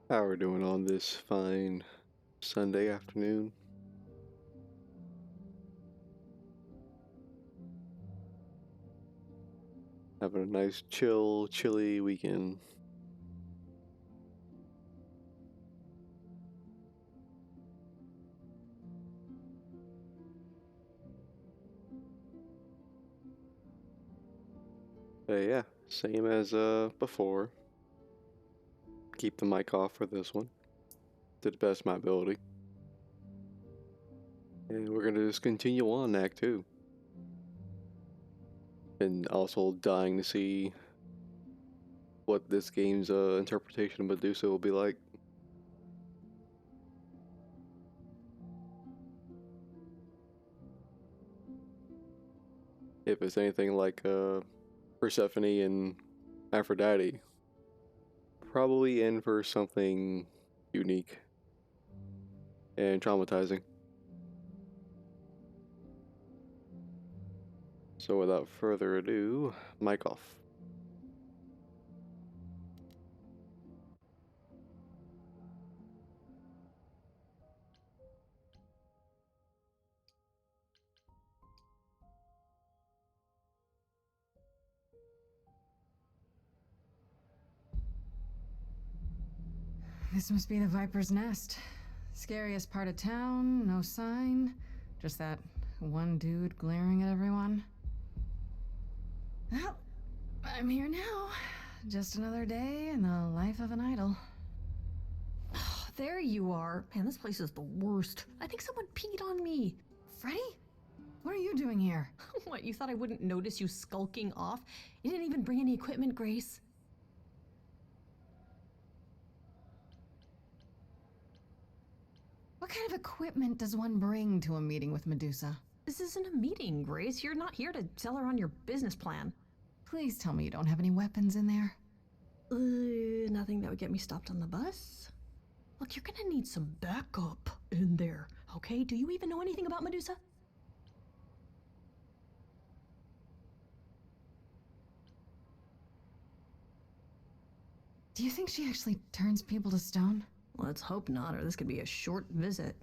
How we're doing on this fine Sunday afternoon. Having a nice chill, chilly weekend. Yeah, same as before. Keep the mic off for this one, to the best of my ability. And we're gonna just continue on Act 2. And also dying to see what this game's interpretation of Medusa will be like. If it's anything like Persephone and Aphrodite, probably in for something unique and traumatizing. So without further ado, mic off. This must be the Viper's Nest. Scariest part of town, no sign. Just that one dude glaring at everyone. Well, I'm here now. Just another day in the life of an idol. Oh, there you are. Man, this place is the worst. I think someone peed on me. Freddy? What are you doing here? What, you thought I wouldn't notice you skulking off? You didn't even bring any equipment, Grace. What kind of equipment does one bring to a meeting with Medusa? This isn't a meeting, Grace. You're not here to sell her on your business plan. Please tell me you don't have any weapons in there. Nothing that would get me stopped on the bus. Look, you're gonna need some backup in there, okay? Do you even know anything about Medusa? Do you think she actually turns people to stone? Let's hope not, or this could be a short visit.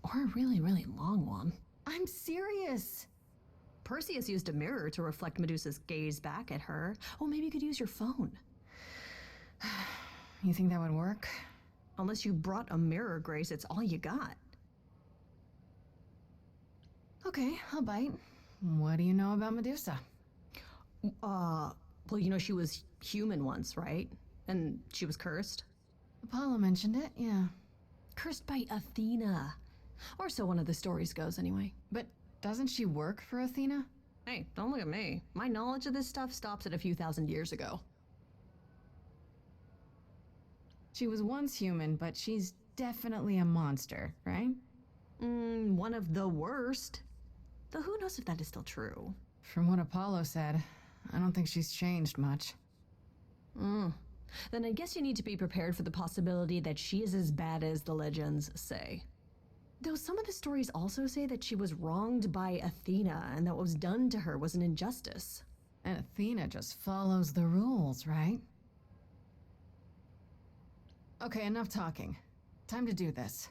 Or a really, really long one. I'm serious. Perseus used a mirror to reflect Medusa's gaze back at her. Oh, maybe you could use your phone. You think that would work? Unless you brought a mirror, Grace, it's all you got. Okay, I'll bite. What do you know about Medusa? Well, you know she was human once, right? And she was cursed? Apollo mentioned it, yeah. Cursed by Athena. Or so one of the stories goes, anyway. But doesn't she work for Athena? Hey, don't look at me. My knowledge of this stuff stops at a few thousand years ago. She was once human, but she's definitely a monster, right? One of the worst. Though who knows if that is still true? From what Apollo said, I don't think she's changed much. Then I guess you need to be prepared for the possibility that she is as bad as the legends say. Though some of the stories also say that she was wronged by Athena and that what was done to her was an injustice. And Athena just follows the rules, right? Okay, enough talking. Time to do this.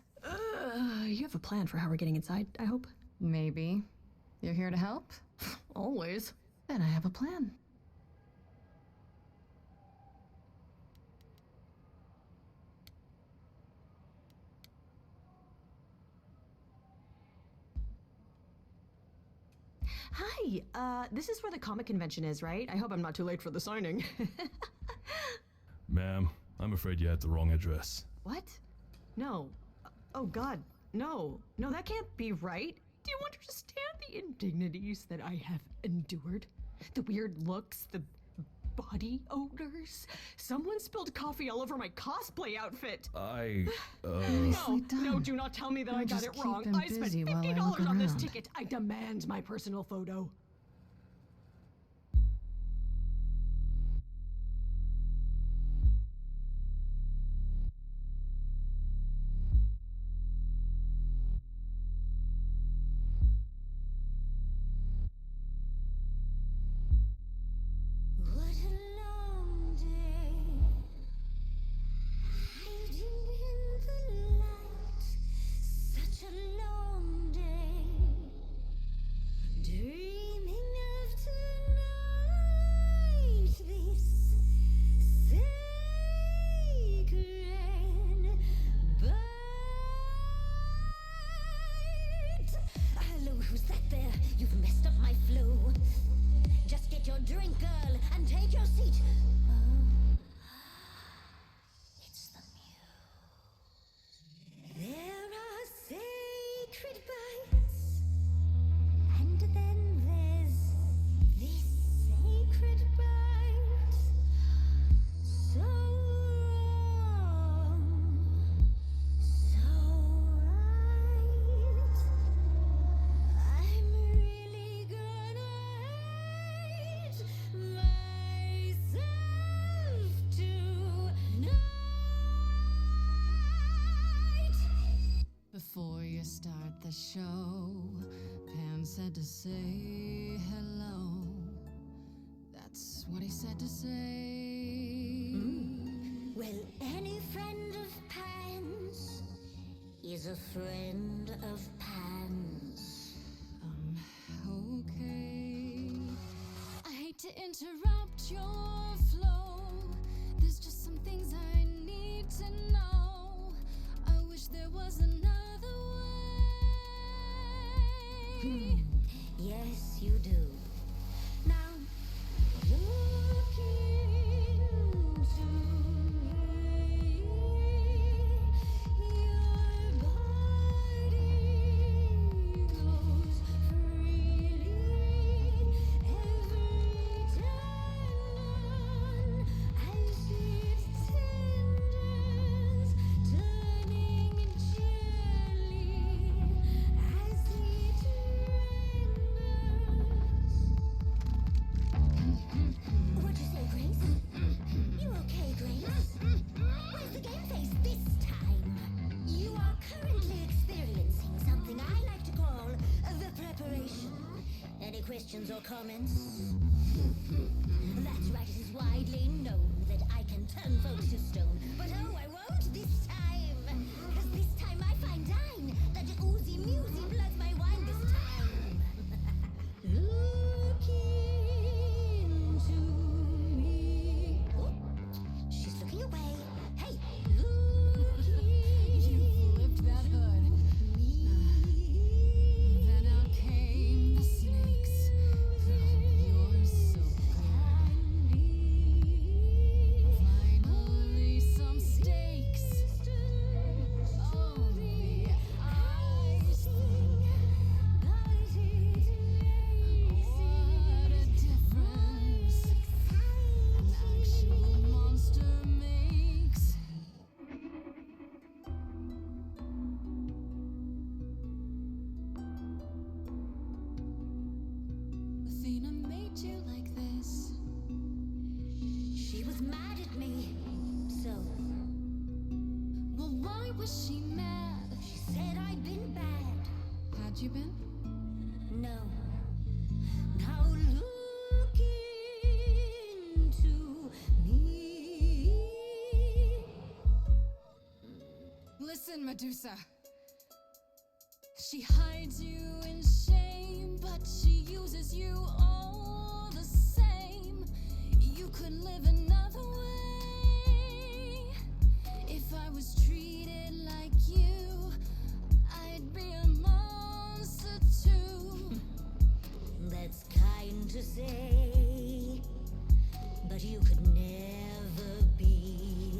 You have a plan for how we're getting inside, I hope? Maybe. You're here to help? Always. Then I have a plan. Hi, this is where the comic convention is, right? I hope I'm not too late for the signing. Ma'am, I'm afraid you had the wrong address. What? No. Oh God, no. No, that can't be right. Do you understand the indignities that I have endured? The weird looks, the body odors. Someone spilled coffee all over my cosplay outfit. Nicely done. No, do not tell me that I got just it keep wrong. them I spent busy while I $50 look on this around. ticket. I demand my personal photo. What a long day. You your seat. Oh, it's the muse. There are sacred bites, and then there's this sacred bite. So wrong, so right. I'm really gonna hate myself tonight. Before you start the show, Pan said to say hello. That's what he said to say. Well, any friend of Pan's is a friend of Pan's. Okay. I hate to interrupt your flow. There's just some things I need to know. I wish there was another way. Yes, you do. Now, look into me. Your body goes freely every time as it tenders, turning gently as it renders. What'd you say, Grace? You okay, Grace? Where's the game face this time? You are currently experiencing something I like to call the preparation. Any questions or comments? That's right, it is widely known that I can turn folks to stone. But oh, I won't this time. Because this time I find dine that oozy musy bloods my wine this time. Look into me. Oh, she's looking away. Hey, look You flipped that hood. me. Then out came the snakes. You're so good. Finally, some stakes. Oh, the ice. What a difference an actual monster makes. Athena made you like this. She was mad at me. So, Well, why was she mad? she said I'd been bad. Had you been? No. Now look into me. Listen, Medusa. She hides you in shame, but she uses you all the same. You could live another way. If I was treated like you, I'd be a monster too. That's kind to say, but you could never be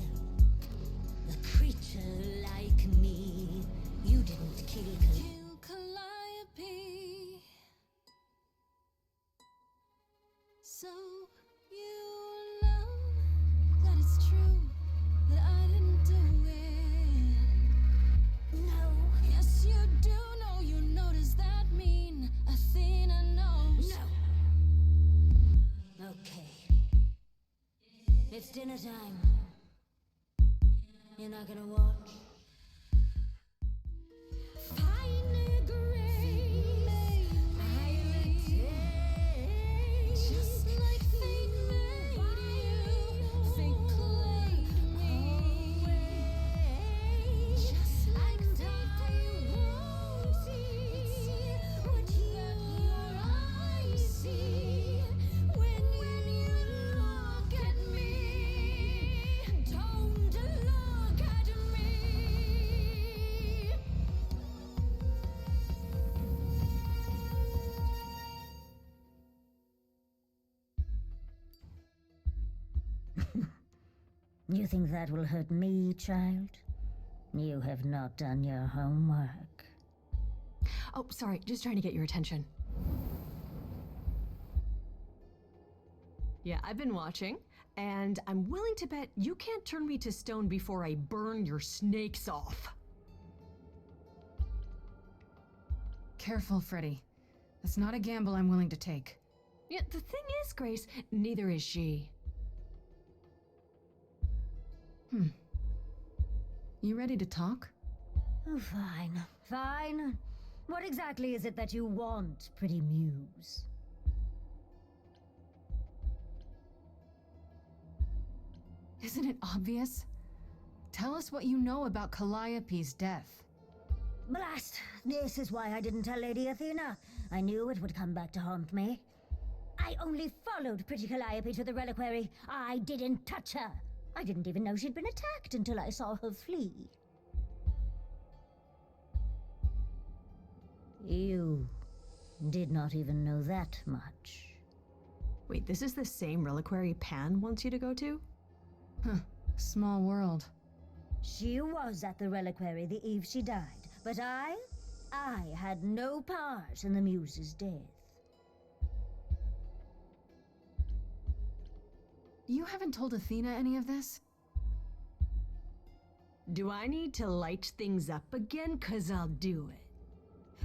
a creature like me. You didn't kill Kill Calliope. So you know that it's true that I didn't do it. No, Yes, you do know. You know, does that mean Athena knows? no. Okay. It's dinner time. You're not gonna watch? Fine grace, I'll take. Just like fate made you, fate played me. Just like fate won't see what your eyes see when you look at me. Don't look at me. You think that will hurt me, child? You have not done your homework. Oh, sorry, just trying to get your attention. Yeah, I've been watching, and I'm willing to bet you can't turn me to stone before I burn your snakes off. Careful, Freddy. That's not a gamble I'm willing to take. Yeah, the thing is, Grace, neither is she. You ready to talk? Oh, fine, fine. What exactly is it that you want, pretty muse? Isn't it obvious? Tell us what you know about Calliope's death. Blast! This is why I didn't tell Lady Athena. I knew it would come back to haunt me. I only followed pretty Calliope to the reliquary. I didn't touch her. I didn't even know she'd been attacked until I saw her flee. You did not even know that much. Wait, this is the same reliquary Pan wants you to go to? Huh. Small world. She was at the reliquary the eve she died, but I had no part in the muse's death. You haven't told Athena any of this? Do I need to light things up again? 'Cause I'll do it.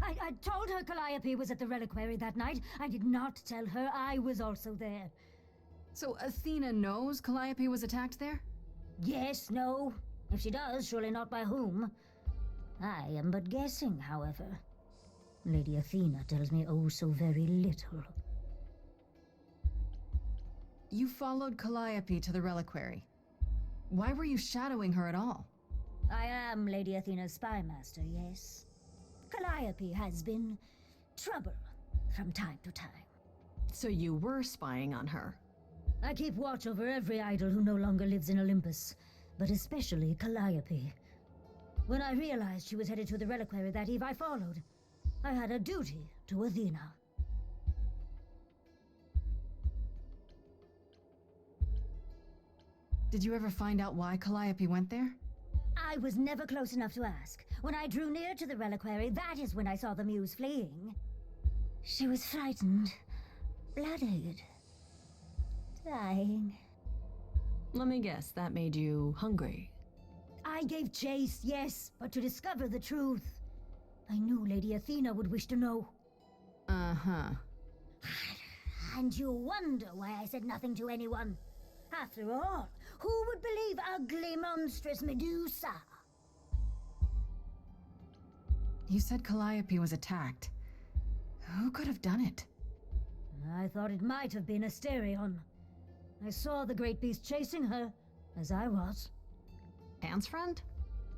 I told her Calliope was at the reliquary that night. I did not tell her I was also there. So Athena knows Calliope was attacked there? Yes, no. If she does, surely not by whom. I am but guessing, however. Lady Athena tells me oh so very little. You followed Calliope to the reliquary. Why were you shadowing her at all? I am Lady Athena's spy master, yes. Calliope has been trouble from time to time. So you were spying on her? I keep watch over every idol who no longer lives in Olympus, but especially Calliope. When I realized she was headed to the reliquary that eve, I followed. I had a duty to Athena. Did you ever find out why Calliope went there? I was never close enough to ask. When I drew near to the reliquary, that is when I saw the muse fleeing. She was frightened, bloodied, dying. Let me guess, that made you hungry. I gave chase, yes, but to discover the truth. I knew Lady Athena would wish to know. Uh-huh. And you wonder why I said nothing to anyone. After all, who would believe ugly, monstrous Medusa? You said Calliope was attacked. Who could have done it? I thought it might have been Asterion. I saw the great beast chasing her, as I was. Pan's friend?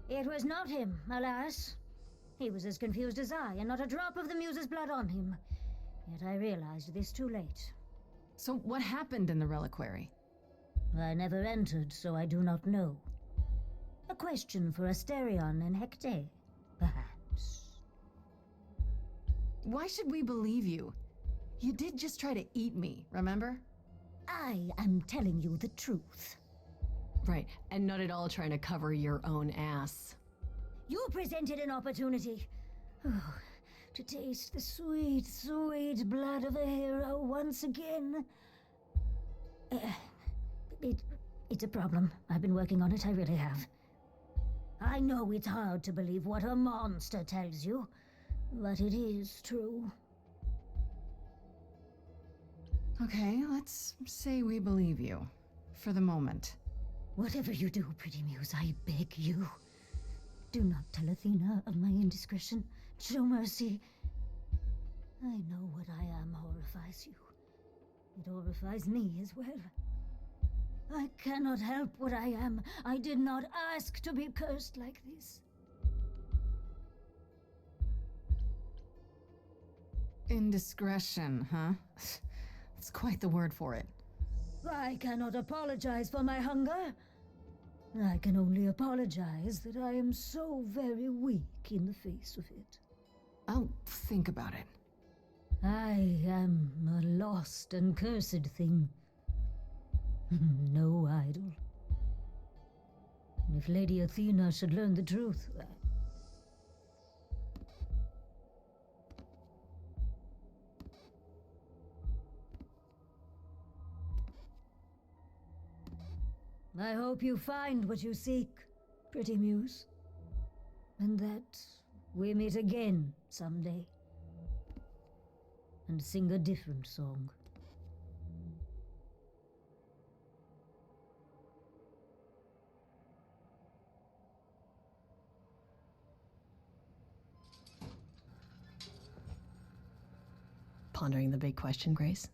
It was not him, alas. He was as confused as I, and not a drop of the muse's blood on him. Yet I realized this too late. So what happened in the reliquary? I never entered, so I do not know. A question for Asterion and Hecate, perhaps. Why should we believe you? You did just try to eat me, remember? I am telling you the truth. Right, and not at all trying to cover your own ass. You presented an opportunity. Oh, to taste the sweet, sweet blood of a hero once again. It's a problem. I've been working on it, I really have. I know it's hard to believe what a monster tells you, but it is true. Okay, let's say we believe you. For the moment. Whatever you do, pretty muse, I beg you. Do not tell Athena of my indiscretion. Show mercy. I know what I am horrifies you. It horrifies me as well. I cannot help what I am. I did not ask to be cursed like this. Indiscretion, huh? That's quite the word for it. I cannot apologize for my hunger. I can only apologize that I am so very weak in the face of it. I'll think about it. I am a lost and cursed thing. No idol. If Lady Athena should learn the truth, I hope you find what you seek, pretty muse. And that we meet again someday. And sing a different song. Pondering the big question, Grace.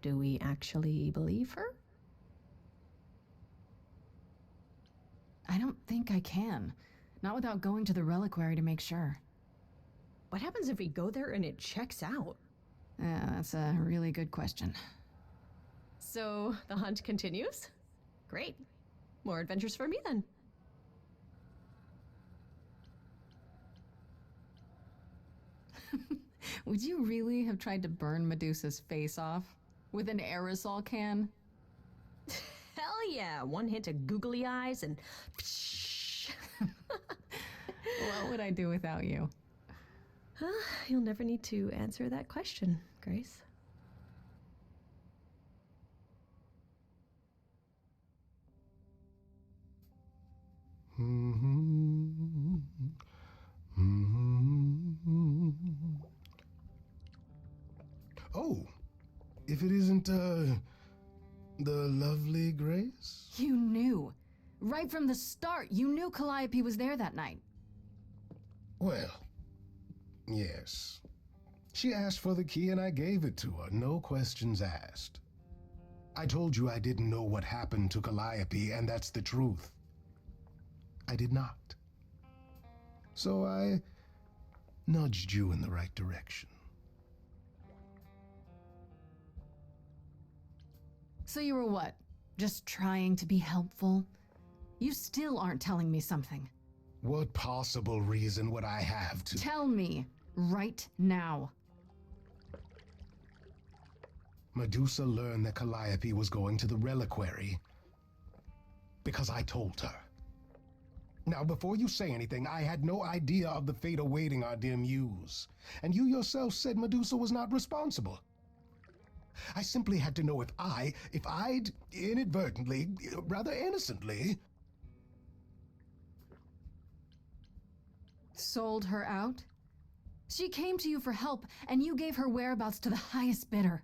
Do we actually believe her? I don't think I can. Not without going to the reliquary to make sure. What happens if we go there and it checks out? Yeah, that's a really good question. So the hunt continues? Great. More adventures for me then. Would you really have tried to burn Medusa's face off? With an aerosol can? Hell yeah, one hint of googly eyes and What would I do without you? You'll never need to answer that question, Grace. Oh, if it isn't, the lovely Grace? You knew. Right from the start, you knew Calliope was there that night. Well, yes. She asked for the key and I gave it to her, no questions asked. I told you I didn't know what happened to Calliope, and that's the truth. I did not. So I nudged you in the right direction. So you were what? Just trying to be helpful? You still aren't telling me something. What possible reason would I have to— Tell me, right now. Medusa learned that Calliope was going to the reliquary because I told her. Now, before you say anything, I had no idea of the fate awaiting our dear muse. And you yourself said Medusa was not responsible. I simply had to know if I'd inadvertently, rather innocently— Sold her out? She came to you for help, and you gave her whereabouts to the highest bidder.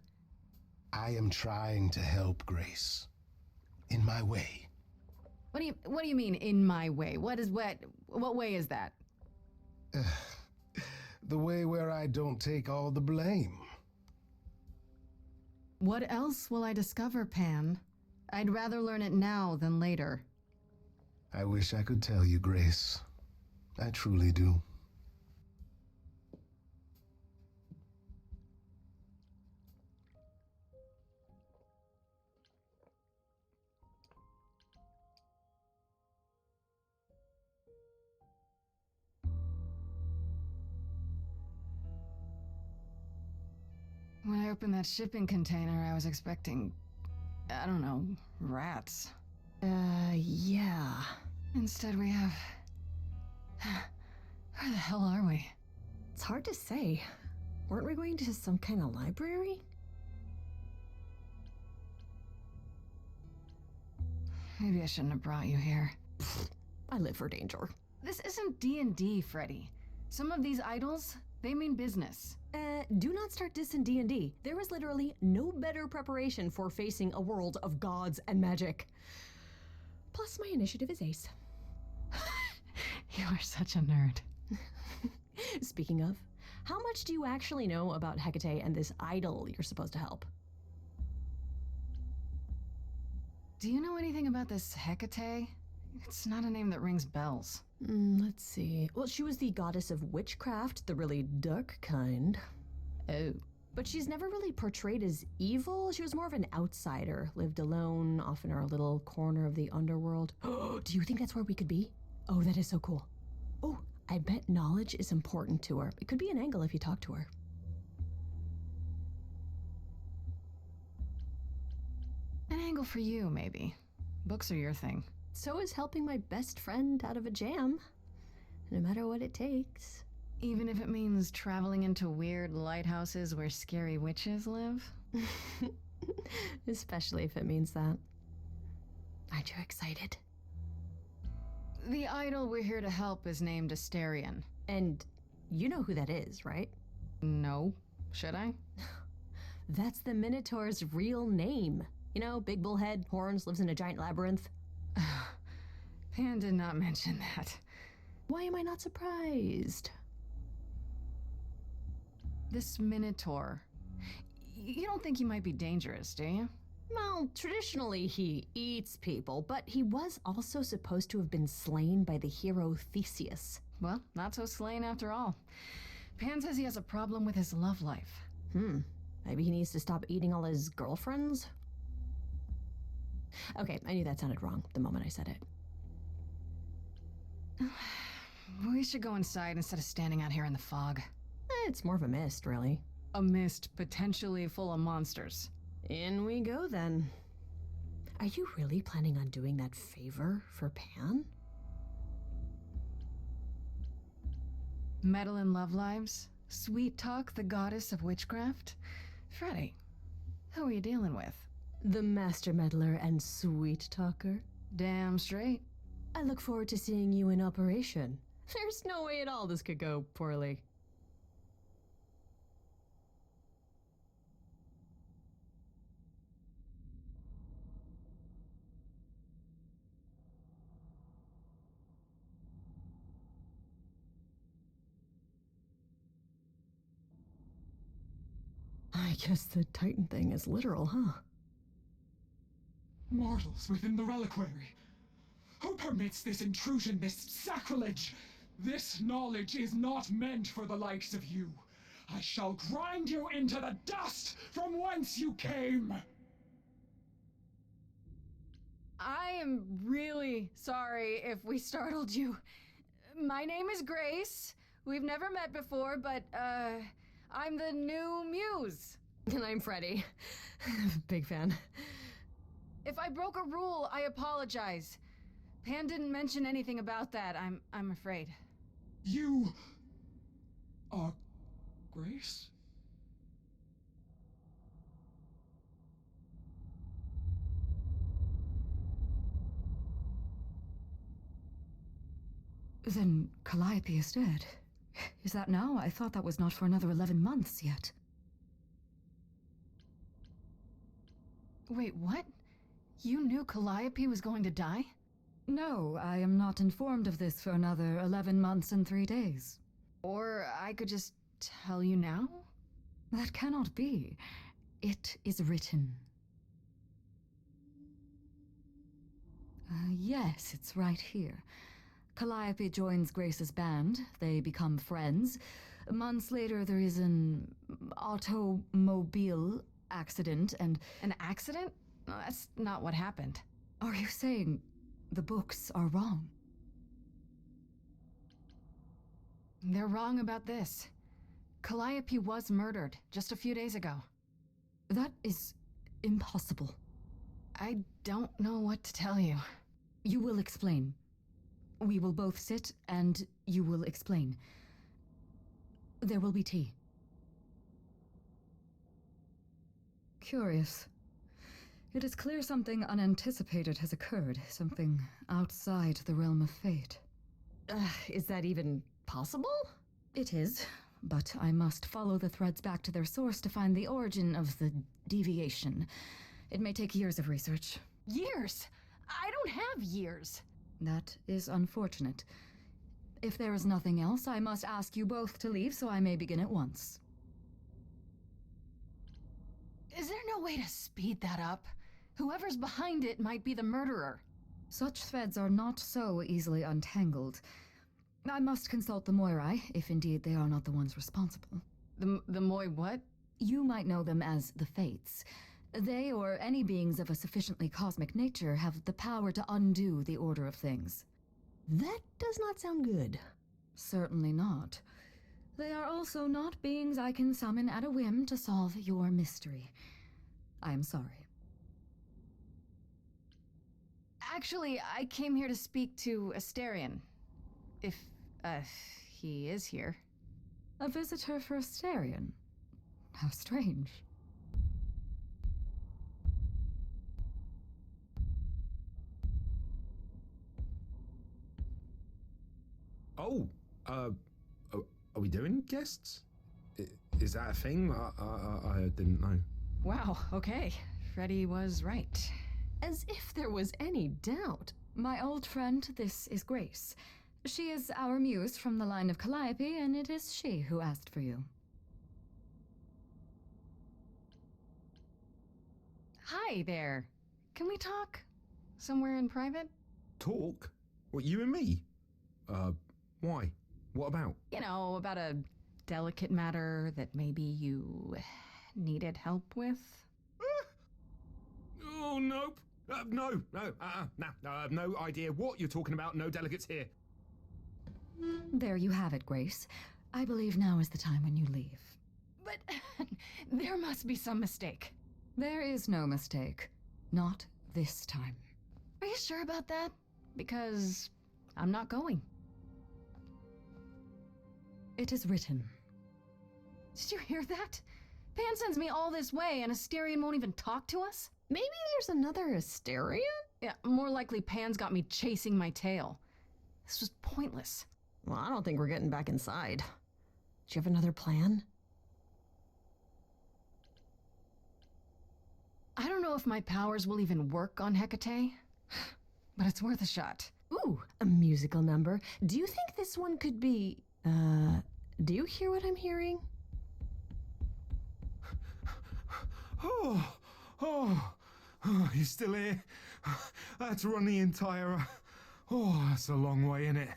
I am trying to help, Grace. In my way. What do you mean, in my way? What way is that? The way where I don't take all the blame. What else will I discover, Pan? I'd rather learn it now than later. I wish I could tell you, Grace. I truly do. When I opened that shipping container, I was expecting, I don't know, rats. Yeah. Instead we have... Where the hell are we? It's hard to say. Weren't we going to some kind of library? Maybe I shouldn't have brought you here. I live for danger. This isn't D&D, Freddy. Some of these idols, they mean business. Do not start dissing D&D. There is literally no better preparation for facing a world of gods and magic. Plus, my initiative is ace. You are such a nerd. Speaking of, how much do you actually know about Hecate and this idol you're supposed to help? Do you know anything about this Hecate? It's not a name that rings bells. Let's see. Well, she was the goddess of witchcraft, the really dark kind. Oh. But she's never really portrayed as evil. She was more of an outsider, lived alone, off in her little corner of the underworld. Do you think that's where we could be? Oh, that is so cool. Oh, I bet knowledge is important to her. It could be an angle if you talk to her. An angle for you, maybe. Books are your thing. So is helping my best friend out of a jam. No matter what it takes. Even if it means traveling into weird lighthouses where scary witches live? Especially if it means that. Aren't you excited? The idol we're here to help is named Asterion. And you know who that is, right? No. Should I? That's the Minotaur's real name. You know, big bullhead, horns, lives in a giant labyrinth. Pan did not mention that. Why am I not surprised? This Minotaur. You don't think he might be dangerous, do you? Well, traditionally he eats people, but he was also supposed to have been slain by the hero Theseus. Well, not so slain after all. Pan says he has a problem with his love life. Maybe he needs to stop eating all his girlfriends? Okay, I knew that sounded wrong the moment I said it. We should go inside instead of standing out here in the fog. It's more of a mist, really. A mist potentially full of monsters. In we go, then. Are you really planning on doing that favor for Pan? Meddle in love lives? Sweet Talk, the goddess of witchcraft? Freddy, who are you dealing with? The master meddler and sweet talker. Damn straight. I look forward to seeing you in operation. There's no way at all this could go poorly. I guess the Titan thing is literal, huh? Mortals within the reliquary. Who permits this intrusion, this sacrilege? This knowledge is not meant for the likes of you. I shall grind you into the dust from whence you came! I am really sorry if we startled you. My name is Grace. We've never met before, but, I'm the new muse. And I'm Freddy. Big fan. If I broke a rule, I apologize. Pan didn't mention anything about that, I'm afraid. You... are... Grace? Then Calliope is dead. Is that now? I thought that was not for another 11 months yet. Wait, what? You knew Calliope was going to die? No, I am not informed of this for another 11 months and 3 days. Or I could just tell you now? That cannot be. It is written. Yes, it's right here. Calliope joins Grace's band. They become friends. Months later, there is an automobile accident and... An accident? No, that's not what happened. Are you saying the books are wrong? They're wrong about this. Calliope was murdered just a few days ago. That is impossible. I don't know what to tell you. You will explain. We will both sit, and you will explain. There will be tea. Curious. It is clear something unanticipated has occurred, something outside the realm of fate. Is that even possible? It is, but I must follow the threads back to their source to find the origin of the deviation. It may take years of research. Years? I don't have years. That is unfortunate. If there is nothing else, I must ask you both to leave so I may begin at once. Is there no way to speed that up? Whoever's behind it might be the murderer. Such threads are not so easily untangled. I must consult the Moirai, if indeed they are not the ones responsible. The Moi what? You might know them as the Fates. They, or any beings of a sufficiently cosmic nature, have the power to undo the order of things. That does not sound good. Certainly not. They are also not beings I can summon at a whim to solve your mystery. I am sorry. Actually, I came here to speak to Asterion. If, he is here. A visitor for Asterion? How strange. Oh, are we doing guests? Is that a thing? I didn't know. Wow, okay. Freddy was right. As if there was any doubt. My old friend, this is Grace. She is our muse from the line of Calliope, and it is she who asked for you. Hi there. Can we talk? Somewhere in private? Talk? What, you and me? Why? What about? You know, about a delicate matter that maybe you needed help with? Oh, nope. No idea what you're talking about. No delegates here. There you have it, Grace. I believe now is the time when you leave. But there must be some mistake. There is no mistake. Not this time. Are you sure about that? Because I'm not going. It is written. Did you hear that? Pan sends me all this way and Asterion won't even talk to us? Maybe there's another Asterion? Yeah, more likely Pan's got me chasing my tail. This was pointless. Well, I don't think we're getting back inside. Do you have another plan? I don't know if my powers will even work on Hecate, but it's worth a shot. Ooh, a musical number. Do you think this one could be... do you hear what I'm hearing? Oh, you're still here? I had to run the entire... Oh, that's a long way, innit?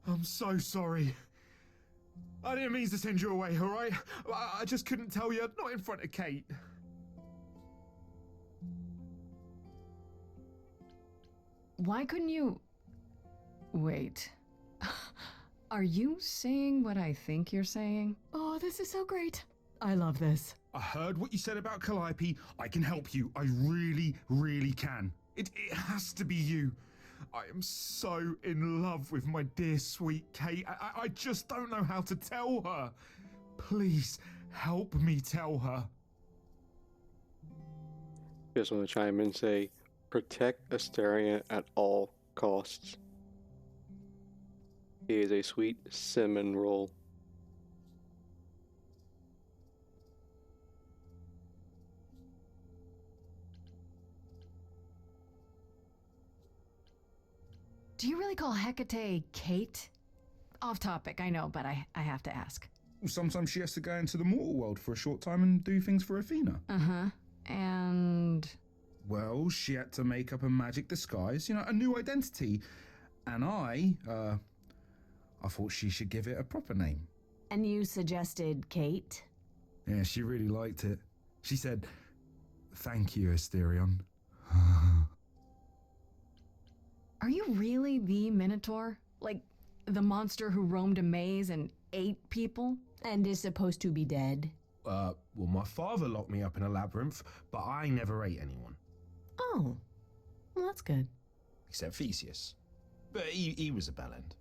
I'm so sorry. I didn't mean to send you away, alright? I just couldn't tell you, not in front of Kate. Why couldn't you... Wait. Are you saying what I think you're saying? Oh, this is so great. I love this. I heard what you said about Calliope. I can help you. I really, really can. It has to be you. I am so in love with my dear sweet Kate. I just don't know how to tell her. Please help me tell her. Just want to chime in and say, protect Asterion at all costs. He is a sweet cinnamon roll. Do you really call Hecate Kate? Off topic, I know, but I have to ask. Sometimes she has to go into the mortal world for a short time and do things for Athena. Uh-huh. And... Well, she had to make up a magic disguise, a new identity. And I thought she should give it a proper name. And you suggested Kate? Yeah, she really liked it. She said, "Thank you, Asterion." Are you really the Minotaur? Like, the monster who roamed a maze and ate people? And is supposed to be dead? Well, my father locked me up in a labyrinth, but I never ate anyone. Oh, well, that's good. Except Theseus. But he was a bellend.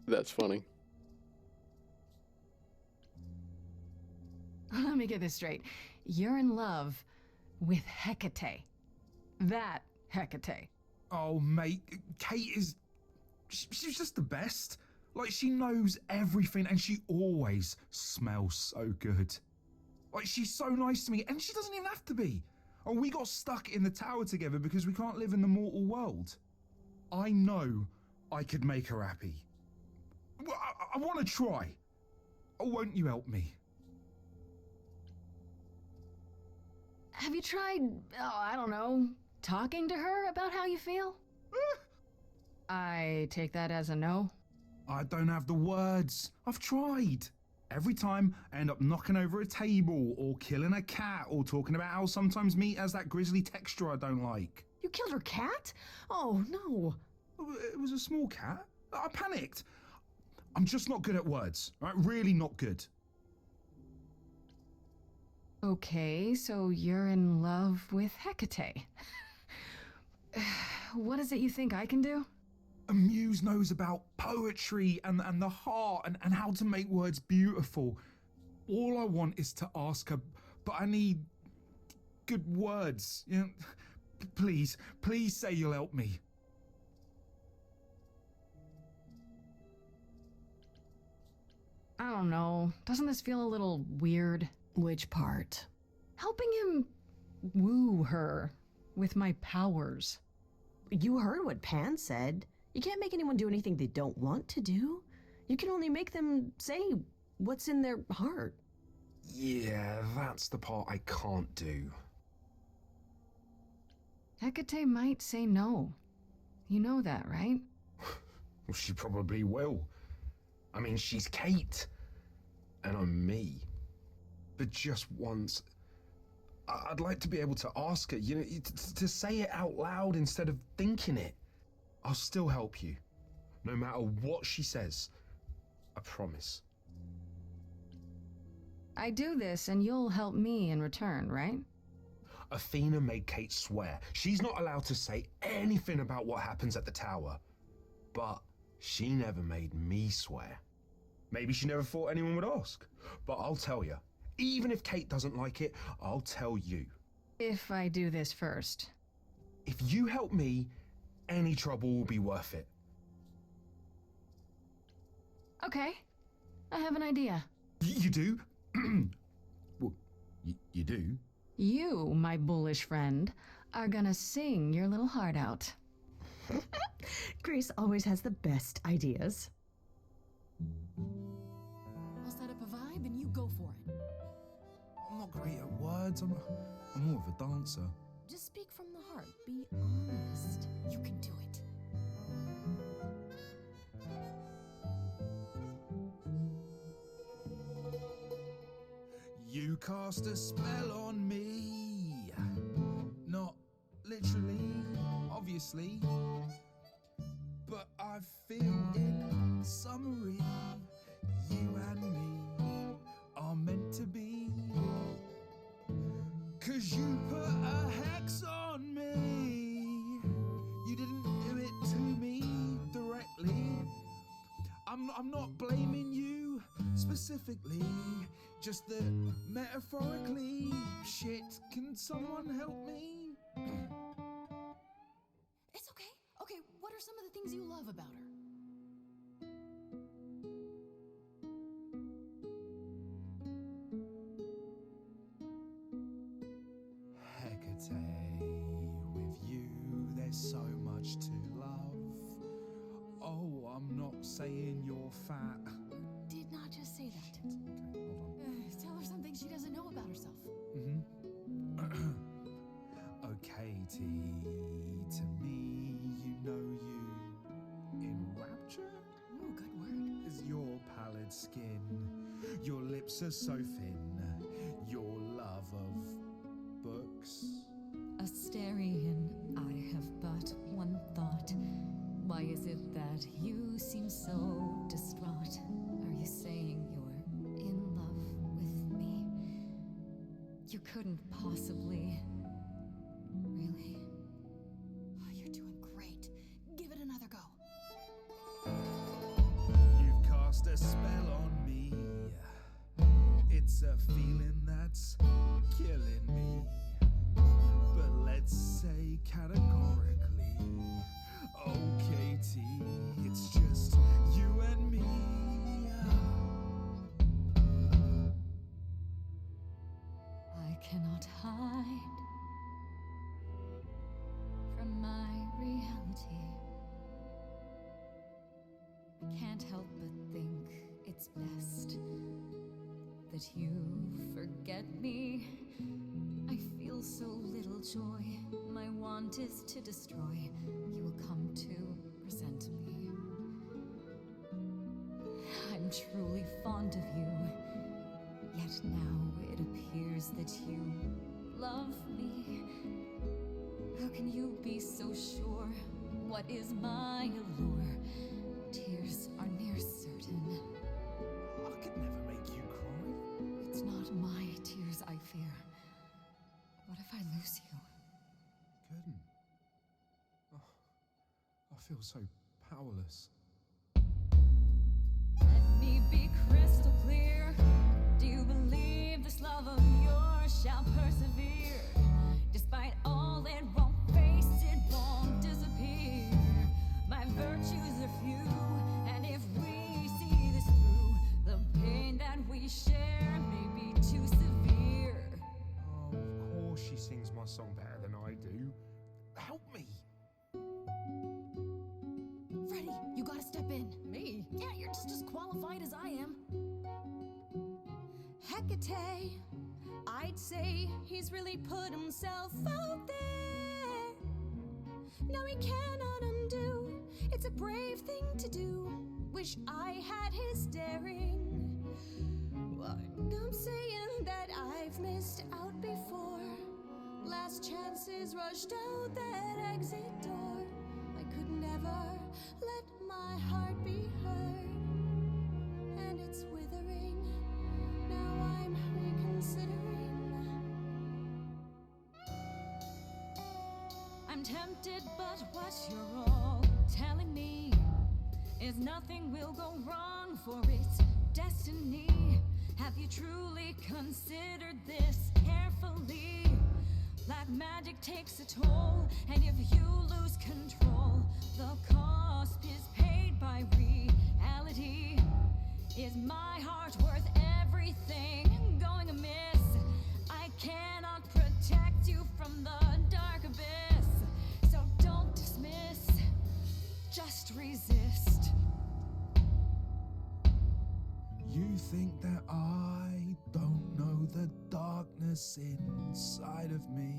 That's funny. Let me get this straight. You're in love with Hecate. That Hecate. Oh, mate, Kate is... She's just the best. Like, she knows everything, and she always smells so good. Like, she's so nice to me, and she doesn't even have to be. Oh, we got stuck in the tower together because we can't live in the mortal world. I know I could make her happy. Well, I want to try. Oh, won't you help me? Have you tried, I don't know, talking to her about how you feel? I take that as a no. I don't have the words. I've tried. Every time I end up knocking over a table or killing a cat or talking about how sometimes meat has that grisly texture I don't like. You killed her cat? Oh, no. It was a small cat. I panicked. I'm just not good at words. Right? Really not good. Okay, so you're in love with Hecate. What is it you think I can do? A muse knows about poetry and the heart and how to make words beautiful. All I want is to ask her, but I need good words. You know, please say you'll help me. I don't know. Doesn't this feel a little weird? Which part? Helping him woo her with my powers. You heard what Pan said. You can't make anyone do anything they don't want to do. You can only make them say what's in their heart. Yeah, that's the part I can't do. Hecate might say no. You know that, right? Well, she probably will. I mean, she's Kate, and I'm me. But just once, I'd like to be able to ask her, you know, to say it out loud instead of thinking it. I'll still help you, no matter what she says. I promise. I do this and you'll help me in return, right? Athena made Kate swear she's not allowed to say anything about what happens at the tower. But she never made me swear. Maybe she never thought anyone would ask. But I'll tell you, even if Kate doesn't like it, I'll tell you. If I do this first. If you help me, any trouble will be worth it. Okay, I have an idea. You do? Well, you do? You, my bullish friend, are gonna sing your little heart out. Grace always has the best ideas. I'll set up a vibe and you go for it. I'm not great at words. I'm more of a dancer. Just speak from the heart. Be honest. You can do it. You cast a spell on me. Not literally, obviously. But I feel in summary, you and me are meant to be. 'Cause you put a hex on me. You didn't do it to me directly. I'm not blaming you specifically, just that metaphorically. Shit, can someone help me? It's okay. Okay, what are some of the things you love about her? Hecate, with you there's so much to love. Oh, I'm not saying you're fat. Did not just say that. Okay, hold on. Tell her something she doesn't know about herself. Oh, Katie, to me, you know you enrapture Ooh, good word. is your pallid skin. Your lips are so thin. Your love of books. Asterion, I have but one thought. Why is it that you seem so distraught? Are you saying you're in love with me? You couldn't possibly. Really? Oh, you're doing great. Give it another go. You've cast a spell on me. It's a feeling that's killing me. But let's say categorically, oh Katie, it's just you and me. I cannot hide from my reality. I can't help but think it's best that you forget me. I feel so little joy. My want is to destroy. You will come to resent me. I'm truly fond of you. Yet now it appears that you love me. How can you be so sure? What is my allure? Tears are near certain. I could never make you cry. It's not my tears things I fear. What if I lose you? Couldn't. Oh, I feel so powerless. Let me be crystal clear. Do you believe this love of yours shall persevere? Despite all it won't face, it won't disappear. My virtues are few, and if we see this through, the pain that we share may be too severe. Oh, of course she sings my song better than I do. Help me! Freddy, you gotta step in. Me? Yeah, you're just as qualified as I am. Hecate, I'd say he's really put himself out there. No, he cannot undo. It's a brave thing to do. Wish I had his daring. I'm saying that I've missed out before. Last chances rushed out that exit door. I could never let my heart be heard. And it's withering. Now I'm reconsidering. I'm tempted, but what you're all telling me is nothing will go wrong, for it's destiny. Have you truly considered this carefully? Black magic takes a toll, and if you lose control, the cost is paid by reality. Is my heart worth everything going amiss? I cannot protect you from the dark abyss, so don't dismiss, just resist. You think that I don't know the darkness inside of me.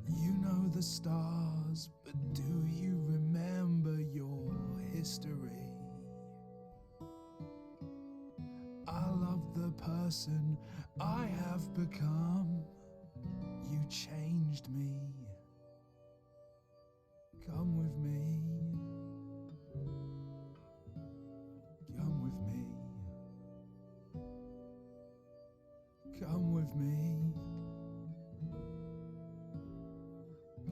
You know the stars, but do you remember your history? I love the person I have become. You changed me. Come with me. Come with me. Come with me.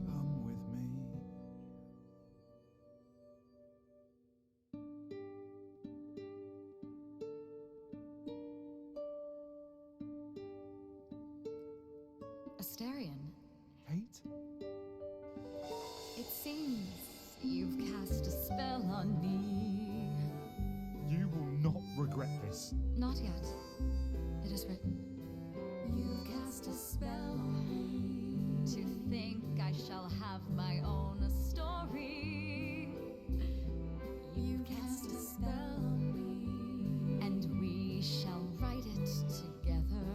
Come with me. Asterion, Kate? it seems you've cast a spell on me. You will not regret this. Not yet. It is written. you've cast a spell on me. To think I shall have my own story. You've cast a spell on me. And we shall write it together.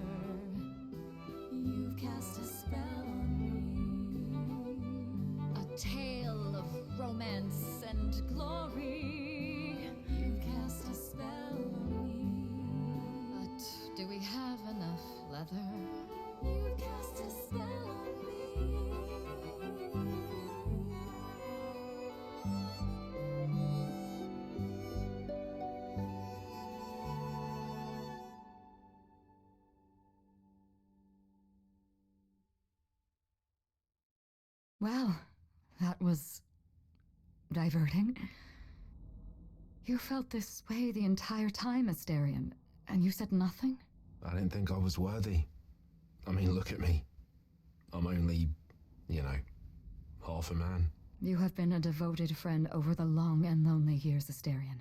You've cast a spell on me. A tale of romance and glory. You've cast a spell on me. But do we have enough leather? You've cast a spell on me. Well, that was diverting. You felt this way the entire time, Asterion, and you said nothing? I didn't think I was worthy. I mean, look at me. I'm only, half a man. You have been a devoted friend over the long and lonely years, Asterion.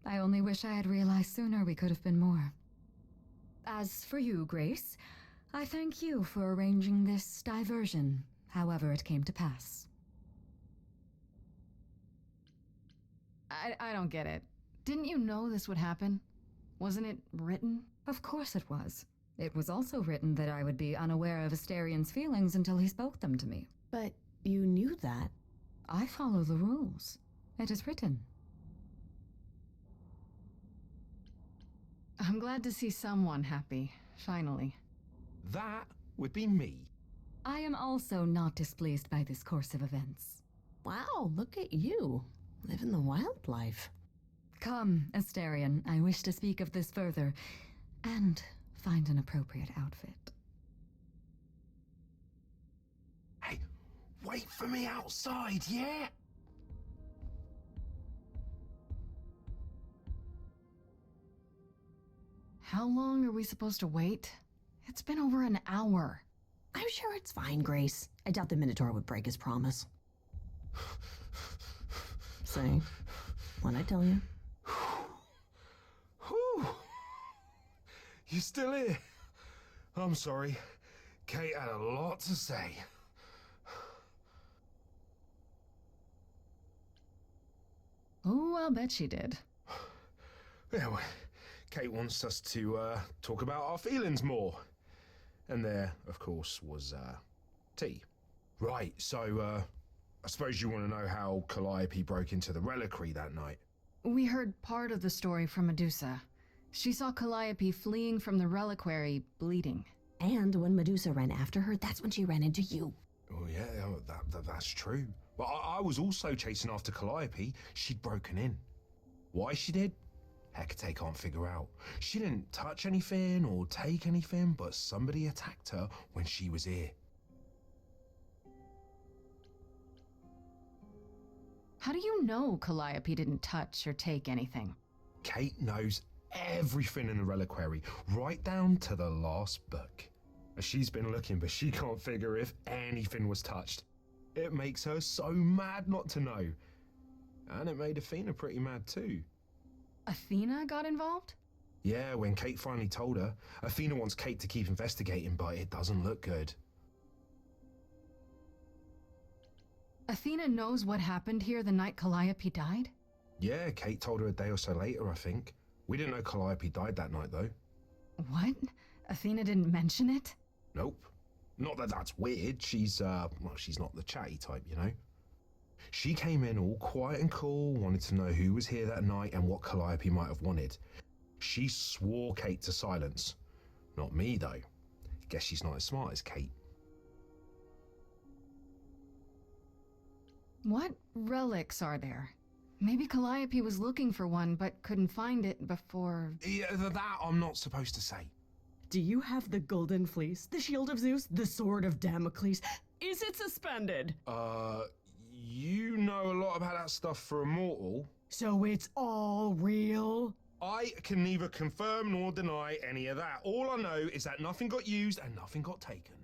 I only wish I had realized sooner we could have been more. As for you, Grace, I thank you for arranging this diversion, however it came to pass. I don't get it. Didn't you know this would happen? Wasn't it written? Of course it was. It was also written that I would be unaware of Asterion's feelings until he spoke them to me. But you knew that. I follow the rules. It is written. I'm glad to see someone happy, finally. That would be me. I am also not displeased by this course of events. Wow, look at you. Living the wild life. Come, Asterion, I wish to speak of this further. And find an appropriate outfit. Hey, wait for me outside, yeah? How long are we supposed to wait? It's been over an hour. I'm sure it's fine, Grace. I doubt the Minotaur would break his promise. Say, what'd I tell you? Whew. You still here? I'm sorry. Kate had a lot to say. Oh, I'll bet she did. Yeah, well, Kate wants us to talk about our feelings more. And there, of course, was tea. Right, so I suppose you want to know how Calliope broke into the reliquary that night. We heard part of the story from Medusa. She saw Calliope fleeing from the reliquary, bleeding. And when Medusa ran after her, that's when she ran into you. Oh yeah, that's true. But I was also chasing after Calliope. She'd broken in. Why she did? Hecate can't figure out. She didn't touch anything or take anything, but somebody attacked her when she was here. How do you know Calliope didn't touch or take anything? Kate knows everything in the reliquary, right down to the last book. She's been looking, but she can't figure if anything was touched. It makes her so mad not to know. And it made Athena pretty mad too. Athena got involved? Yeah, when Kate finally told her, Athena wants Kate to keep investigating, but it doesn't look good. Athena knows what happened here the night Calliope died? Yeah, Kate told her a day or so later, I think. We didn't know Calliope died that night, though. What? Athena didn't mention it? Nope. Not that that's weird. She's not the chatty type, you know? She came in all quiet and cool, wanted to know who was here that night and what Calliope might have wanted. She swore Kate to silence. Not me, though. Guess she's not as smart as Kate. What relics are there? Maybe Calliope was looking for one but couldn't find it before... Yeah, that I'm not supposed to say. Do you have the golden fleece, the shield of Zeus, the sword of Damocles? Is it suspended? You know a lot about that stuff for a mortal. So it's all real? I can neither confirm nor deny any of that. All I know is that nothing got used and nothing got taken.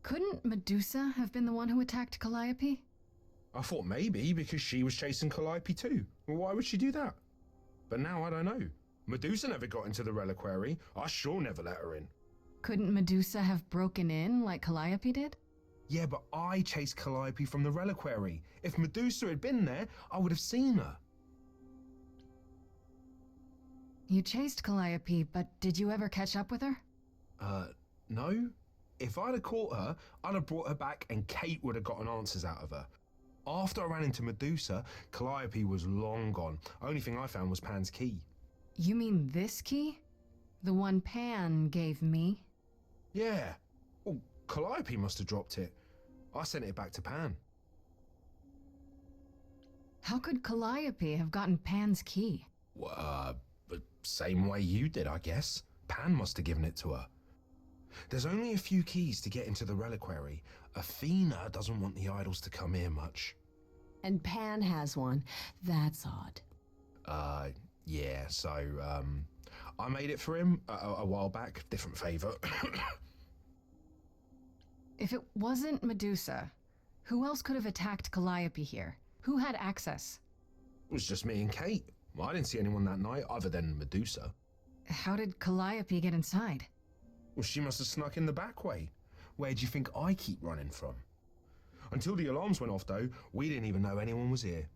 Couldn't Medusa have been the one who attacked Calliope? I thought maybe because she was chasing Calliope too. Well, why would she do that? But now I don't know. Medusa never got into the reliquary. I sure never let her in. Couldn't Medusa have broken in like Calliope did? Yeah, but I chased Calliope from the reliquary. If Medusa had been there, I would have seen her. You chased Calliope, but did you ever catch up with her? No. If I'd have caught her, I'd have brought her back and Kate would have gotten answers out of her. After I ran into Medusa, Calliope was long gone. Only thing I found was Pan's key. You mean this key? The one Pan gave me? Yeah. Well, Calliope must have dropped it. I sent it back to Pan. How could Calliope have gotten Pan's key? Well, same way you did, I guess. Pan must have given it to her. There's only a few keys to get into the reliquary. Athena doesn't want the idols to come here much. And Pan has one. That's odd. Yeah, so, I made it for him a while back. Different favor. If it wasn't Medusa, who else could have attacked Calliope here? Who had access? It was just me and Kate. I didn't see anyone that night other than Medusa. How did Calliope get inside? Well, she must have snuck in the back way. Where do you think I keep running from? Until the alarms went off, though, we didn't even know anyone was here.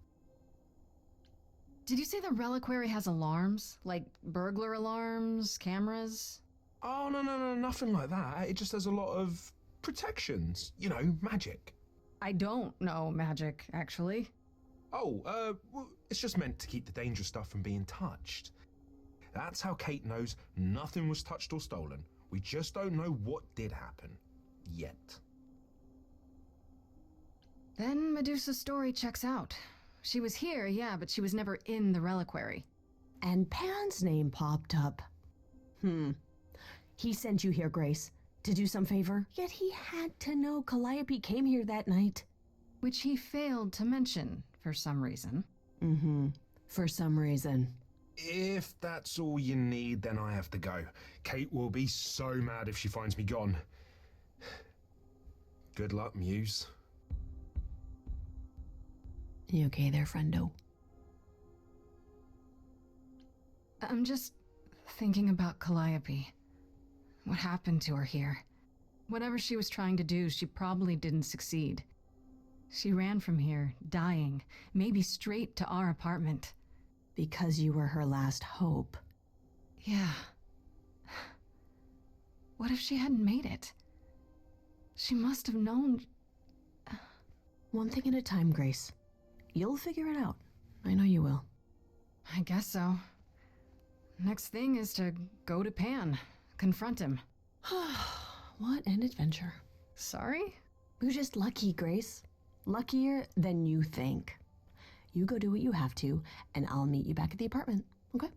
Did you say the reliquary has alarms? Like burglar alarms, cameras? Oh, no, nothing like that. It just has a lot of protections. You know, magic. I don't know magic, actually. Oh, well, it's just meant to keep the dangerous stuff from being touched. That's how Kate knows nothing was touched or stolen. We just don't know what did happen. Yet. Then Medusa's story checks out. She was here, yeah, but she was never in the reliquary. and Pan's name popped up. He sent you here, Grace, to do some favor, yet he had to know Calliope came here that night. Which he failed to mention for some reason. For some reason. If that's all you need, then I have to go. Kate will be so mad if she finds me gone. Good luck, Muse. You okay there, friendo? I'm just thinking about Calliope. What happened to her here? Whatever she was trying to do, she probably didn't succeed. She ran from here, dying, maybe straight to our apartment. Because you were her last hope. Yeah. What if she hadn't made it? She must have known. One thing at a time, Grace. You'll figure it out. I know you will. I guess so. Next thing is to go to Pan, confront him. What an adventure. Sorry? You're just lucky, Grace. Luckier than you think. You go do what you have to, and I'll meet you back at the apartment, okay?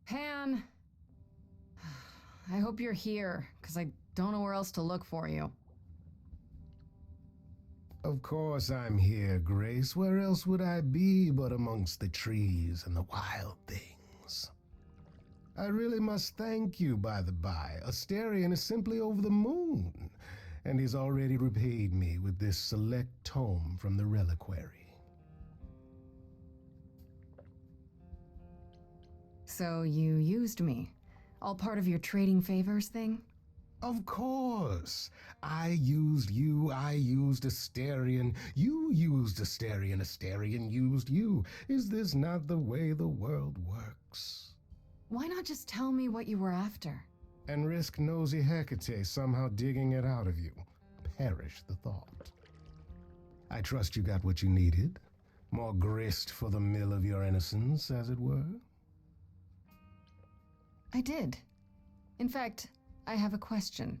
Pan! I hope you're here, because I don't know where else to look for you. Of course I'm here, Grace. Where else would I be but amongst the trees and the wild things? I really must thank you, by the by. Asterion is simply over the moon, and he's already repaid me with this select tome from the reliquary. So you used me. All part of your trading favors thing? Of course. I used you, I used Asterion, you used Asterion, Asterion used you. Is this not the way the world works? Why not just tell me what you were after? And risk nosy Hecate somehow digging it out of you. Perish the thought. I trust you got what you needed. More grist for the mill of your innocence, as it were. I did. In fact, I have a question.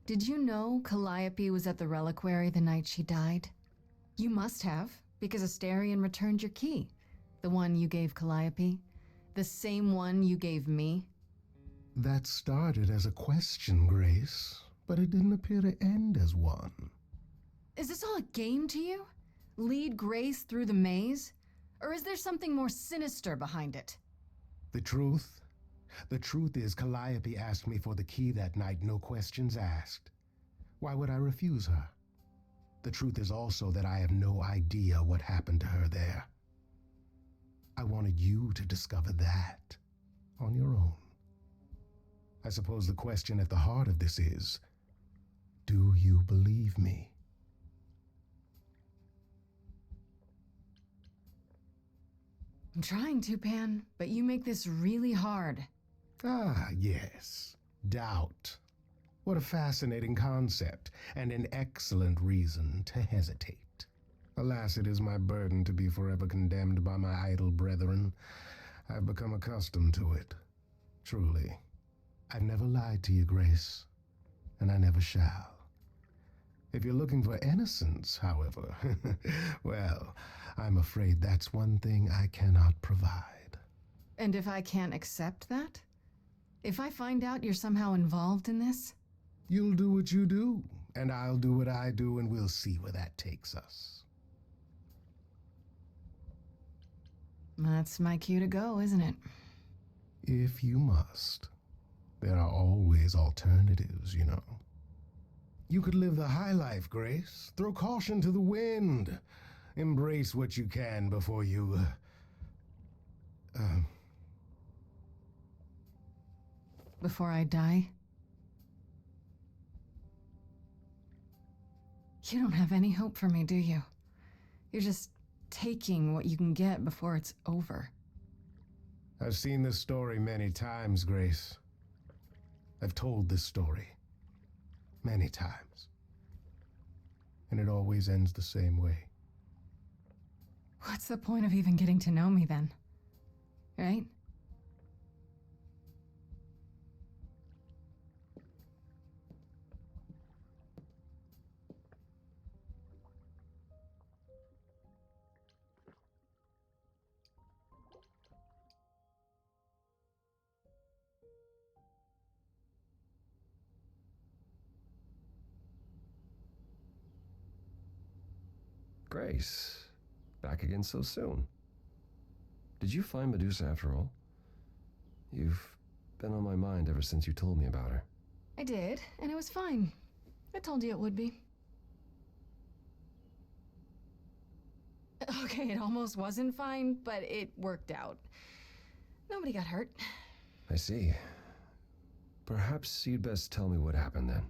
Did you know Calliope was at the reliquary the night she died? You must have, because Asterion returned your key. The one you gave Calliope. The same one you gave me. That started as a question, Grace, but it didn't appear to end as one. Is this all a game to you? Lead Grace through the maze? Or is there something more sinister behind it? The truth is Calliope asked me for the key that night, no questions asked. Why would I refuse her? The truth is also that I have no idea what happened to her there. I wanted you to discover that on your own. I suppose the question at the heart of this is, do you believe me? I'm trying to, Pan, but you make this really hard. Ah, yes. Doubt. What a fascinating concept, and an excellent reason to hesitate. Alas, it is my burden to be forever condemned by my idle brethren. I've become accustomed to it. Truly. I've never lied to you, Grace, and I never shall. If you're looking for innocence, however, well, I'm afraid that's one thing I cannot provide. And if I can't accept that? If I find out you're somehow involved in this? You'll do what you do, and I'll do what I do, and we'll see where that takes us. That's my cue to go, isn't it? If you must. There are always alternatives, you know. You could live the high life, Grace. Throw caution to the wind. Embrace what you can before you... Before I die? You don't have any hope for me, do you? You're just taking what you can get before it's over. I've seen this story many times, Grace. I've told this story many times. And it always ends the same way. What's the point of even getting to know me then? Right? Grace, back again so soon. Did you find Medusa after all? You've been on my mind ever since you told me about her. I did, and it was fine. I told you it would be. Okay, it almost wasn't fine, but it worked out. Nobody got hurt. I see. Perhaps you'd best tell me what happened then.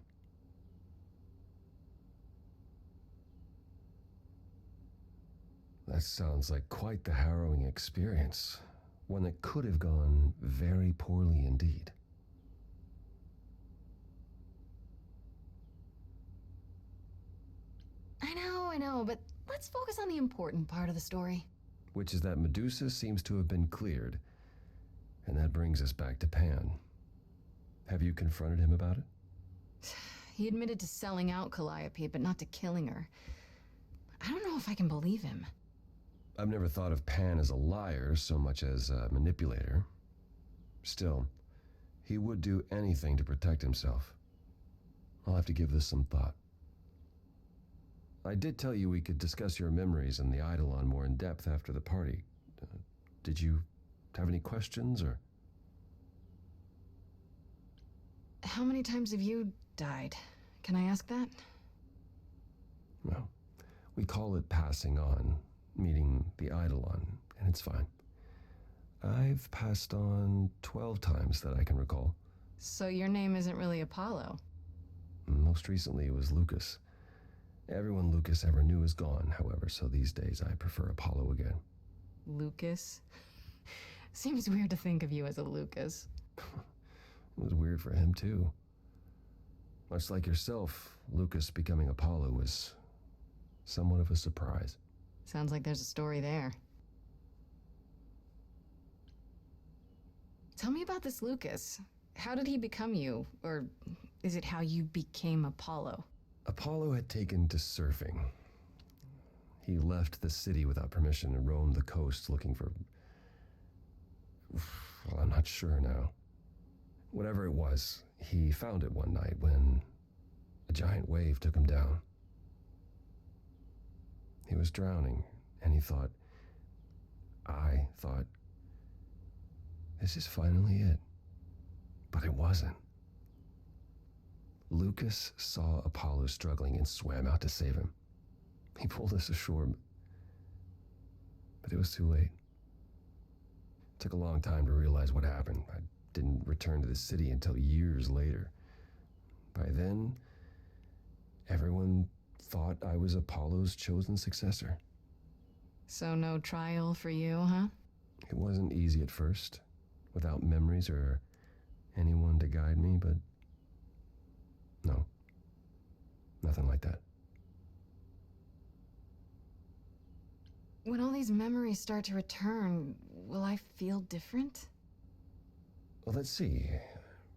That sounds like quite the harrowing experience. One that could have gone very poorly indeed. I know, but let's focus on the important part of the story. Which is that Medusa seems to have been cleared. And that brings us back to Pan. Have you confronted him about it? He admitted to selling out Calliope, but not to killing her. I don't know if I can believe him. I've never thought of Pan as a liar so much as a manipulator. Still, he would do anything to protect himself. I'll have to give this some thought. I did tell you we could discuss your memories and the Eidolon more in depth after the party. Did you have any questions, or? How many times have you died? Can I ask that? Well, we call it passing on, meeting the Eidolon, and it's fine. I've passed on 12 times that I can recall. So your name isn't really Apollo? Most recently it was Lucas. Everyone Lucas ever knew is gone, however, so these days I prefer Apollo again. Lucas? Seems weird to think of you as a Lucas. It was weird for him, too. Much like yourself, Lucas becoming Apollo was somewhat of a surprise. Sounds like there's a story there. Tell me about this Lucas. How did he become you? Or is it how you became Apollo? Apollo had taken to surfing. He left the city without permission and roamed the coast looking for... Well, I'm not sure now. Whatever it was, he found it one night when a giant wave took him down. He was drowning, and I thought, this is finally it. But it wasn't. Lucas saw Apollo struggling and swam out to save him. He pulled us ashore, but it was too late. It took a long time to realize what happened. I didn't return to the city until years later. By then, everyone thought I was Apollo's chosen successor. So no trial for you, huh? It wasn't easy at first, without memories or anyone to guide me, but no, nothing like that. When all these memories start to return, will I feel different? Well, let's see.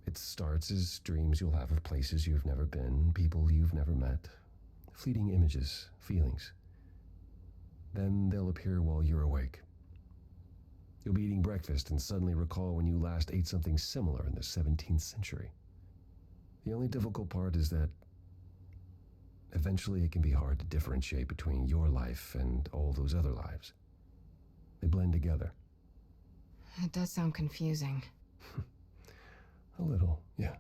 It starts as dreams you'll have of places you've never been, people you've never met, fleeting images, feelings. Then they'll appear while you're awake. You'll be eating breakfast and suddenly recall when you last ate something similar in the 17th century. The only difficult part is that eventually it can be hard to differentiate between your life and all those other lives. They blend together. It does sound confusing. A little, yeah.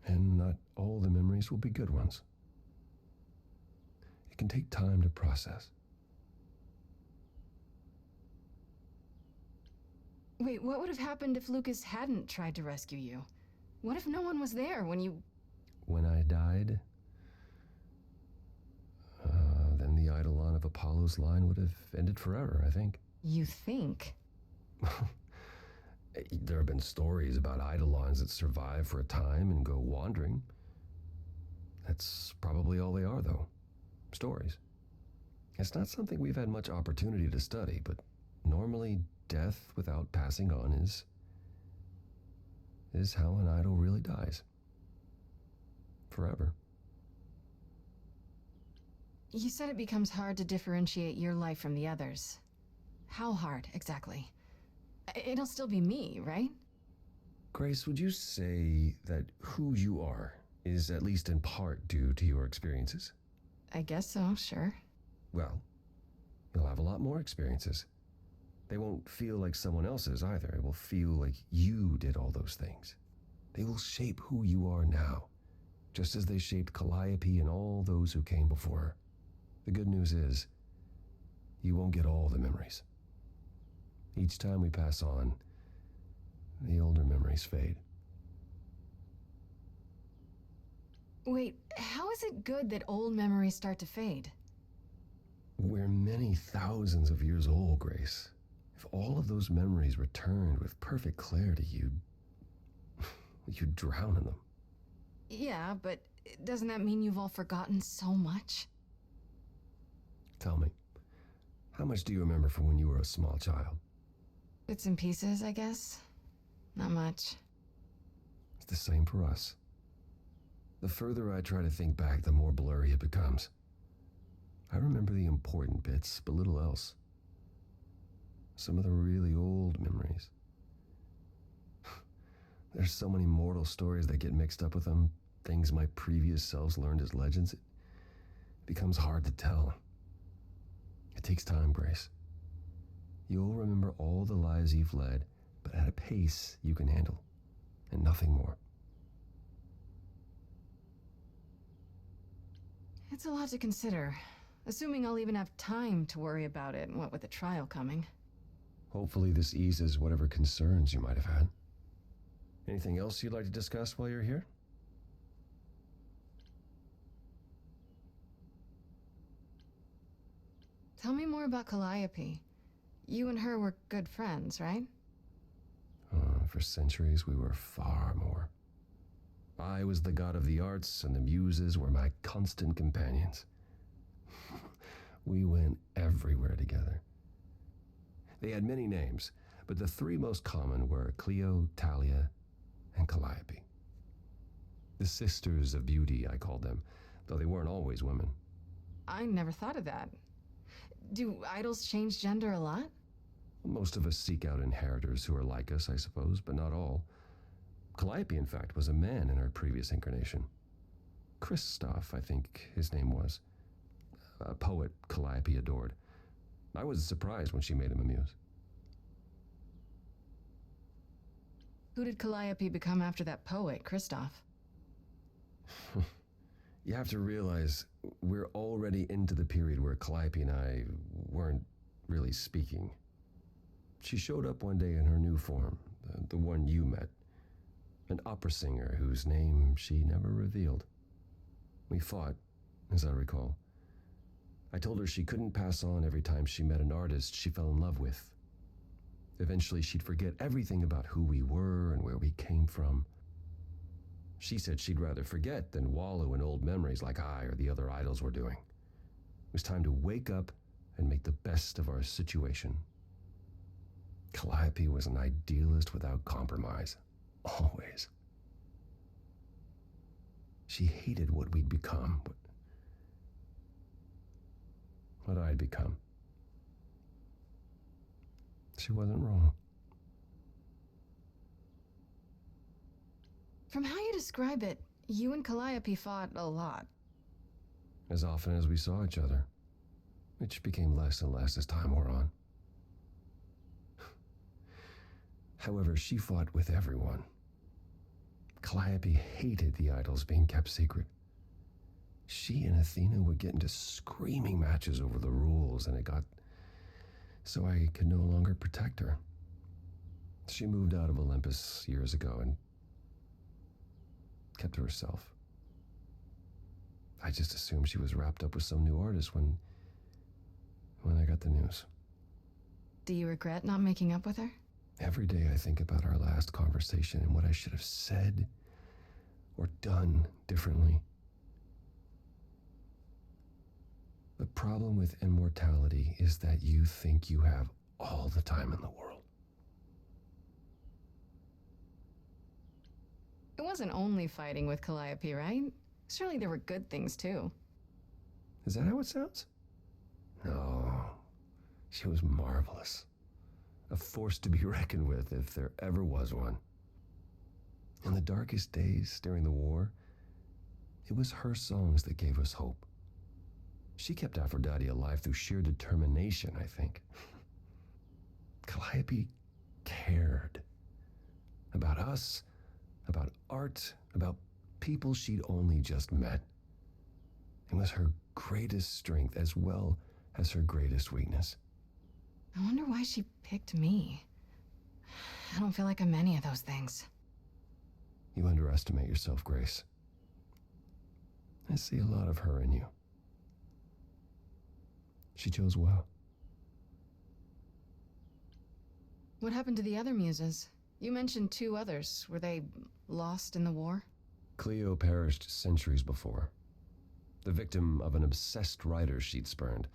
And not all the memories will be good ones. It can take time to process. Wait, what would have happened if Lucas hadn't tried to rescue you? What if no one was there when you... When I died, then the Eidolon of Apollo's line would have ended forever, I think. You think? There have been stories about Eidolons that survive for a time and go wandering. That's probably all they are, though. Stories. It's not something we've had much opportunity to study, but normally death without passing on is how an idol really dies. Forever. You said it becomes hard to differentiate your life from the others. How hard, exactly? It'll still be me, right? Grace, would you say that who you are is at least in part due to your experiences? I guess so, sure. Well, you'll have a lot more experiences. They won't feel like someone else's either. It will feel like you did all those things. They will shape who you are now, just as they shaped Calliope and all those who came before her. The good news is, you won't get all the memories. Each time we pass on, the older memories fade. Wait, how is it good that old memories start to fade? We're many thousands of years old, Grace. If all of those memories returned with perfect clarity, you'd drown in them. Yeah, but doesn't that mean you've all forgotten so much? Tell me, how much do you remember from when you were a small child? Bits and pieces, I guess. Not much. It's the same for us. The further I try to think back, the more blurry it becomes. I remember the important bits, but little else. Some of the really old memories. There's so many mortal stories that get mixed up with them, things my previous selves learned as legends. It becomes hard to tell. It takes time, Grace. You'll remember all the lives you've led, but at a pace you can handle, and nothing more. It's a lot to consider. Assuming I'll even have time to worry about it, what with the trial coming. Hopefully this eases whatever concerns you might have had. Anything else you'd like to discuss while you're here? Tell me more about Calliope. You and her were good friends, right? For centuries, we were far more. I was the god of the arts, and the muses were my constant companions. We went everywhere together. They had many names, but the three most common were Clio, Talia, and Calliope. The Sisters of Beauty, I called them, though they weren't always women. I never thought of that. Do idols change gender a lot? Most of us seek out inheritors who are like us, I suppose, but not all. Calliope, in fact, was a man in her previous incarnation. Christoph, I think his name was. A poet Calliope adored. I was surprised when she made him a muse. Who did Calliope become after that poet, Christoph? You have to realize we're already into the period where Calliope and I weren't really speaking. She showed up one day in her new form, the one you met. An opera singer whose name she never revealed. We fought, as I recall. I told her she couldn't pass on every time she met an artist she fell in love with. Eventually she'd forget everything about who we were and where we came from. She said she'd rather forget than wallow in old memories like I or the other idols were doing. It was time to wake up and make the best of our situation. Calliope was an idealist without compromise. Always. She hated what we'd become, what I'd become. She wasn't wrong. From how you describe it, you and Calliope fought a lot. As often as we saw each other, which became less and less as time wore on. However, she fought with everyone. Calliope hated the idols being kept secret. She and Athena would get into screaming matches over the rules, and it got so I could no longer protect her. She moved out of Olympus years ago and kept to herself. I just assumed she was wrapped up with some new artist when I got the news. Do you regret not making up with her? Every day I think about our last conversation and what I should have said or done differently. The problem with immortality is that you think you have all the time in the world. It wasn't only fighting with Calliope, right? Surely there were good things too. Is that how it sounds? No, she was marvelous. A force to be reckoned with if there ever was one. In the darkest days during the war, it was her songs that gave us hope. She kept Aphrodite alive through sheer determination, I think. Calliope cared. About us, about art, about people she'd only just met. It was her greatest strength as well as her greatest weakness. I wonder why she picked me. I don't feel like I'm any of those things. You underestimate yourself, Grace. I see a lot of her in you. She chose well. What happened to the other muses? You mentioned 2 others. Were they lost in the war? Cleo perished centuries before, the victim of an obsessed writer she'd spurned.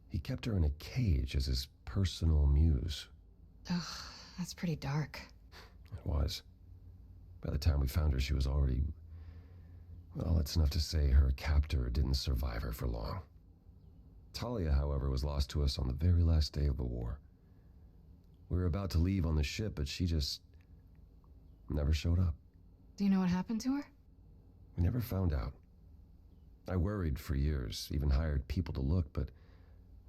He kept her in a cage as his personal muse. Ugh, that's pretty dark. It was. By the time we found her, she was already... Well, it's enough to say her captor didn't survive her for long. Talia, however, was lost to us on the very last day of the war. We were about to leave on the ship, but she just never showed up. Do you know what happened to her? We never found out. I worried for years, even hired people to look, but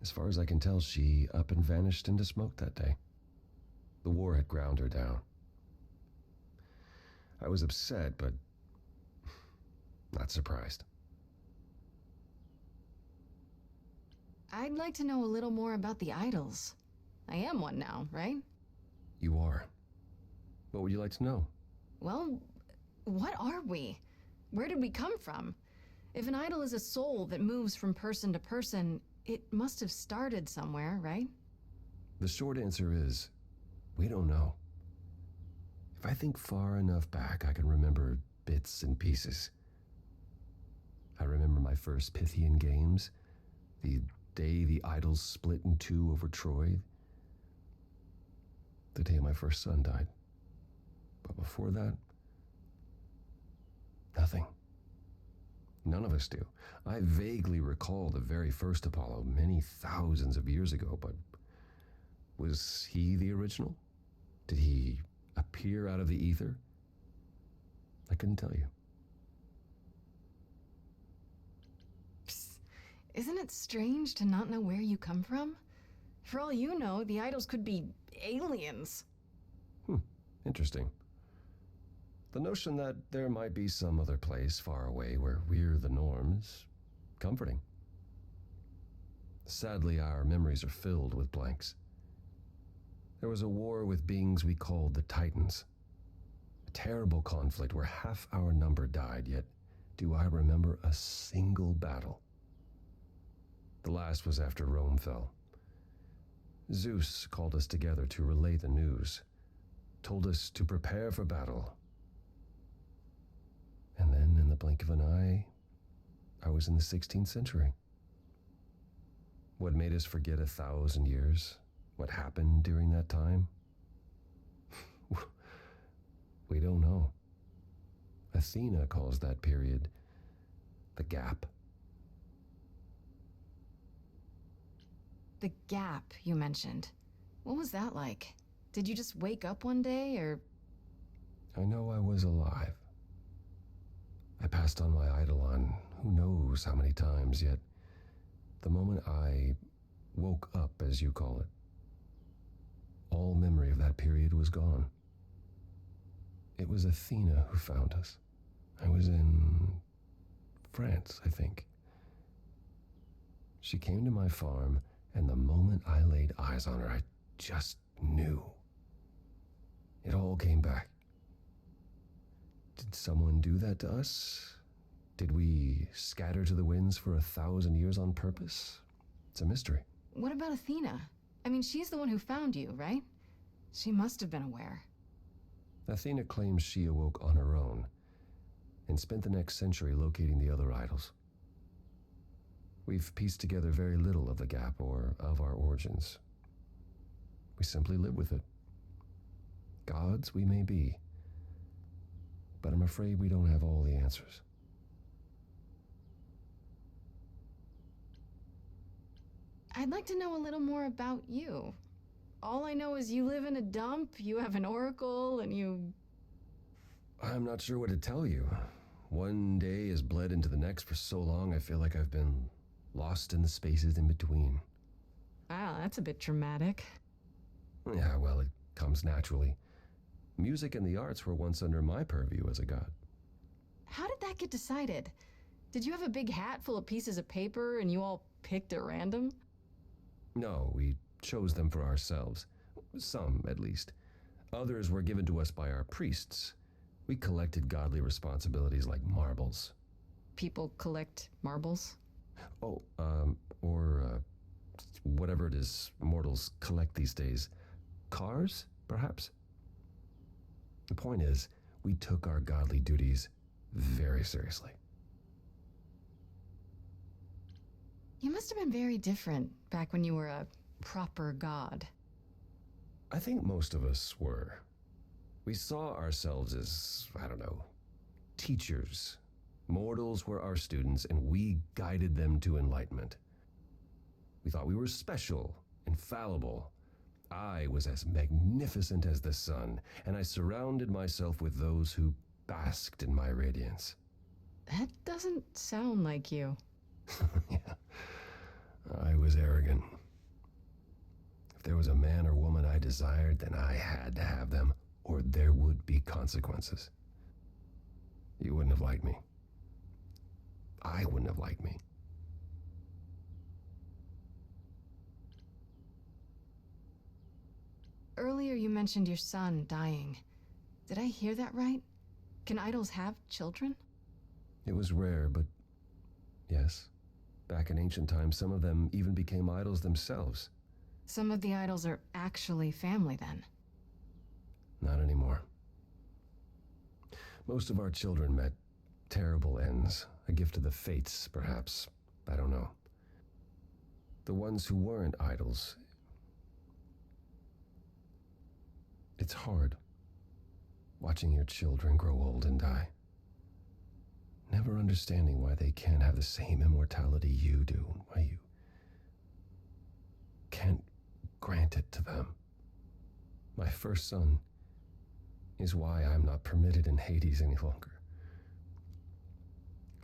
as far as I can tell, she up and vanished into smoke that day. The war had ground her down. I was upset, but not surprised. I'd like to know a little more about the idols. I am one now, right? You are. What would you like to know? Well, what are we? Where did we come from? If an idol is a soul that moves from person to person, it must have started somewhere, right? The short answer is, we don't know. If I think far enough back, I can remember bits and pieces. I remember my first Pythian games, the day the idols split in 2 over Troy, the day my first son died. But before that, nothing. None of us do. I vaguely recall the very first Apollo many thousands of years ago, but was he the original? Did he appear out of the ether? I couldn't tell you. Psst. Isn't it strange to not know where you come from? For all you know, the idols could be aliens. Interesting. The notion that there might be some other place far away where we're the norm is comforting. Sadly, our memories are filled with blanks. There was a war with beings we called the Titans. A terrible conflict where half our number died, yet do I remember a single battle. The last was after Rome fell. Zeus called us together to relay the news, told us to prepare for battle. And then, in the blink of an eye, I was in the 16th century. What made us forget 1,000 years? What happened during that time? We don't know. Athena calls that period the gap. The gap you mentioned. What was that like? Did you just wake up one day, or... I know I was alive. I passed on my eidolon who knows how many times, yet the moment I woke up, as you call it, all memory of that period was gone. It was Athena who found us. I was in France, I think. She came to my farm, and the moment I laid eyes on her, I just knew. It all came back. Did someone do that to us? Did we scatter to the winds for 1,000 years on purpose? It's a mystery. What about Athena? I mean, she's the one who found you, right? She must have been aware. Athena claims she awoke on her own and spent the next century locating the other idols. We've pieced together very little of the gap or of our origins. We simply live with it. Gods we may be, but I'm afraid we don't have all the answers. I'd like to know a little more about you. All I know is you live in a dump, you have an oracle, and you... I'm not sure what to tell you. one day has bled into the next for so long I feel like I've been lost in the spaces in between. Wow, that's a bit dramatic. Yeah, well, it comes naturally. Music and the arts were once under my purview as a god. How did that get decided? Did you have a big hat full of pieces of paper and you all picked at random? No, we chose them for ourselves. Some, at least. Others were given to us by our priests. We collected godly responsibilities like marbles. People collect marbles? Oh, or whatever it is mortals collect these days. Cars, perhaps? The point is, we took our godly duties very seriously. You must have been very different back when you were a proper god. I think most of us were. We saw ourselves as, I don't know, teachers. Mortals were our students, and we guided them to enlightenment. We thought we were special, infallible. I was as magnificent as the sun, and I surrounded myself with those who basked in my radiance. That doesn't sound like you. Yeah, I was arrogant. If there was a man or woman I desired, then I had to have them, or there would be consequences. You wouldn't have liked me. I wouldn't have liked me. Earlier you mentioned your son dying. Did I hear that right? Can idols have children? It was rare, but yes. Back in ancient times, some of them even became idols themselves. Some of the idols are actually family then. Not anymore. Most of our children met terrible ends. A gift of the fates, perhaps. I don't know. The ones who weren't idols. It's hard, watching your children grow old and die. Never understanding why they can't have the same immortality you do, and why you can't grant it to them. My first son is why I'm not permitted in Hades any longer.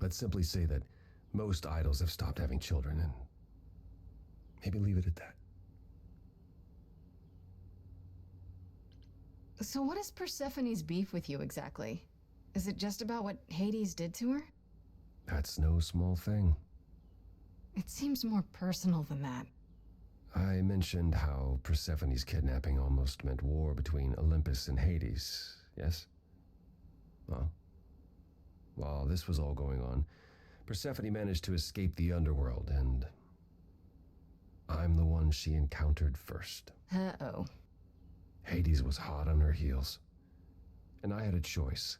Let's simply say that most idols have stopped having children, and maybe leave it at that. So what is Persephone's beef with you exactly? Is it just about what Hades did to her? That's no small thing. It seems more personal than that. I mentioned how Persephone's kidnapping almost meant war between Olympus and Hades, yes? Well, while this was all going on, Persephone managed to escape the underworld, and I'm the one she encountered first. Uh-oh. Hades was hot on her heels, and I had a choice.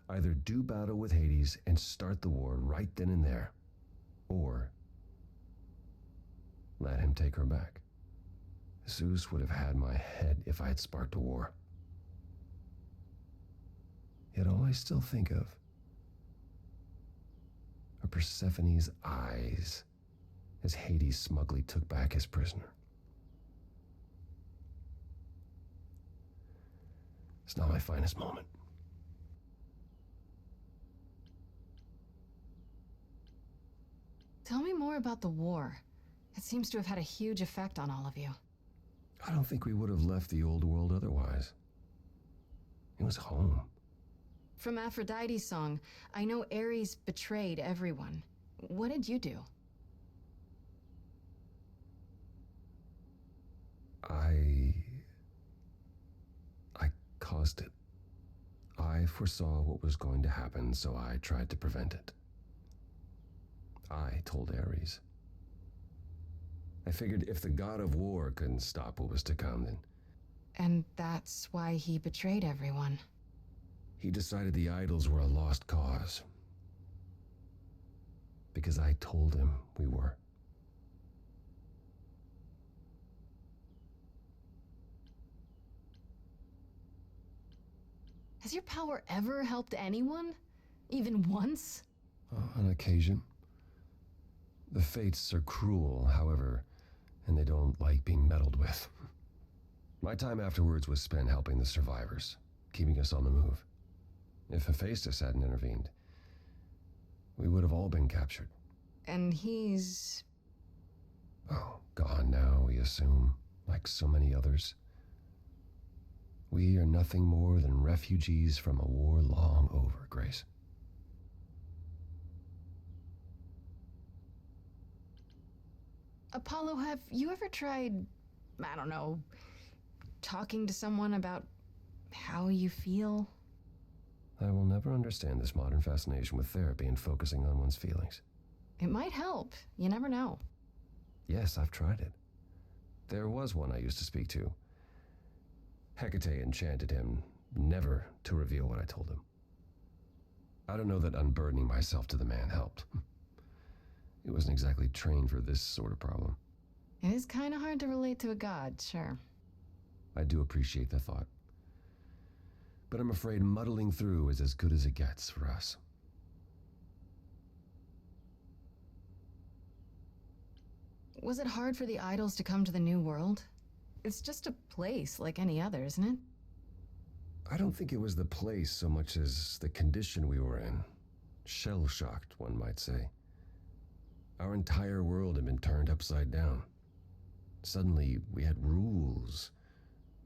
Either do battle with Hades and start the war right then and there, or let him take her back. Zeus would have had my head if I had sparked a war. Yet all I still think of are Persephone's eyes as Hades smugly took back his prisoner. It's not my finest moment. Tell me more about the war. It seems to have had a huge effect on all of you. I don't think we would have left the old world otherwise. It was home. From Aphrodite's song, I know Ares betrayed everyone. What did you do? I caused it. I foresaw what was going to happen, so I tried to prevent it. I told Ares. I figured if the god of war couldn't stop what was to come, then... And that's why he betrayed everyone. He decided the idols were a lost cause. Because I told him we were. Has your power ever helped anyone? Even once? On occasion. The fates are cruel, however, and they don't like being meddled with. My time afterwards was spent helping the survivors, keeping us on the move. If Hephaestus hadn't intervened, we would have all been captured. And he's... Oh, gone now, we assume, like so many others. We are nothing more than refugees from a war long over, Grace. Apollo, have you ever tried, I don't know, talking to someone about how you feel? I will never understand this modern fascination with therapy and focusing on one's feelings. It might help. You never know. Yes, I've tried it. There was one I used to speak to. Hecate enchanted him never to reveal what I told him. I don't know that unburdening myself to the man helped. He wasn't exactly trained for this sort of problem. It is kind of hard to relate to a god, sure. I do appreciate the thought. But I'm afraid muddling through is as good as it gets for us. Was it hard for the idols to come to the new world? It's just a place like any other, isn't it? I don't think it was the place so much as the condition we were in. Shell-shocked, one might say. Our entire world had been turned upside down. Suddenly, we had rules.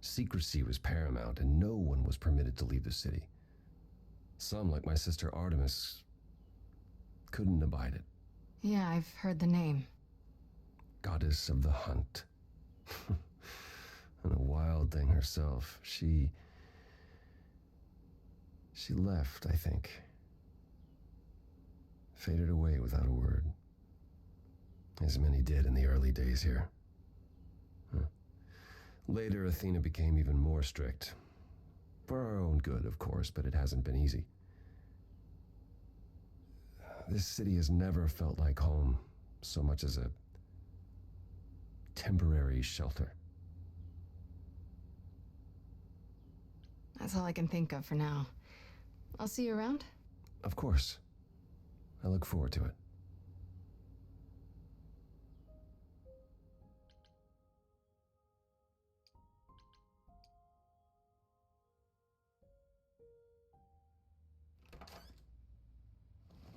Secrecy was paramount, and no one was permitted to leave the city. Some, like my sister Artemis, couldn't abide it. Yeah, I've heard the name. Goddess of the hunt. And a wild thing herself. She left, I think. Faded away without a word. As many did in the early days here. Later, Athena became even more strict. For our own good, of course, but it hasn't been easy. This city has never felt like home so much as a temporary shelter. That's all I can think of for now. I'll see you around. Of course. I look forward to it.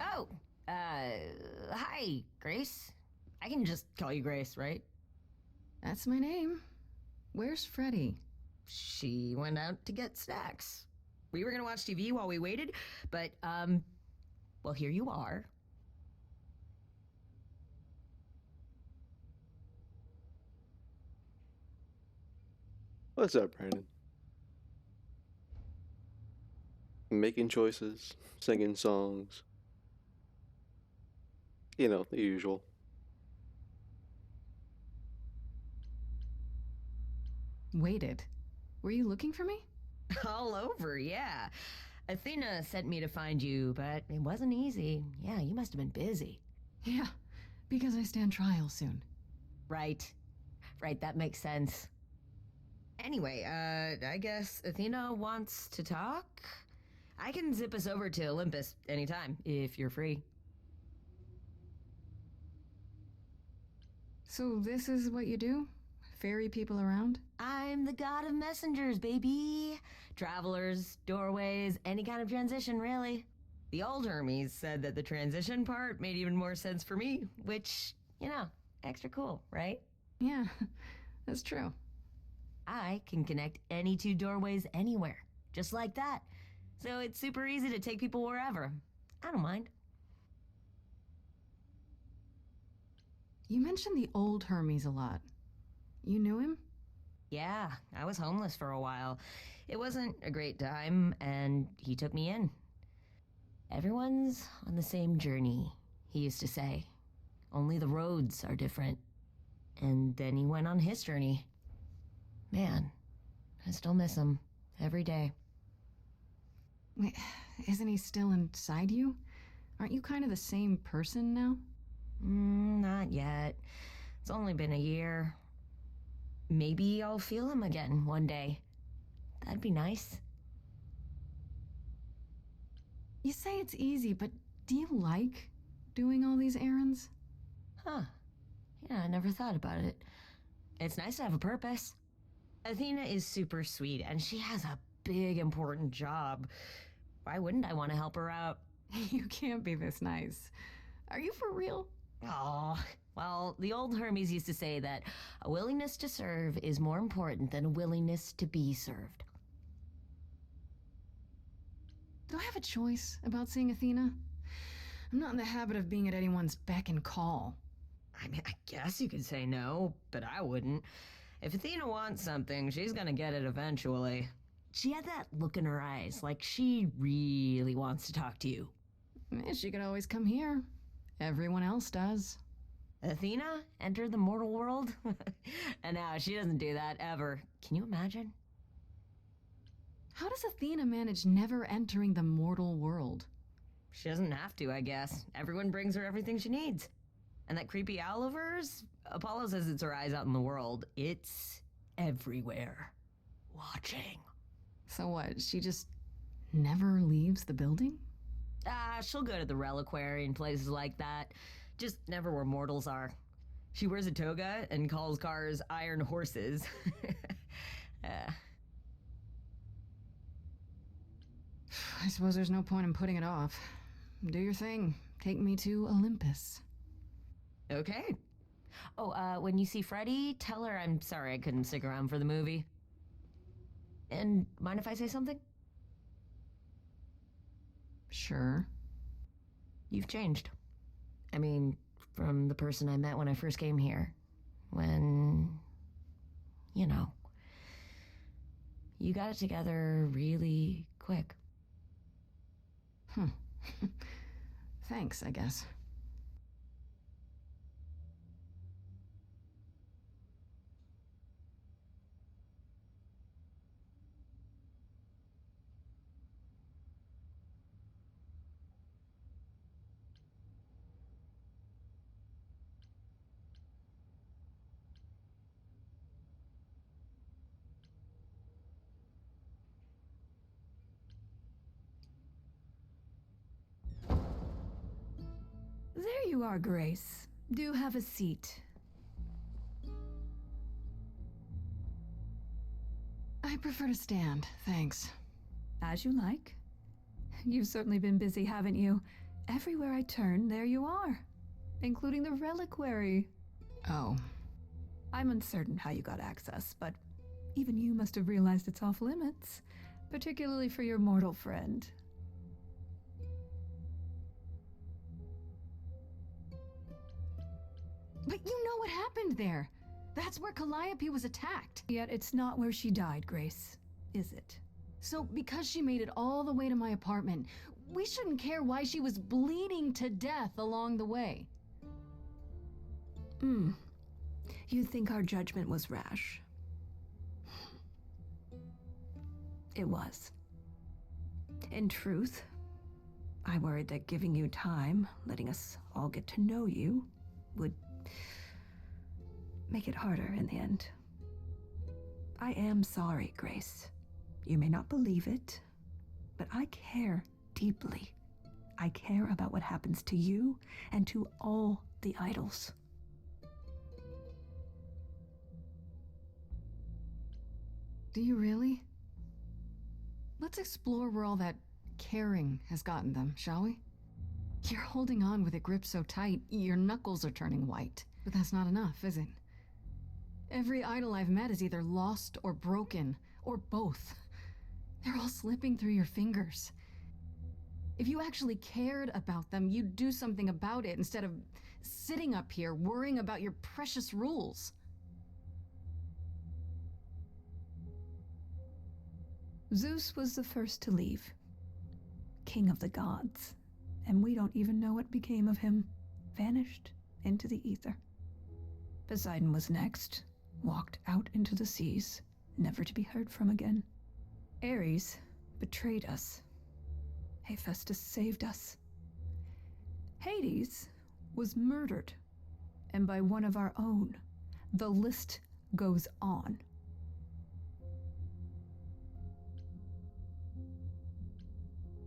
Oh, hi, Grace. I can just call you Grace, right? That's my name. Where's Freddie? She went out to get snacks. We were gonna watch TV while we waited, but, well, here you are. What's up, Brandon? Making choices, singing songs. You know, the usual. Waited. Were you looking for me? All over, yeah. Athena sent me to find you, but it wasn't easy. Yeah, you must have been busy. Yeah, because I stand trial soon. Right, that makes sense. Anyway, I guess Athena wants to talk? I can zip us over to Olympus anytime, if you're free. So this is what you do? Ferry people around? I'm the god of messengers, baby. Travelers, doorways, any kind of transition, really. The old Hermes said that the transition part made even more sense for me, which, you know, extra cool, right? Yeah, that's true. I can connect any two doorways anywhere, just like that. So it's super easy to take people wherever. I don't mind. You mentioned the old Hermes a lot. You knew him? Yeah, I was homeless for a while. It wasn't a great time, and he took me in. Everyone's on the same journey, he used to say. Only the roads are different. And then he went on his journey. Man, I still miss him every day. Wait, isn't he still inside you? Aren't you kind of the same person now? Not yet. It's only been a year. Maybe I'll feel him again one day. That'd be nice. You say it's easy, but do you like doing all these errands? Huh. Yeah, I never thought about it. It's nice to have a purpose. Athena is super sweet, and she has a big, important job. Why wouldn't I want to help her out? You can't be this nice. Are you for real? Oh, well, the old Hermes used to say that a willingness to serve is more important than a willingness to be served. Do I have a choice about seeing Athena? I'm not in the habit of being at anyone's beck and call. I mean, I guess you could say no, but I wouldn't. If Athena wants something, she's gonna get it eventually. She had that look in her eyes, like she really wants to talk to you. She could always come here. Everyone else does. Athena entered the mortal world? And now she doesn't do that ever. Can you imagine? How does Athena manage never entering the mortal world? She doesn't have to, I guess. Everyone brings her everything she needs. And that creepy owl of hers? Apollo says it's her eyes out in the world. It's everywhere. Watching. So what, she just never leaves the building? She'll go to the reliquary and places like that. Just never where mortals are. She wears a toga and calls cars iron horses. I suppose there's no point in putting it off. Do your thing. Take me to Olympus. Okay. Oh, when you see Freddie, tell her I'm sorry I couldn't stick around for the movie. And mind if I say something? Sure. You've changed. I mean, from the person I met when I first came here. When, you know, you got it together really quick. Thanks, I guess. There you are, Grace. Do have a seat. I prefer to stand, thanks. As you like. You've certainly been busy, haven't you? Everywhere I turn, there you are. Including the reliquary. Oh. I'm uncertain how you got access, but even you must have realized it's off limits. Particularly for your mortal friend. But you know what happened there. That's where Calliope was attacked. Yet it's not where she died, Grace, is it? So because she made it all the way to my apartment, we shouldn't care why she was bleeding to death along the way. You think our judgment was rash? It was. In truth, I worried that giving you time, letting us all get to know you, would make it harder in the end. I am sorry, Grace. You may not believe it, but I care deeply. I care about what happens to you and to all the idols. Do you really? Let's explore where all that caring has gotten them, shall we? You're holding on with a grip so tight, your knuckles are turning white. But that's not enough, is it? Every idol I've met is either lost or broken, or both. They're all slipping through your fingers. If you actually cared about them, you'd do something about it instead of sitting up here worrying about your precious rules. Zeus was the first to leave. King of the gods. And we don't even know what became of him. Vanished into the ether. Poseidon was next. Walked out into the seas, never to be heard from again. Ares betrayed us. Hephaestus saved us. Hades was murdered. And by one of our own. The list goes on.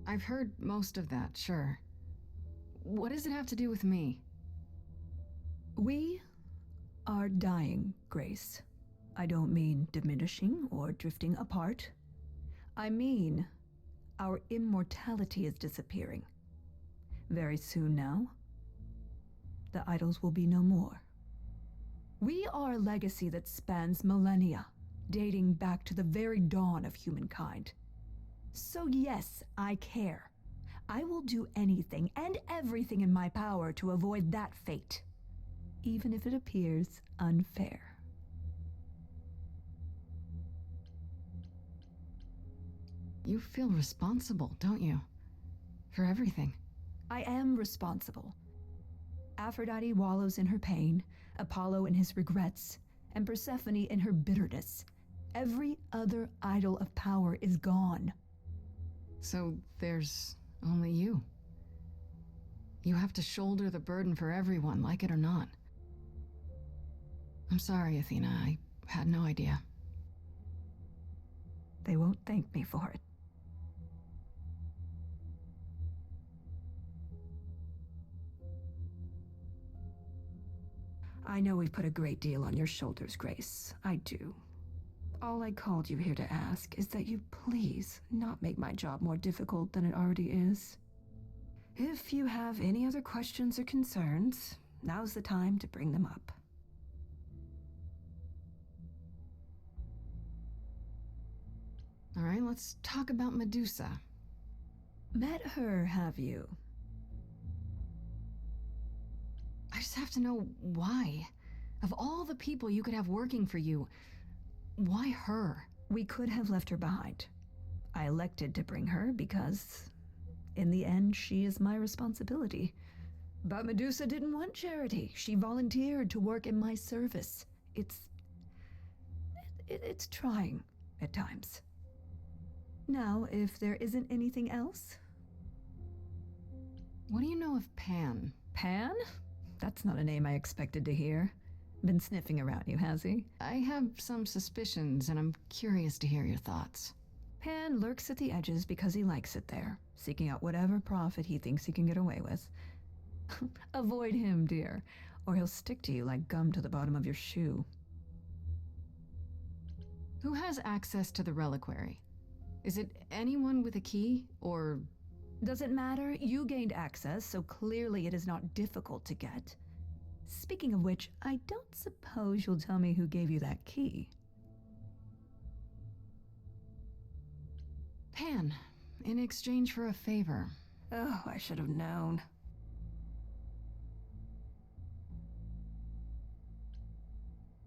I've heard most of that, sure. What does it have to do with me? We are dying, Grace. I don't mean diminishing or drifting apart. I mean our immortality is disappearing. Very soon now, the idols will be no more. We are a legacy that spans millennia, dating back to the very dawn of humankind. So yes, I care. I will do anything and everything in my power to avoid that fate, even if it appears unfair. You feel responsible, don't you? For everything. I am responsible. Aphrodite wallows in her pain, Apollo in his regrets, and Persephone in her bitterness. Every other idol of power is gone. So there's only you. You have to shoulder the burden for everyone, like it or not. I'm sorry, Athena. I had no idea. They won't thank me for it. I know we've put a great deal on your shoulders, Grace. I do. All I called you here to ask is that you please not make my job more difficult than it already is. If you have any other questions or concerns, now's the time to bring them up. All right, let's talk about Medusa. Met her, have you? I just have to know why. Of all the people you could have working for you, why her? We could have left her behind. I elected to bring her because, in the end, she is my responsibility. But Medusa didn't want charity. She volunteered to work in my service. It's trying at times. Now, if there isn't anything else... What do you know of Pan? Pan? That's not a name I expected to hear. Been sniffing around you, has he? I have some suspicions, and I'm curious to hear your thoughts. Pan lurks at the edges because he likes it there, seeking out whatever profit he thinks he can get away with. Avoid him, dear, or he'll stick to you like gum to the bottom of your shoe. Who has access to the reliquary? Is it anyone with a key, or... Doesn't matter. You gained access, so clearly it is not difficult to get. Speaking of which, I don't suppose you'll tell me who gave you that key. Pan, in exchange for a favor. Oh, I should have known.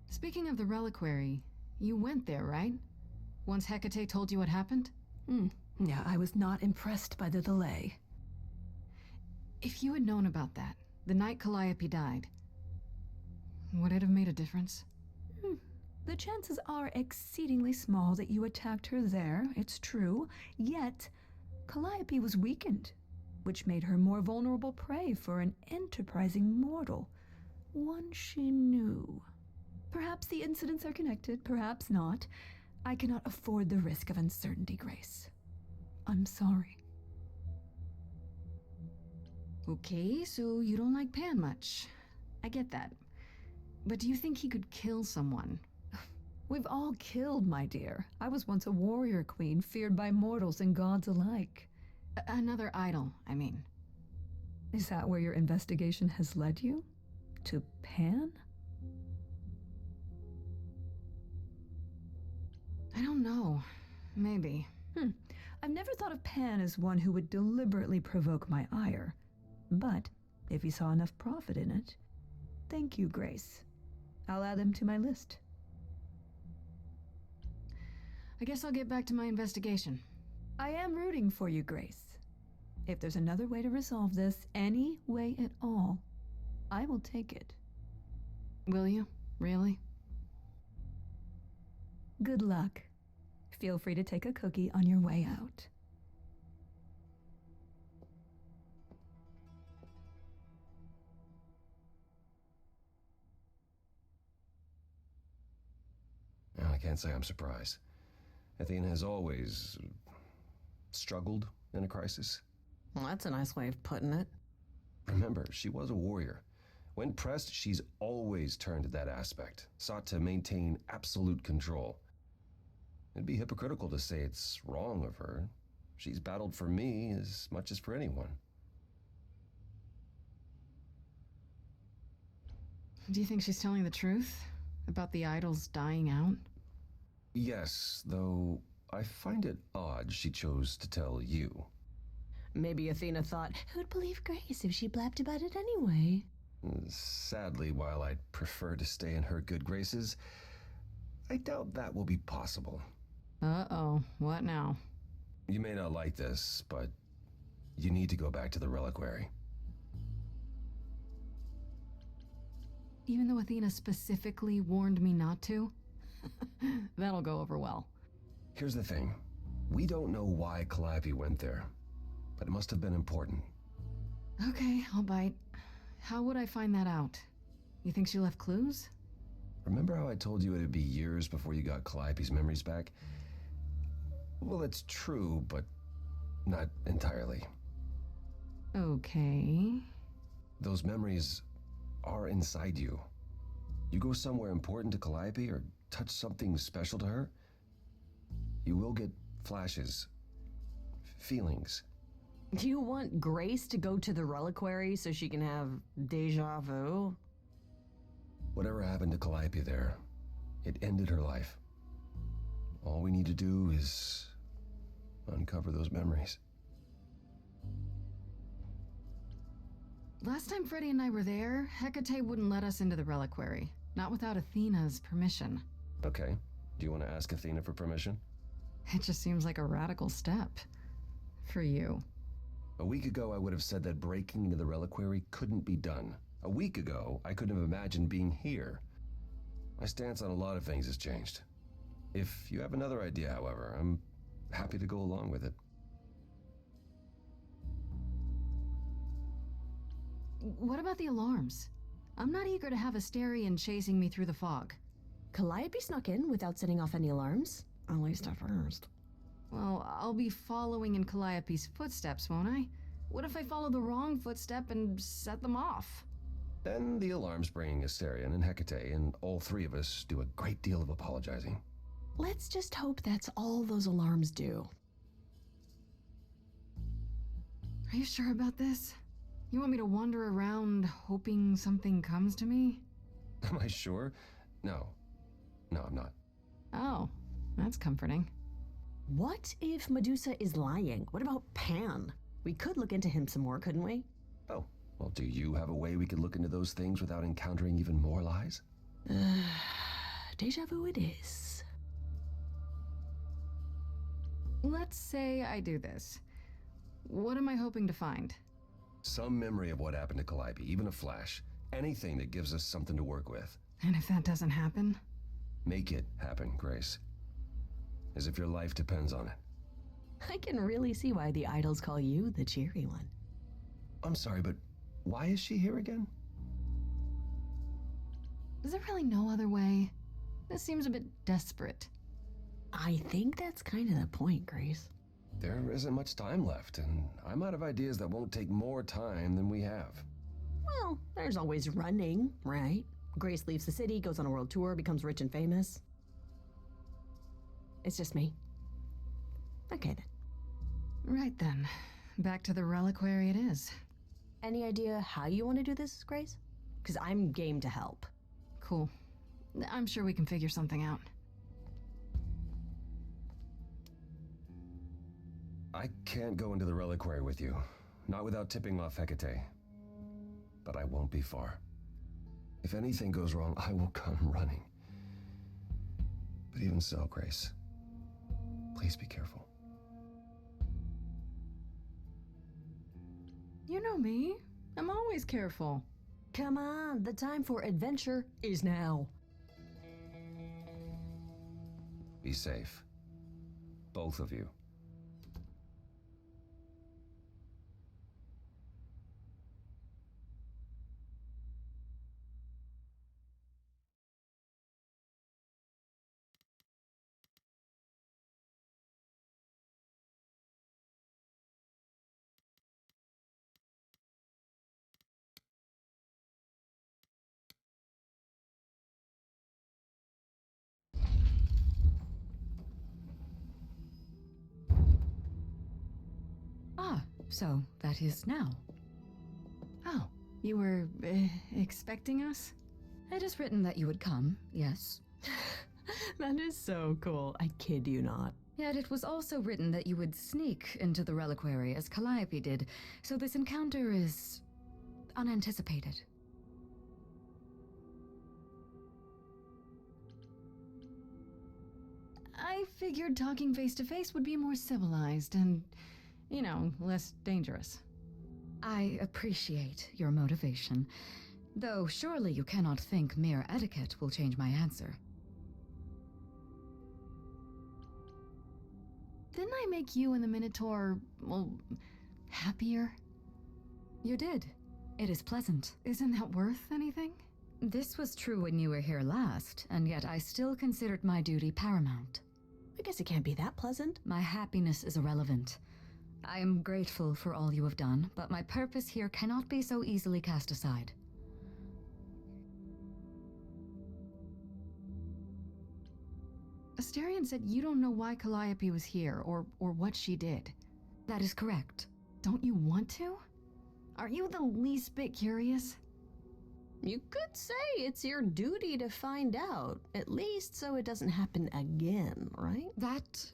Speaking of the reliquary, you went there, right? Once Hecate told you what happened? Yeah, I was not impressed by the delay. If you had known about that, the night Calliope died, would it have made a difference? The chances are exceedingly small that you attacked her there, it's true. Yet, Calliope was weakened, which made her more vulnerable prey for an enterprising mortal. One she knew. Perhaps the incidents are connected, perhaps not. I cannot afford the risk of uncertainty, Grace. I'm sorry. Okay, so you don't like Pan much. I get that. But do you think he could kill someone? We've all killed, my dear. I was once a warrior queen, feared by mortals and gods alike. Another idol, I mean. Is that where your investigation has led you? To Pan? I don't know. Maybe. I've never thought of Pan as one who would deliberately provoke my ire. But if he saw enough profit in it, thank you, Grace. I'll add them to my list. I guess I'll get back to my investigation. I am rooting for you, Grace. If there's another way to resolve this, any way at all, I will take it. Will you? Really? Good luck. Feel free to take a cookie on your way out. Well, I can't say I'm surprised. Athena has always struggled in a crisis. Well, that's a nice way of putting it. Remember, she was a warrior. When pressed, she's always turned to that aspect, sought to maintain absolute control. It'd be hypocritical to say it's wrong of her. She's battled for me as much as for anyone. Do you think she's telling the truth? About the idols dying out? Yes, though I find it odd she chose to tell you. Maybe Athena thought, who'd believe Grace if she blabbed about it anyway? Sadly, while I'd prefer to stay in her good graces, I doubt that will be possible. Uh-oh, what now? You may not like this, but you need to go back to the reliquary. Even though Athena specifically warned me not to? That'll go over well. Here's the thing. We don't know why Calliope went there, but it must have been important. Okay, I'll bite. How would I find that out? You think she left clues? Remember how I told you it'd be years before you got Calliope's memories back? Well, it's true, but not entirely. Okay. Those memories are inside you. You go somewhere important to Calliope or touch something special to her, you will get flashes, feelings. Do you want Grace to go to the reliquary so she can have deja vu? Whatever happened to Calliope there, it ended her life. All we need to do is uncover those memories. Last time Freddie and I were there, Hecate wouldn't let us into the reliquary. Not without Athena's permission. Okay. Do you want to ask Athena for permission? It just seems like a radical step. For you. A week ago, I would have said that breaking into the reliquary couldn't be done. A week ago, I couldn't have imagined being here. My stance on a lot of things has changed. If you have another idea, however, I'm happy to go along with it. What about the alarms? I'm not eager to have Asterion chasing me through the fog. Calliope snuck in without setting off any alarms? At least at first. Well, I'll be following in Calliope's footsteps, won't I? What if I follow the wrong footstep and set them off? Then the alarms bring Asterion and Hecate, and all three of us do a great deal of apologizing. Let's just hope that's all those alarms do. Are you sure about this? You want me to wander around hoping something comes to me? Am I sure? No. No, I'm not. Oh, that's comforting. What if Medusa is lying? What about Pan? We could look into him some more, couldn't we? Oh, well, do you have a way we could look into those things without encountering even more lies? Deja vu it is. Let's say I do this. What am I hoping to find? Some memory of what happened to Calliope, even a flash. Anything that gives us something to work with. And if that doesn't happen? Make it happen, Grace. As if your life depends on it. I can really see why the idols call you the cheery one. I'm sorry, but why is she here again? Is there really no other way? This seems a bit desperate. I think that's kind of the point, Grace. There isn't much time left, and I'm out of ideas that won't take more time than we have. Well, there's always running, right? Grace leaves the city, goes on a world tour, becomes rich and famous. It's just me. Okay then. Right then. Back to the reliquary it is. Any idea how you want to do this, Grace? Because I'm game to help. Cool. I'm sure we can figure something out. I can't go into the reliquary with you. Not without tipping off Hecate. But I won't be far. If anything goes wrong, I will come running. But even so, Grace, please be careful. You know me. I'm always careful. Come on, the time for adventure is now. Be safe. Both of you. Ah, so that is now. Oh, you were expecting us? It is written that you would come, yes. That is so cool. I kid you not. Yet it was also written that you would sneak into the reliquary as Calliope did, so this encounter is unanticipated. I figured talking face to face would be more civilized and, less dangerous. I appreciate your motivation, though surely you cannot think mere etiquette will change my answer. Didn't I make you and the Minotaur, happier? You did. It is pleasant. Isn't that worth anything? This was true when you were here last, and yet I still considered my duty paramount. I guess it can't be that pleasant. My happiness is irrelevant. I am grateful for all you have done, but my purpose here cannot be so easily cast aside. Asterion said you don't know why Calliope was here, or what she did. That is correct. Don't you want to? Are you the least bit curious? You could say it's your duty to find out, at least so it doesn't happen again, right? That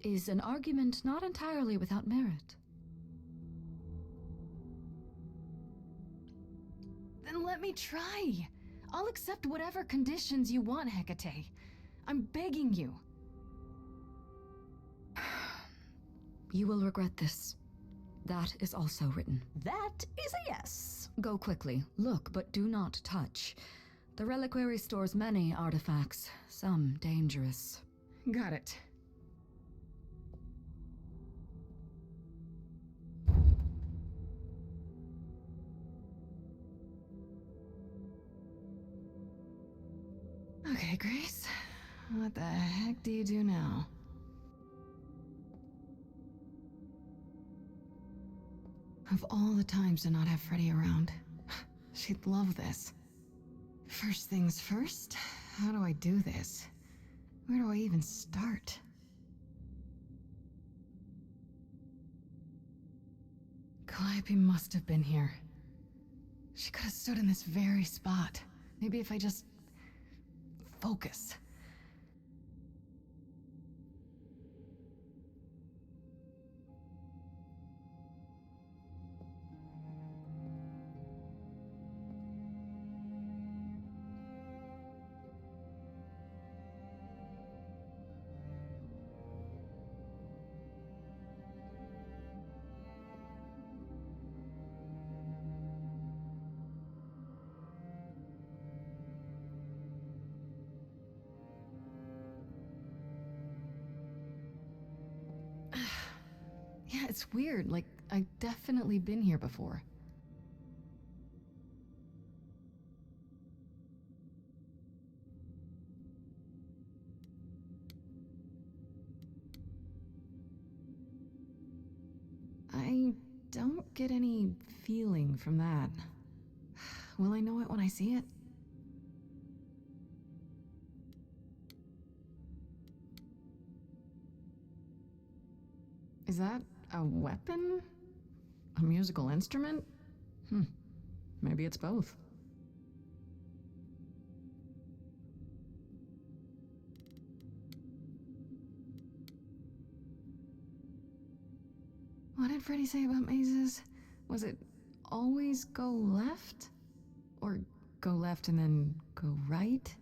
is an argument not entirely without merit. Then let me try. I'll accept whatever conditions you want, Hecate. I'm begging you. You will regret this. That is also written. That is a yes. Go quickly. Look, but do not touch. The reliquary stores many artifacts, some dangerous. Got it. Okay, Grace. What the heck do you do now? Of all the times to not have Freddy around, she'd love this. First things first, how do I do this? Where do I even start? Calliope must have been here. She could have stood in this very spot. Maybe if I just focus. Yeah, it's weird. Like, I've definitely been here before. I don't get any feeling from that. Will I know it when I see it? Is that a weapon? A musical instrument? Maybe it's both. What did Freddy say about mazes? Was it always go left? Or go left and then go right?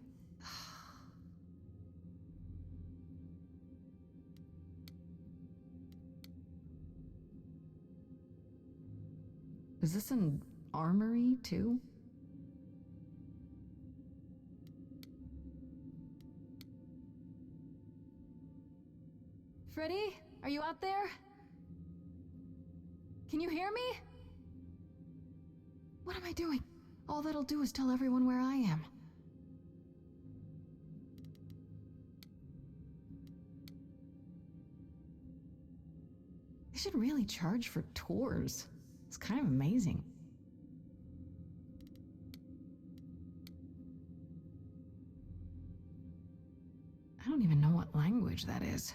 Is this an armory, too? Freddy, are you out there? Can you hear me? What am I doing? All that'll do is tell everyone where I am. They should really charge for tours. It's kind of amazing. I don't even know what language that is.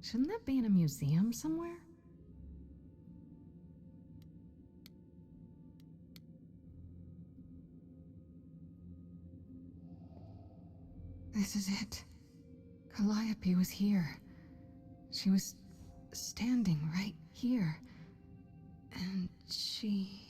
Shouldn't that be in a museum somewhere? This is it. Calliope was here. She was standing right here. And she...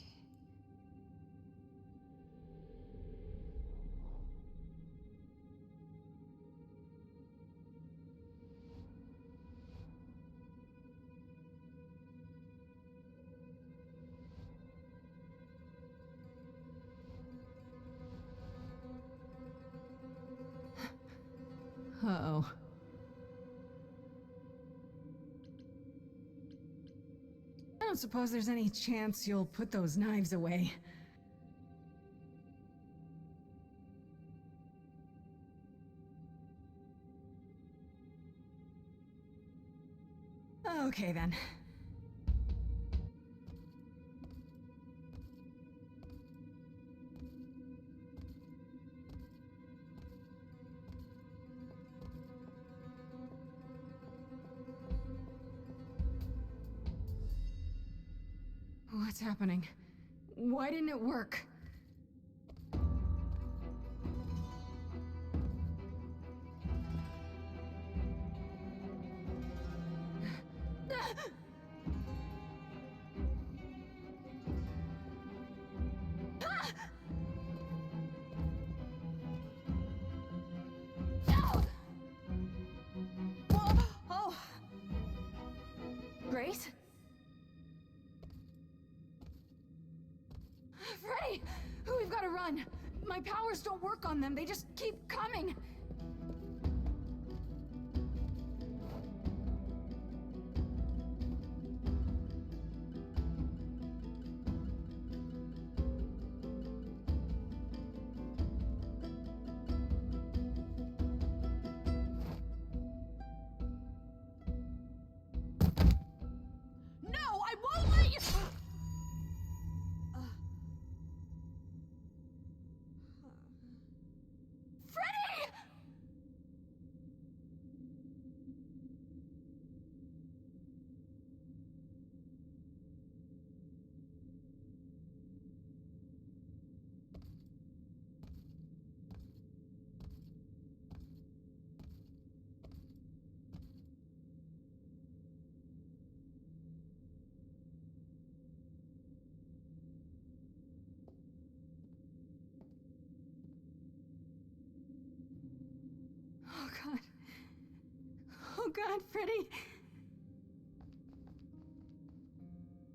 Uh-oh. I don't suppose there's any chance you'll put those knives away. Okay then. What's happening? Why didn't it work? Oh! Grace? Freddy! We've got to run! My powers don't work on them, they just keep coming! No, I won't let you! Freddy! Oh god. Oh god, Freddy!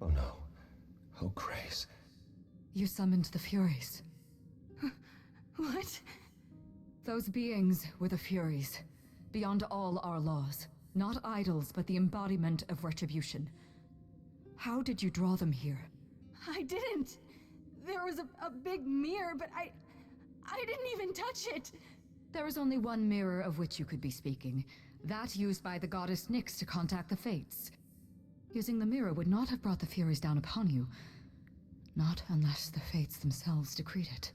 Oh no. Oh, Grace. You summoned the Furies. What? Those beings were the Furies, beyond all our laws. Not idols, but the embodiment of retribution. How did you draw them here? I didn't! There was a big mirror, but I didn't even touch it! There is only one mirror of which you could be speaking. That used by the goddess Nyx to contact the Fates. Using the mirror would not have brought the Furies down upon you. Not unless the Fates themselves decreed it.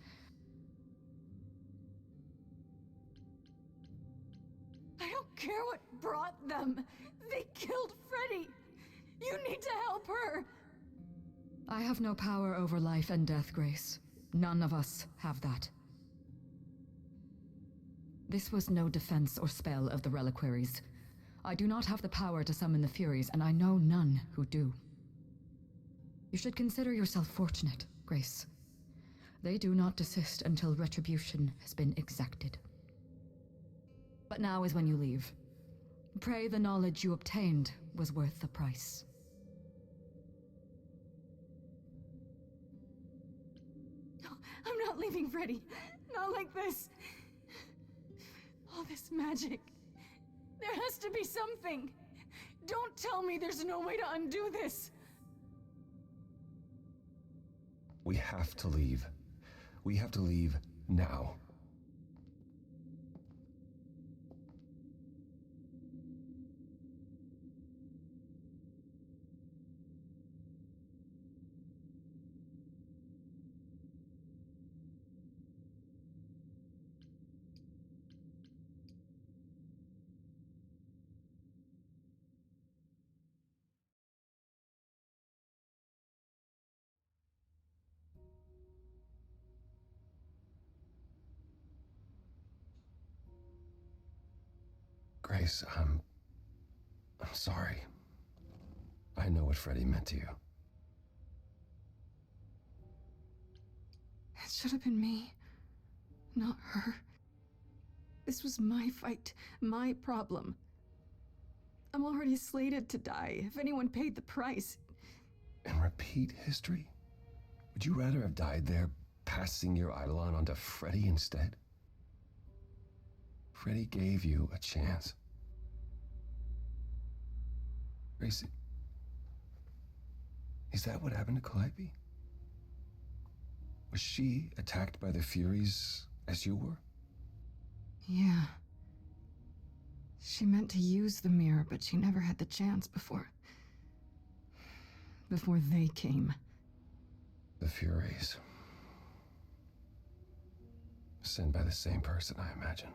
I don't care what brought them. They killed Freddy. You need to help her. I have no power over life and death, Grace. None of us have that. This was no defense or spell of the reliquaries. I do not have the power to summon the Furies, and I know none who do. You should consider yourself fortunate, Grace. They do not desist until retribution has been exacted. But now is when you leave. Pray the knowledge you obtained was worth the price. I'm not leaving Freddy. Not like this. All this magic. There has to be something. Don't tell me there's no way to undo this. We have to leave. We have to leave now. Grace, I'm sorry. I know what Freddie meant to you. It should have been me, not her. This was my fight, my problem. I'm already slated to die if anyone paid the price. And repeat history? Would you rather have died there, passing your eidolon onto Freddie instead? Freddie gave you a chance. Gracie, is that what happened to Calliope? Was she attacked by the Furies as you were? Yeah. She meant to use the mirror, but she never had the chance before they came. The Furies. Sent by the same person, I imagine.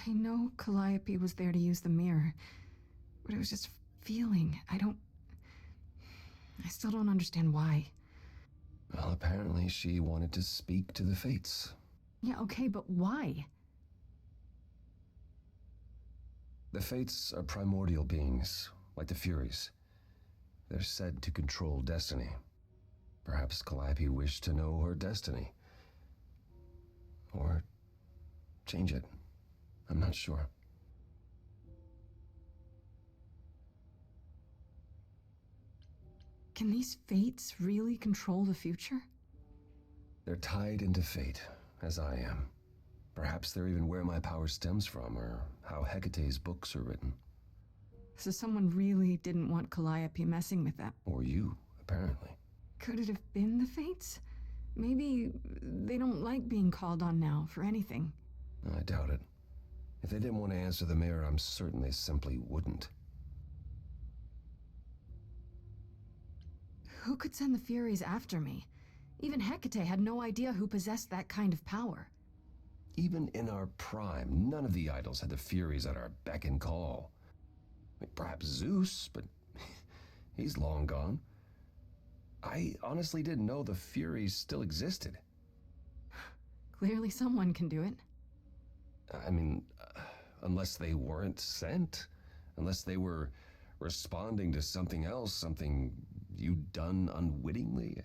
I know Calliope was there to use the mirror, but it was just feeling. I still don't understand why. Well, apparently she wanted to speak to the Fates. Yeah, okay, but why? The Fates are primordial beings, like the Furies. They're said to control destiny. Perhaps Calliope wished to know her destiny. Or change it. I'm not sure. Can these fates really control the future? They're tied into fate, as I am. Perhaps they're even where my power stems from, or how Hecate's books are written. So someone really didn't want Calliope messing with them. Or you, apparently. Could it have been the fates? Maybe they don't like being called on now for anything. I doubt it. If they didn't want to answer the mirror, I'm certain they simply wouldn't. Who could send the Furies after me? Even Hecate had no idea who possessed that kind of power. Even in our prime, none of the idols had the Furies at our beck and call. I mean, perhaps Zeus, but he's long gone. I honestly didn't know the Furies still existed. Clearly someone can do it. I mean, unless they weren't sent, unless they were responding to something else, something you'd done unwittingly.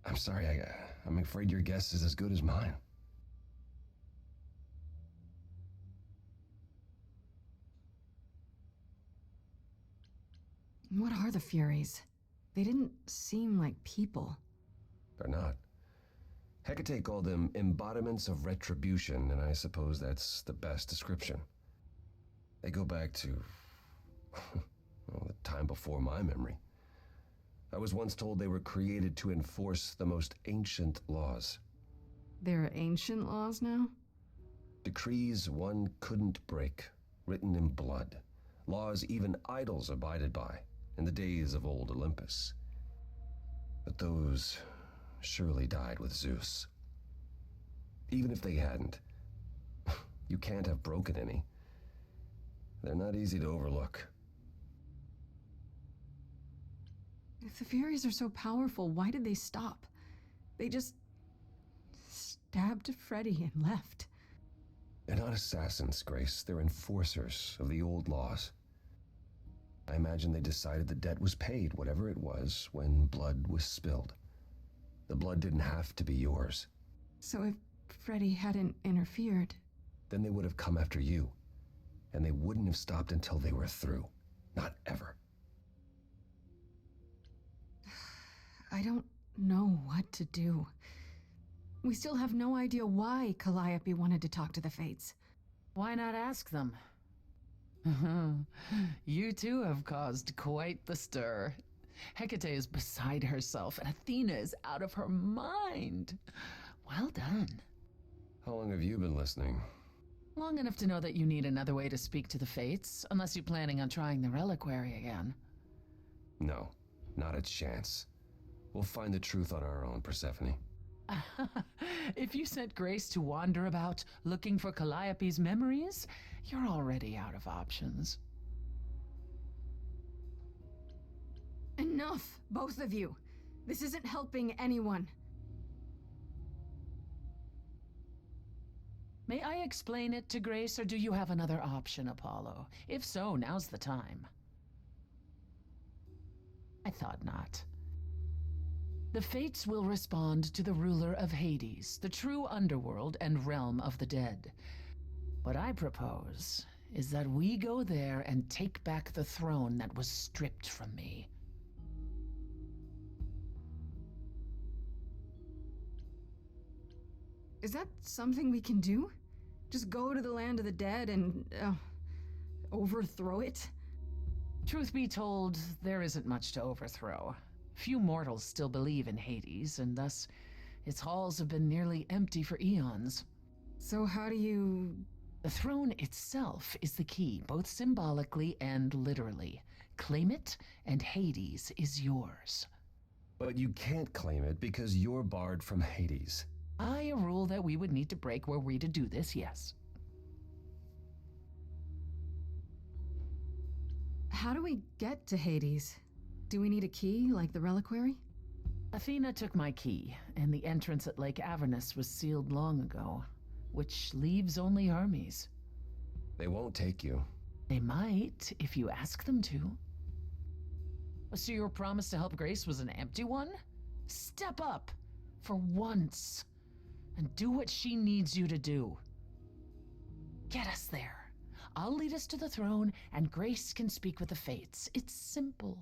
I'm sorry, I'm afraid your guess is as good as mine. What are the Furies? They didn't seem like people. They're not. Hecate called them embodiments of retribution, and I suppose that's the best description. They go back to, well, the time before my memory. I was once told they were created to enforce the most ancient laws. There are ancient laws now? Decrees one couldn't break, written in blood. Laws even idols abided by in the days of old Olympus. But those surely died with Zeus. Even if they hadn't, you can't have broken any. They're not easy to overlook. If the Furies are so powerful, why did they stop? They just stabbed Freddie and left. They're not assassins, Grace. They're enforcers of the old laws. I imagine they decided the debt was paid, whatever it was, when blood was spilled. The blood didn't have to be yours. So if Freddie hadn't interfered... Then they would have come after you. And they wouldn't have stopped until they were through. Not ever. I don't know what to do. We still have no idea why Calliope wanted to talk to the Fates. Why not ask them? You too have caused quite the stir. Hecate is beside herself, and Athena is out of her mind. Well done. How long have you been listening? Long enough to know that you need another way to speak to the Fates, unless you're planning on trying the reliquary again. No, not a chance. We'll find the truth on our own, Persephone. If you sent Grace to wander about looking for Calliope's memories, you're already out of options. Enough, both of you. This isn't helping anyone. May I explain it to Grace, or do you have another option, Apollo? If so, now's the time. I thought not. The Fates will respond to the ruler of Hades, the true underworld and realm of the dead. What I propose is that we go there and take back the throne that was stripped from me. Is that something we can do? Just go to the land of the dead and overthrow it? Truth be told, there isn't much to overthrow. Few mortals still believe in Hades, and thus its halls have been nearly empty for eons. So how do you... The throne itself is the key, both symbolically and literally. Claim it, and Hades is yours. But you can't claim it because you're barred from Hades. A rule that we would need to break were we to do this, yes. How do we get to Hades? Do we need a key, like the reliquary? Athena took my key, and the entrance at Lake Avernus was sealed long ago, which leaves only Hermes. They won't take you. They might, if you ask them to. So your promise to help Grace was an empty one? Step up, for once, and do what she needs you to do. Get us there. I'll lead us to the throne, and Grace can speak with the Fates. It's simple.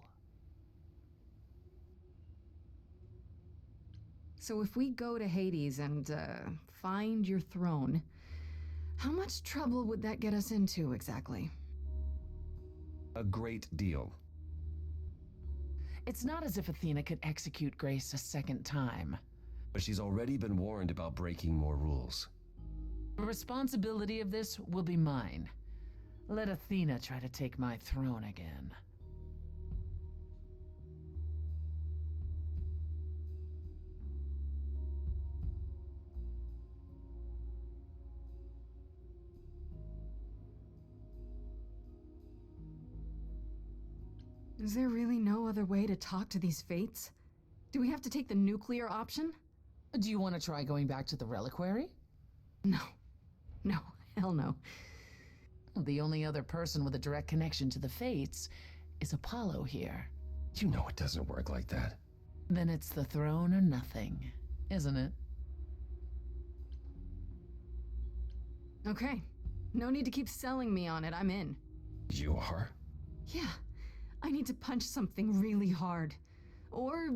So if we go to Hades and, find your throne, how much trouble would that get us into, exactly? A great deal. It's not as if Athena could execute Grace a second time. But she's already been warned about breaking more rules. The responsibility of this will be mine. Let Athena try to take my throne again. Is there really no other way to talk to these Fates? Do we have to take the nuclear option? Do you want to try going back to the reliquary? No. No, hell no. The only other person with a direct connection to the Fates is Apollo here. You know it doesn't work like that. Then it's the throne or nothing, isn't it? Okay. No need to keep selling me on it. I'm in. You are? Yeah. I need to punch something really hard. Or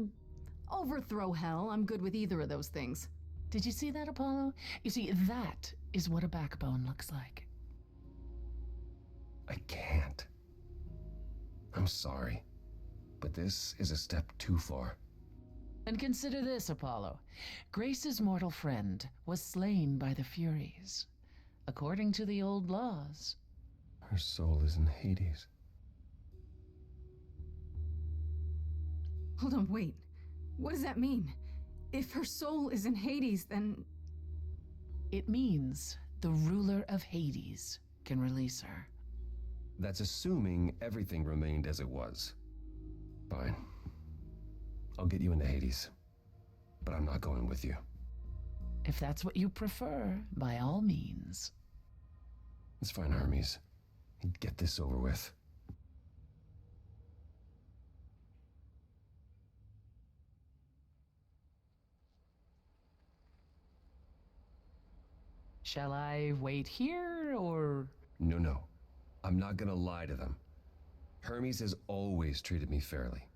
overthrow hell. I'm good with either of those things. Did you see that, Apollo? You see, that is what a backbone looks like. I can't. I'm sorry, but this is a step too far. And consider this, Apollo. Grace's mortal friend was slain by the Furies. According to the old laws. Her soul is in Hades. Hold on, wait. What does that mean? If her soul is in Hades, then... It means the ruler of Hades can release her. That's assuming everything remained as it was. Fine. I'll get you into Hades. But I'm not going with you. If that's what you prefer, by all means. It's fine, Hermes. Get this over with. Shall I wait here, or...? No. I'm not gonna lie to them. Hermes has always treated me fairly.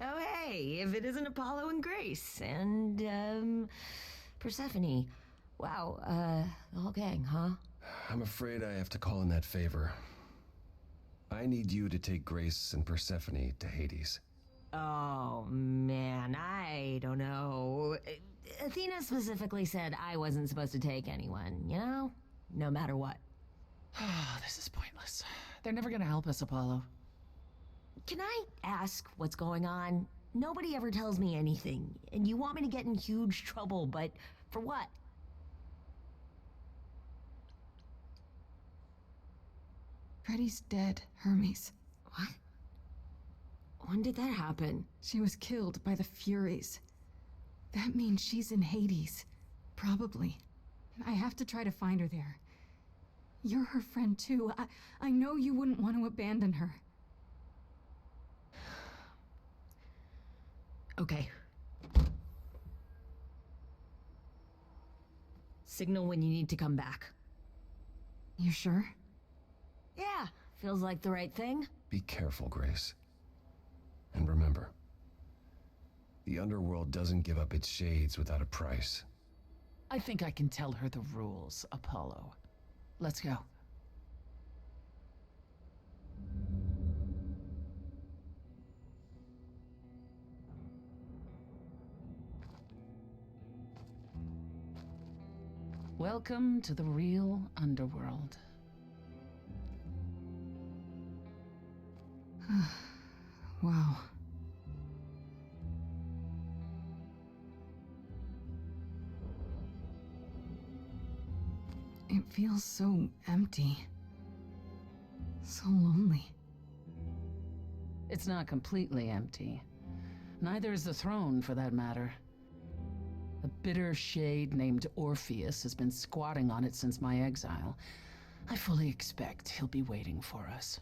Oh, hey, if it isn't Apollo and Grace, and, Persephone. Wow, the whole gang, huh? I'm afraid I have to call in that favor. I need you to take Grace and Persephone to Hades. Oh, man, I don't know. Athena specifically said I wasn't supposed to take anyone, you know? No matter what. This is pointless. They're never gonna help us, Apollo. Can I ask what's going on? Nobody ever tells me anything, and you want me to get in huge trouble, but for what? Freddy's dead, Hermes. What? When did that happen? She was killed by the Furies. That means she's in Hades. Probably. I have to try to find her there. You're her friend too. I know you wouldn't want to abandon her. Okay. Signal when you need to come back. You sure? Yeah, feels like the right thing. Be careful, Grace. And remember, the underworld doesn't give up its shades without a price. I think I can tell her the rules, Apollo. Let's go. Welcome to the real underworld. Wow. It feels so empty. So lonely. It's not completely empty. Neither is the throne, for that matter. A bitter shade named Orpheus has been squatting on it since my exile. I fully expect he'll be waiting for us.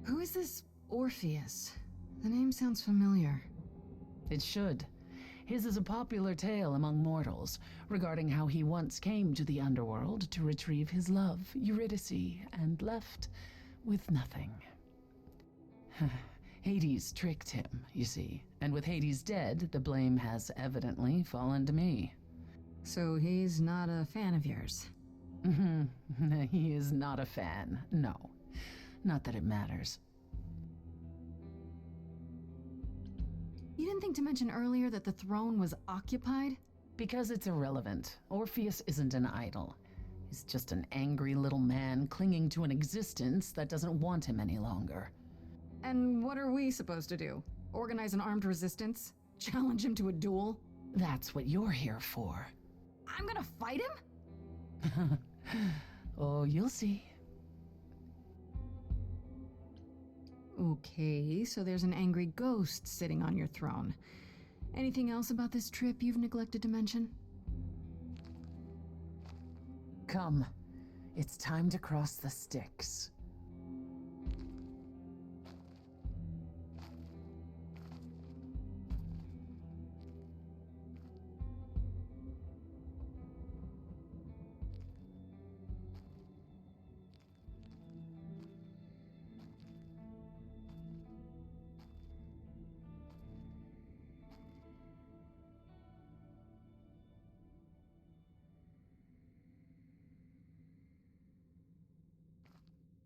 Who is this Orpheus? The name sounds familiar. It should. His is a popular tale among mortals regarding how he once came to the underworld to retrieve his love, Eurydice, and left with nothing. Hades tricked him, you see, and with Hades dead, the blame has evidently fallen to me. So he's not a fan of yours? He is not a fan, no. Not that it matters. You didn't think to mention earlier that the throne was occupied? Because it's irrelevant. Orpheus isn't an idol. He's just an angry little man clinging to an existence that doesn't want him any longer. And what are we supposed to do? Organize an armed resistance? Challenge him to a duel? That's what you're here for. I'm gonna fight him? Oh, you'll see. Okay, so there's an angry ghost sitting on your throne. Anything else about this trip you've neglected to mention? Come. It's time to cross the Styx.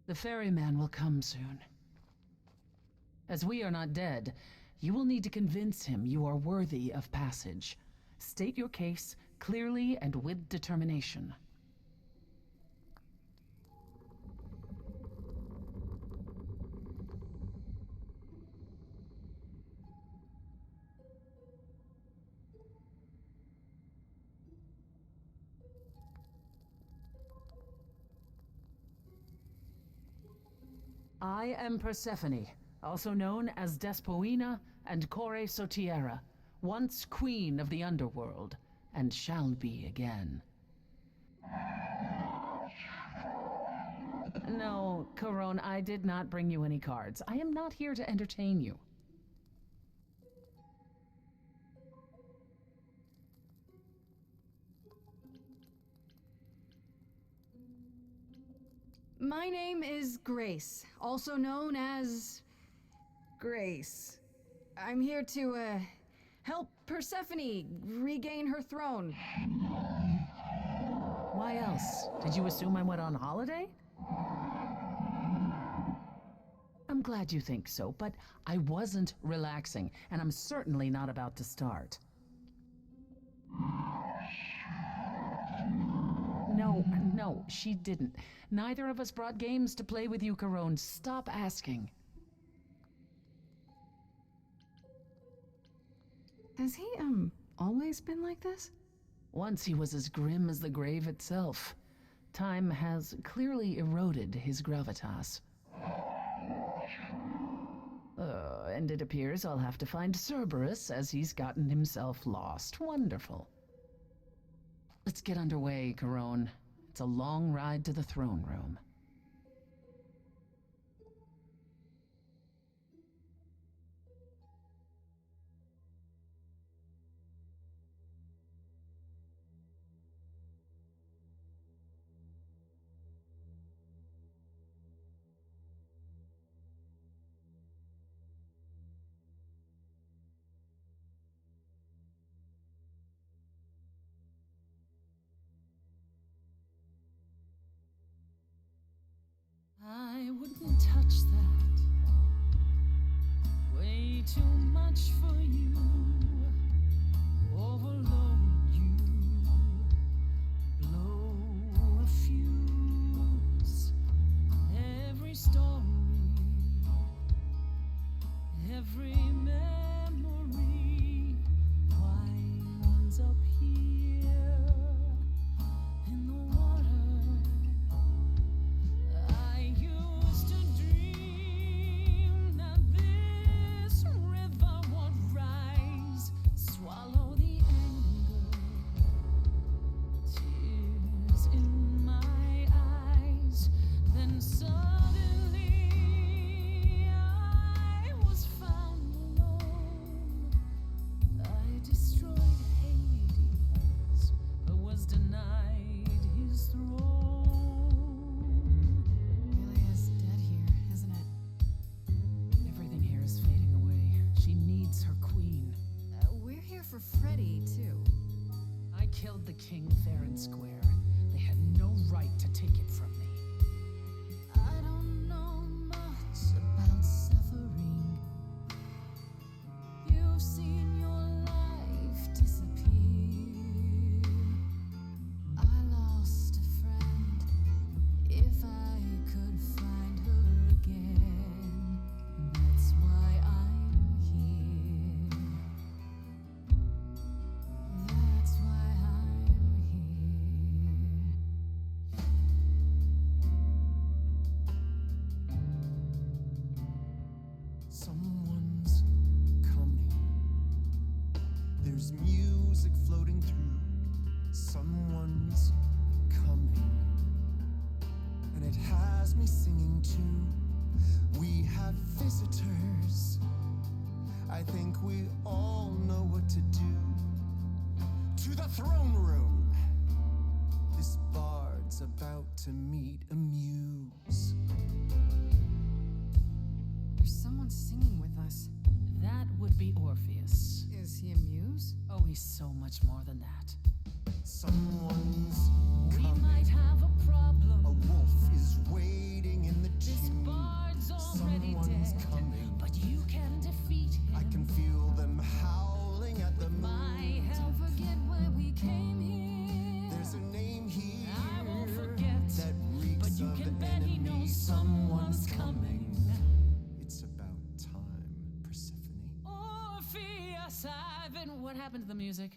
The ferryman will come soon. As we are not dead, you will need to convince him you are worthy of passage. State your case clearly and with determination. I am Persephone, also known as Despoina and Kore Sotiera, once queen of the underworld, and shall be again. No, Corone, I did not bring you any cards. I am not here to entertain you. My name is Grace, also known as Grace. I'm here to, help Persephone regain her throne. Why else? Did you assume I went on holiday? I'm glad you think so, but I wasn't relaxing, and I'm certainly not about to start. No, she didn't. Neither of us brought games to play with you, Corone. Stop asking. Has he, always been like this? Once he was as grim as the grave itself. Time has clearly eroded his gravitas. And it appears I'll have to find Cerberus as he's gotten himself lost. Wonderful. Let's get underway, Corone. It's a long ride to the throne room. I wouldn't touch that. Way too much for you. Overload you. Blow a fuse. Every story, every memory winds up here in the water. I used to dream that this river would rise, swallow the anger, tears in my eyes. Then suddenly I was found alone. I destroyed Hades, but was denied his throne. Ilia's dead here, isn't it? Everything here is fading away. She needs her queen. We're here for Freddy, too. I killed the king fair and square. They had no right to take it from me. I don't know much about suffering. You've seen your life disappear. I lost a friend. If I could find her again, that's why I'm here. That's why I'm here. Someone's coming. There's music floating through. Someone's coming. And it has me singing too. We have visitors. I think we all know what to do. To the throne room. This bard's about to meet a muse. There's someone singing with us. That would be Orpheus. Is he a muse? Oh, he's so much more than that. Someone's We coming. might have a problem. A wolf is waiting in the This chimney. bard's already Someone's dead, coming. but you can defeat him. I can feel them howling at the My moon. help. Don't forget why we came here. There's a name here I won't forget, that reeks but you of can bet he enemy. knows someone's coming. It's about time, Persephone. Orpheus, I've been. What happened to the music?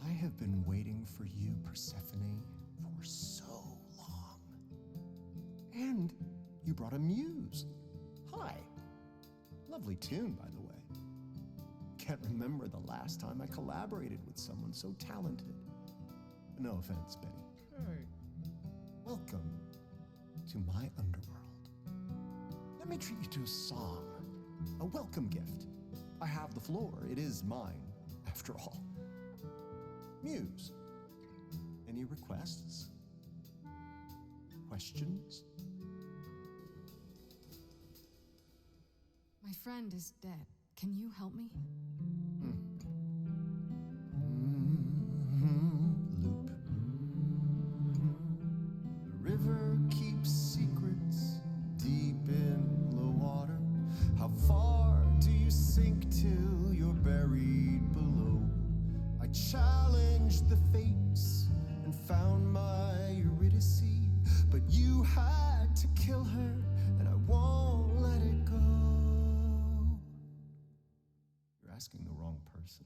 I have been waiting for you, Persephone, for so long. And you brought a muse. Hi. Lovely tune, by the way. Can't remember the last time I collaborated with someone so talented. No offense, Betty. Welcome to my underworld. Let me treat you to a song, a welcome gift. I have the floor. It is mine, after all. Muse. Any requests? Questions? My friend is dead. Can you help me? Loop. The river keeps secrets deep in the water. How far do you sink till you're buried below? I challenged the fates and found my Eurydice, but you had to kill her, and I won't let it go. You're asking the wrong person.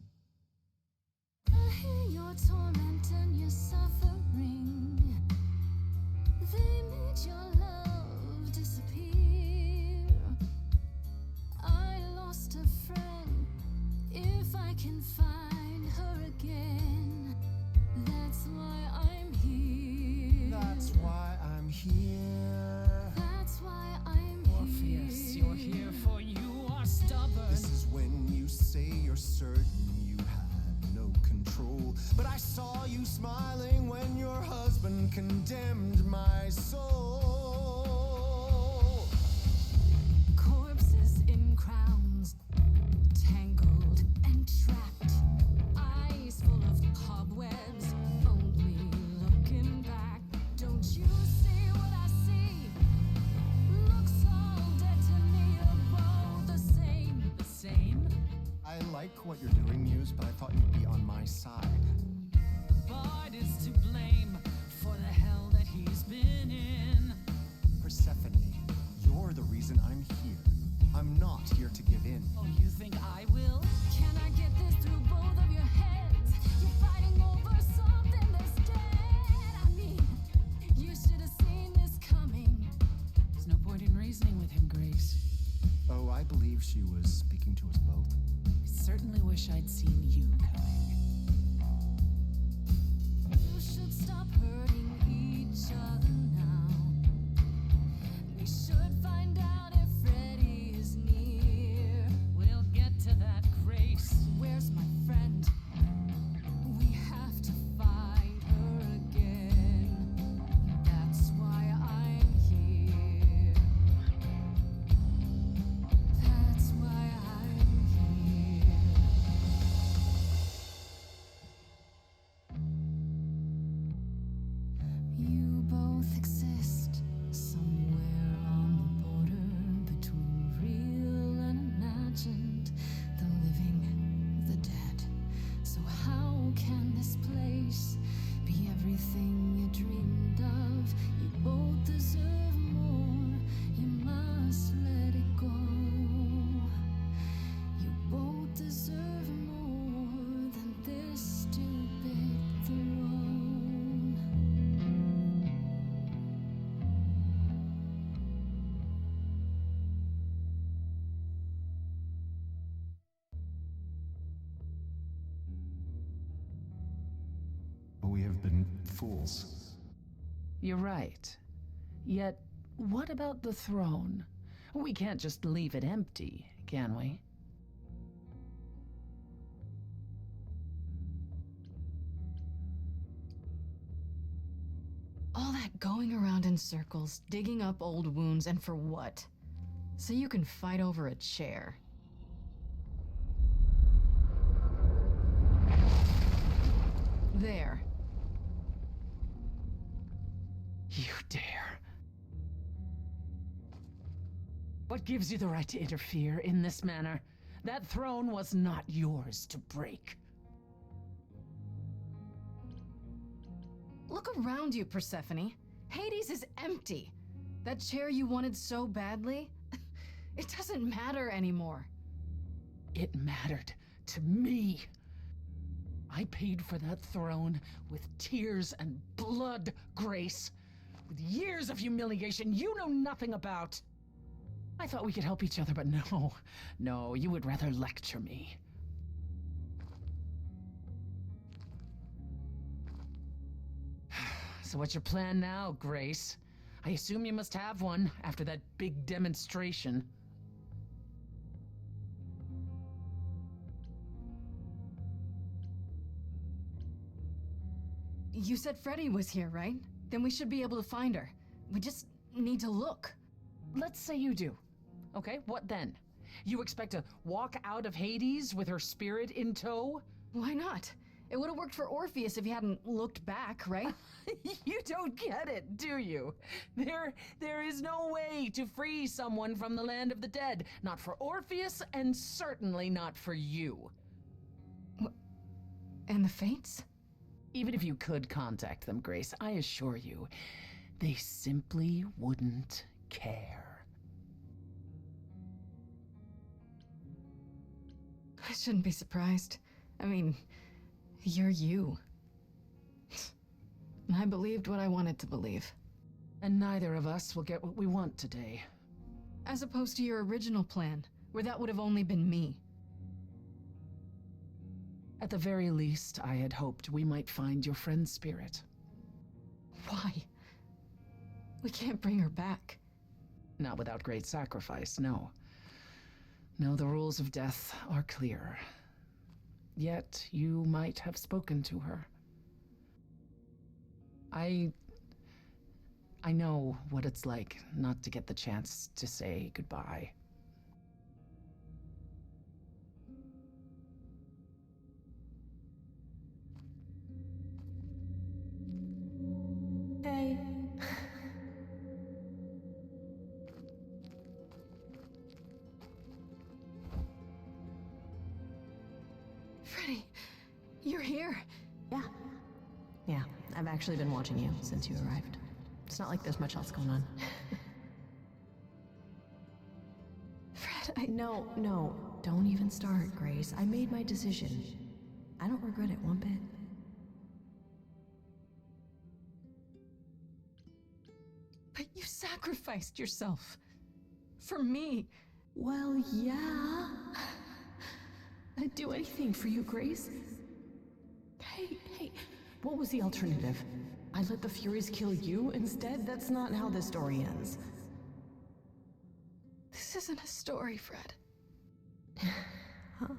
I hear your torment and your suffering. They made your love disappear. I lost a friend. If I can find her again, that's why I'm here. That's why I'm here. That's why I'm Orpheus, here. you're here for you are stubborn. This is when you say you're certain you had no control. But I saw you smiling when your husband condemned my soul. Corpses in crowns, tangled and trapped. Eyes full of cobwebs, only looking back. Don't you see what I see? Looks all dead to me, you're both the same. The same? I like what you're doing, Muse, but I thought you'd be on my side. The bard is to blame for the hell that he's been in. Persephone, you're the reason I'm here. I'm not here to give in. Oh, you think I will? Can I get this through both of your heads? You're fighting over something that's dead. I mean, you should have seen this coming. There's no point in reasoning with him, Grace. Oh, I believe she was speaking to us both. I certainly wish I'd seen you coming. You should stop hurting each other now. We should find out if Freddy is near. We'll get to that, Grace. Where's my friend? We have to find her again. That's why I'm here. That's why I'm here. You both exist somewhere on the border between real and imagined, the living, the dead. So how can this place be everything you dreamed of? You both deserve more. You must let it go. You both deserve more than this stupid throne. We have been fools. You're right. Yet, what about the throne? We can't just leave it empty, can we? All that going around in circles, digging up old wounds, and for what? So you can fight over a chair. There. You dare. What gives you the right to interfere in this manner? That throne was not yours to break. Look around you, Persephone. Hades is empty. That chair you wanted so badly, it doesn't matter anymore. It mattered to me. I paid for that throne with tears and blood, Grace. With years of humiliation you know nothing about. I thought we could help each other, but no, you would rather lecture me. So what's your plan now, Grace? I assume you must have one after that big demonstration. You said Freddy was here, right? Then we should be able to find her. We just need to look. Let's say you do. Okay, what then? You expect to walk out of Hades with her spirit in tow? Why not? It would have worked for Orpheus if he hadn't looked back, right? You don't get it, do you? There is no way to free someone from the land of the dead. Not for Orpheus, and certainly not for you. And the Fates? Even if you could contact them, Grace, I assure you, they simply wouldn't care. I shouldn't be surprised. I mean, You're you. I believed what I wanted to believe. And neither of us will get what we want today. As opposed to your original plan, where that would have only been me. At the very least, I had hoped we might find your friend's spirit. Why? We can't bring her back. Not without great sacrifice, no. No, the rules of death are clear. Yet, you might have spoken to her. I know what it's like not to get the chance to say goodbye. Hey. Freddy, you're here. Yeah, I've actually been watching you since you arrived. It's not like there's much else going on. Fred, No, don't even start, Grace. I made my decision. I don't regret it one bit. But you sacrificed yourself. For me. Well, yeah. I'd do anything for you, Grace. Hey, what was the alternative? I let the Furies kill you instead? That's not how this story ends. This isn't a story, Fred. Huh?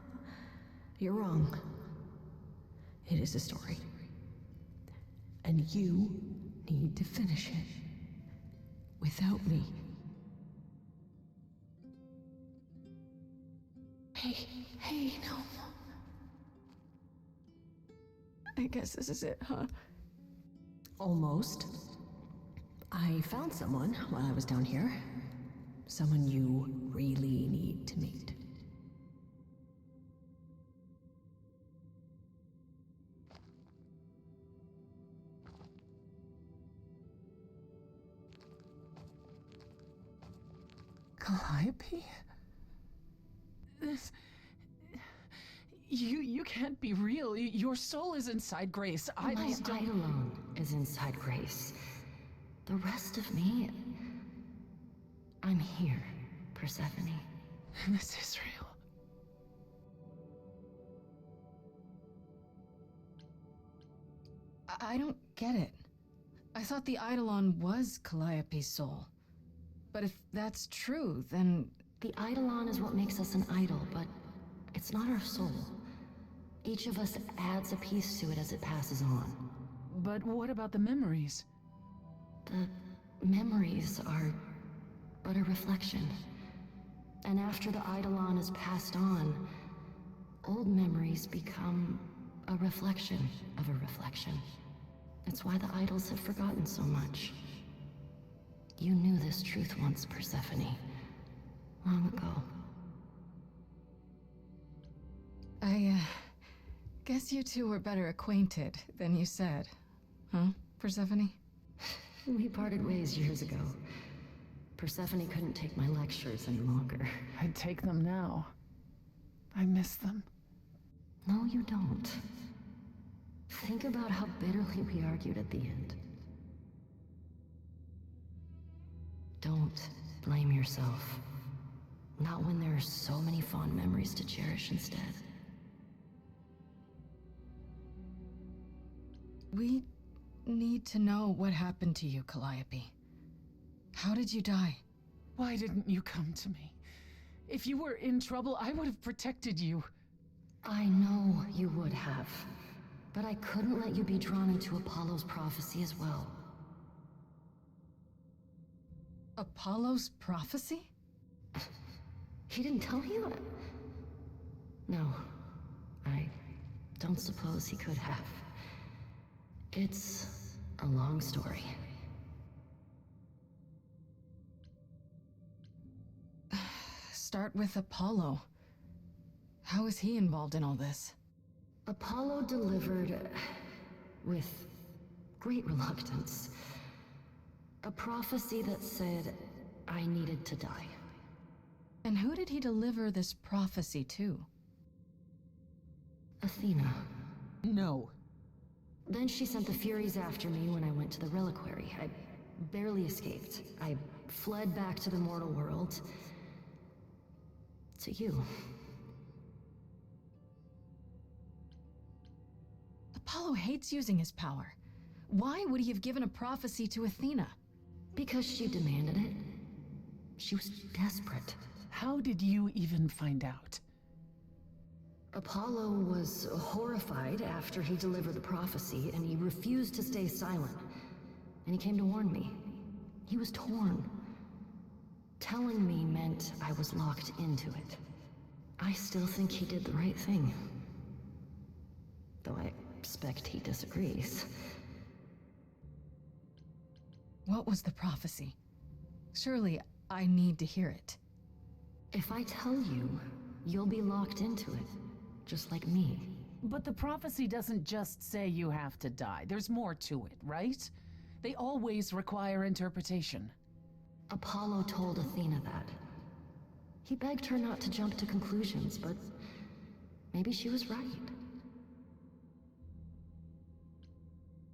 You're wrong. It is a story. And you need to finish it. Without me. Hey, no. I guess this is it, huh? Almost. I found someone while I was down here. Someone you really need to meet. Calliope? This... You can't be real. Your soul is inside Grace. My Eidolon is inside Grace. The rest of me... I'm here, Persephone. This is real. I don't get it. I thought the Eidolon was Calliope's soul. But if that's true, then... The Eidolon is what makes us an idol, but it's not our soul. Each of us adds a piece to it as it passes on. But what about the memories? The memories are but a reflection. And after the Eidolon is passed on, old memories become a reflection of a reflection. It's why the idols have forgotten so much. You knew this truth once, Persephone. Long ago. I guess you two were better acquainted than you said. Huh, Persephone? We parted ways years ago. Persephone couldn't take my lectures any longer. I'd take them now. I miss them. No, you don't. Think about how bitterly we argued at the end. Don't blame yourself. Not when there are so many fond memories to cherish instead. We need to know what happened to you, Calliope. How did you die? Why didn't you come to me? If you were in trouble, I would have protected you. I know you would have. But I couldn't let you be drawn into Apollo's prophecy as well. Apollo's prophecy? He didn't tell you? No. I don't suppose he could have. It's a long story. Start with Apollo. How is he involved in all this? Apollo delivered, with great reluctance, a prophecy that said I needed to die. And who did he deliver this prophecy to? Athena, No. Then she sent the Furies after me when I went to the reliquary. I barely escaped. I fled back to the mortal world. To you. Apollo hates using his power. Why would he have given a prophecy to Athena? Because she demanded it. She was desperate. How did you even find out? Apollo was horrified after he delivered the prophecy, and he refused to stay silent. And he came to warn me. He was torn. Telling me meant I was locked into it. I still think he did the right thing. Though I expect he disagrees. What was the prophecy? Surely I need to hear it. If I tell you, you'll be locked into it, just like me. But the prophecy doesn't just say you have to die. There's more to it, right? They always require interpretation. Apollo told Athena that. He begged her not to jump to conclusions, but maybe she was right.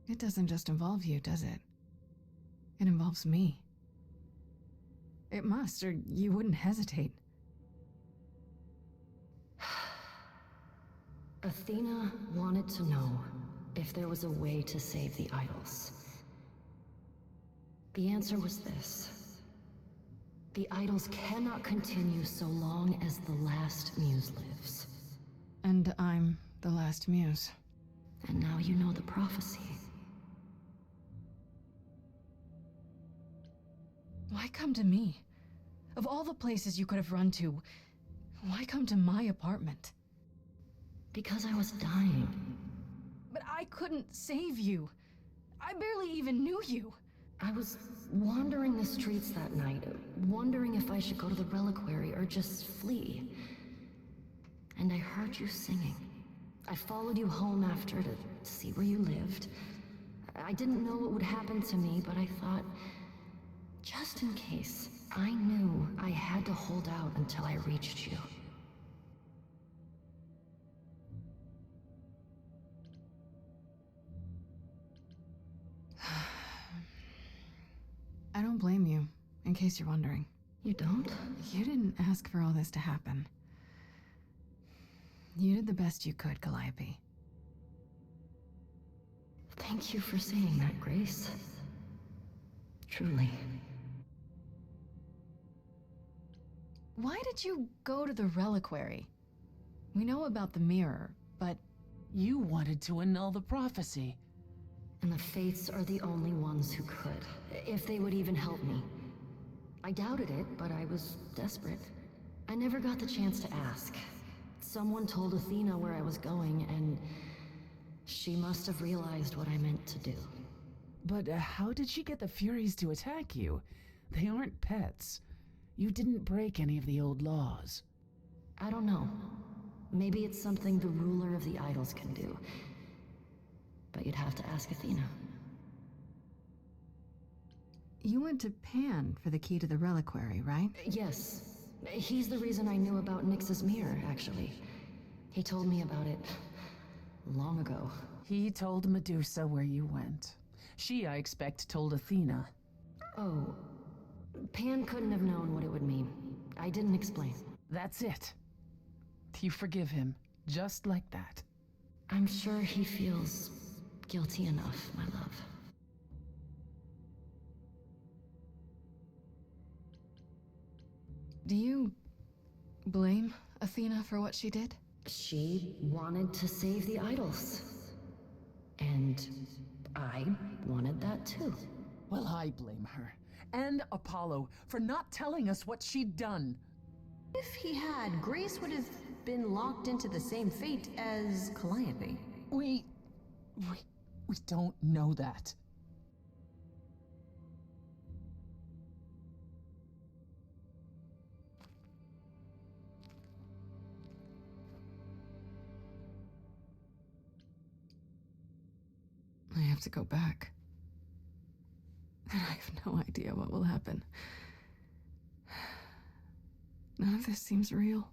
It doesn't just involve you, does it? It involves me. It must, or you wouldn't hesitate. Athena wanted to know if there was a way to save the idols. The answer was this. The idols cannot continue so long as the last muse lives. And I'm the last muse. And now you know the prophecy. Why come to me? Of all the places you could have run to, why come to my apartment? Because I was dying. But I couldn't save you. I barely even knew you. I was wandering the streets that night, wondering if I should go to the reliquary or just flee. And I heard you singing. I followed you home after to see where you lived. I didn't know what would happen to me, but I thought, just in case, I knew I had to hold out until I reached you. I don't blame you, in case you're wondering. You don't? You didn't ask for all this to happen. You did the best you could, Calliope. Thank you for saying that, Grace. Truly. Why did you go to the reliquary? We know about the mirror, but... You wanted to annul the prophecy. And the Fates are the only ones who could, if they would even help me. I doubted it, but I was desperate. I never got the chance to ask. Someone told Athena where I was going, and she must have realized what I meant to do. But how did she get the Furies to attack you? They aren't pets. You didn't break any of the old laws. I don't know. Maybe it's something the ruler of the idols can do. But you'd have to ask Athena. You went to Pan for the key to the reliquary, right? Yes. He's the reason I knew about Nyx's mirror, actually. He told me about it long ago. He told Medusa where you went. She, I expect, told Athena. Oh. Pan couldn't have known what it would mean. I didn't explain. That's it. You forgive him, just like that. I'm sure he feels guilty enough, my love. Do you blame Athena for what she did? She wanted to save the idols. And I wanted that too. Well, I blame her. And Apollo for not telling us what she'd done. If he had, Grace would have been locked into the same fate as Calliope. We don't know that. I have to go back. And I have no idea what will happen. None of this seems real.